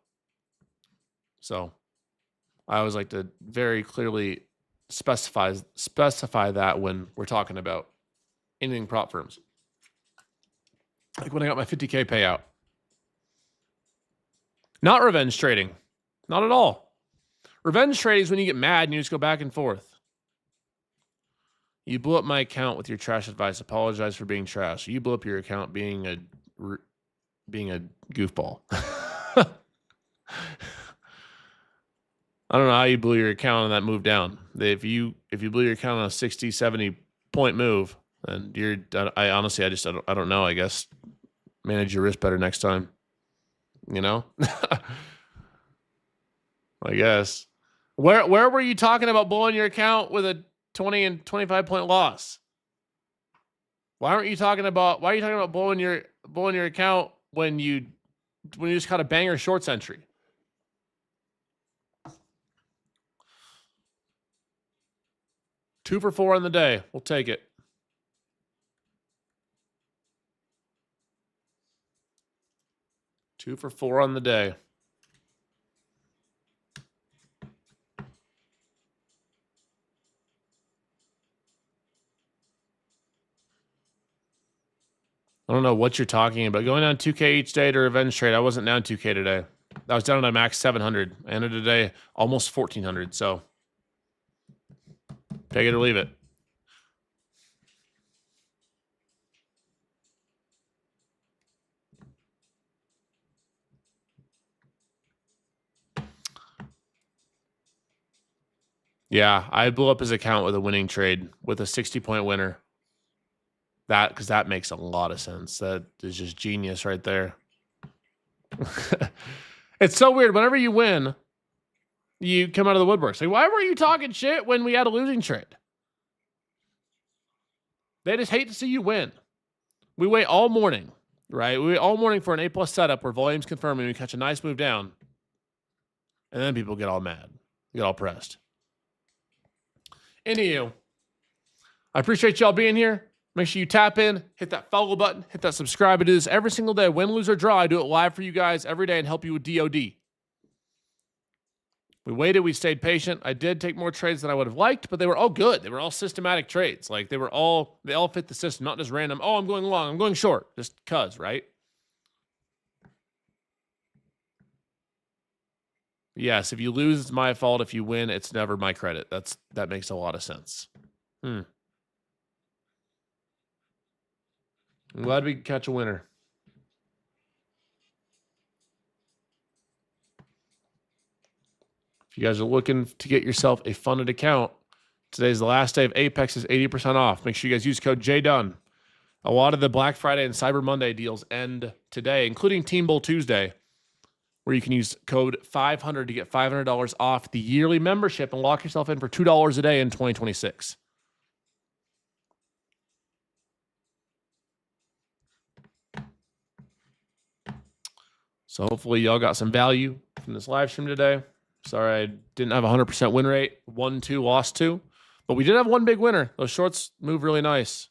So I always like to very clearly specify that when we're talking about anything prop firms. Like when I got my 50K payout. Not revenge trading. Not at all. Revenge trading is when you get mad and you just go back and forth. You blew up my account with your trash advice. Apologize for being trash. You blew up your account being a goofball. I don't know how you blew your account on that move down. If you blew your account on a 60, 70 point move, then I honestly I don't know. I guess manage your risk better next time. You know? I guess. Where were you talking about blowing your account with a 20 and 25 point loss? Why are you talking about blowing your account when you just caught a banger shorts entry? Two for 4 on the day. We'll take it. Two for 4 on the day. I don't know what you're talking about. Going down 2K each day to revenge trade. I wasn't down 2K today. I was down at a max 700. I ended today almost 1,400. So take it or leave it. Yeah, I blew up his account with a winning trade with a 60-point winner. Because that makes a lot of sense. That is just genius right there. It's so weird. Whenever you win, you come out of the woodworks. Like, why were you talking shit when we had a losing trade? They just hate to see you win. We wait all morning, right? We wait all morning for an A+ setup where volume's confirming. We catch a nice move down. And then people get all mad. Get all pressed. Anywho, I appreciate y'all being here. Make sure you tap in, hit that follow button, hit that subscribe. I do this every single day. Win, lose, or draw. I do it live for you guys every day and help you with DOD. We waited. We stayed patient. I did take more trades than I would have liked, but they were all good. They were all systematic trades. Like they all fit the system, not just random. Oh, I'm going long. I'm going short. Just cuz, right? Yes, if you lose, it's my fault. If you win, it's never my credit. That makes a lot of sense. I'm glad we could catch a winner. If you guys are looking to get yourself a funded account, today's the last day of Apex is 80% off. Make sure you guys use code Jdun. A lot of the Black Friday and Cyber Monday deals end today, including Team Bowl Tuesday, where you can use code 500 to get $500 off the yearly membership and lock yourself in for $2 a day in 2026. So hopefully y'all got some value from this live stream today. Sorry, I didn't have a 100% win rate. 1-2, lost 2. But we did have one big winner. Those shorts move really nice.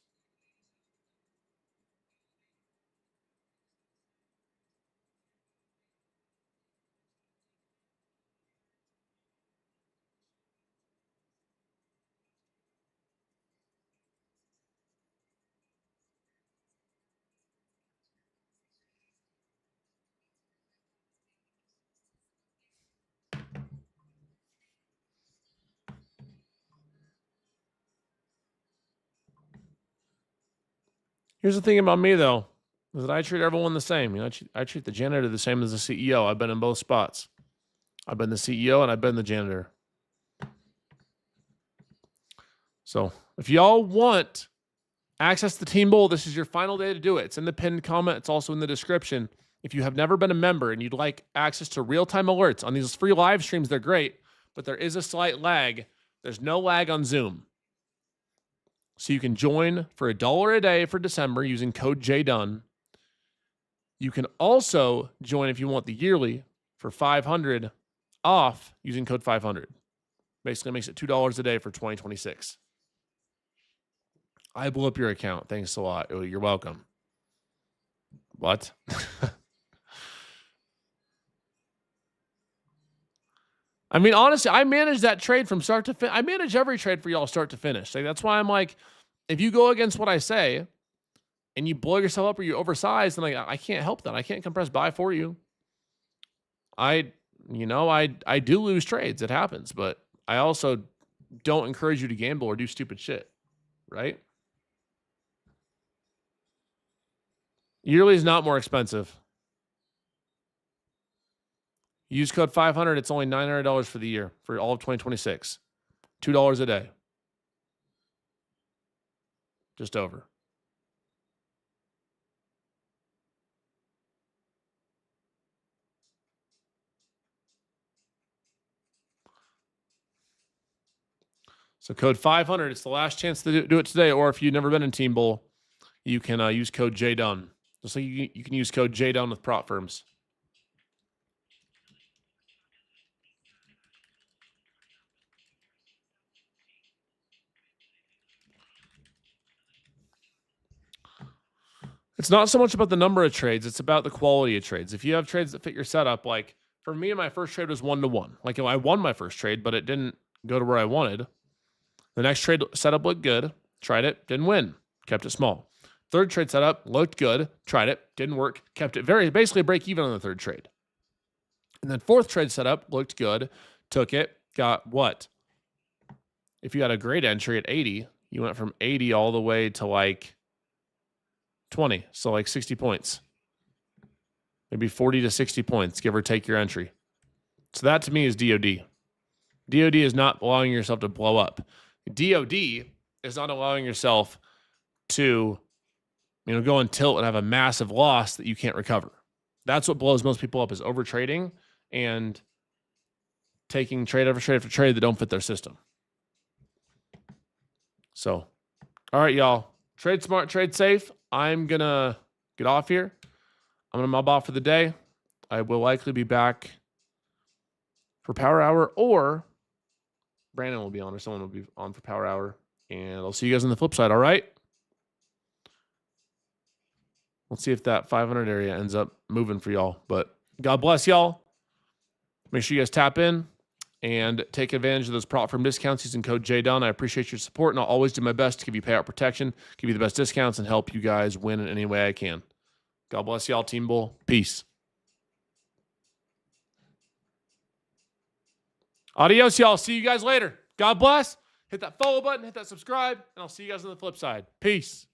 Here's the thing about me, though, is that I treat everyone the same. You know, I treat the janitor the same as the CEO. I've been in both spots. I've been the CEO and I've been the janitor. So if y'all want access to Team Bowl, this is your final day to do it. It's in the pinned comment. It's also in the description. If you have never been a member and you'd like access to real-time alerts on these free live streams, they're great, but there is a slight lag. There's no lag on Zoom. So you can join for $1 a day for December using code Jdun. You can also join if you want the yearly for $500 off using code 500. Basically makes it $2 a day for 2026. I blew up your account. Thanks a lot. Oh, you're welcome. What? I mean, honestly, I manage that trade from start to finish. I manage every trade for y'all start to finish. Like, that's why I'm like, if you go against what I say and you blow yourself up or you oversize, then I can't help that. I can't compress buy for you. I do lose trades. It happens, but I also don't encourage you to gamble or do stupid shit, right? Yearly is not more expensive. Use code 500. It's only $900 for the year for all of 2026. $2 a day. Just over. So code 500. It's the last chance to do it today. Or if you've never been in Team Bowl, you can use code Jdun. Just like you can use code Jdun with prop firms. It's not so much about the number of trades. It's about the quality of trades. If you have trades that fit your setup, like for me, my first trade was 1-1. Like I won my first trade, but it didn't go to where I wanted. The next trade setup looked good. Tried it. Didn't win. Kept it small. Third trade setup looked good. Tried it. Didn't work. Kept it basically break even on the third trade. And then fourth trade setup looked good. Took it. Got what? If you had a great entry at 80, you went from 80 all the way to like 20. So like 60 points. Maybe 40 to 60 points, give or take your entry. So that to me is DOD. DOD is not allowing yourself to blow up. DOD is not allowing yourself to, go and tilt and have a massive loss that you can't recover. That's what blows most people up, is over trading and taking trade after trade after trade that don't fit their system. So, all right, y'all. Trade smart, trade safe. I'm going to get off here. I'm going to mob off for the day. I will likely be back for Power Hour, or Brandon will be on, or someone will be on for Power Hour. And I'll see you guys on the flip side, all right? Let's see if that 500 area ends up moving for y'all. But God bless y'all. Make sure you guys tap in and take advantage of those prop firm discounts using code Jdun. I appreciate your support, and I'll always do my best to give you payout protection, give you the best discounts, and help you guys win in any way I can. God bless y'all, Team Bull. Peace. Adios, y'all. See you guys later. God bless. Hit that follow button, hit that subscribe, and I'll see you guys on the flip side. Peace.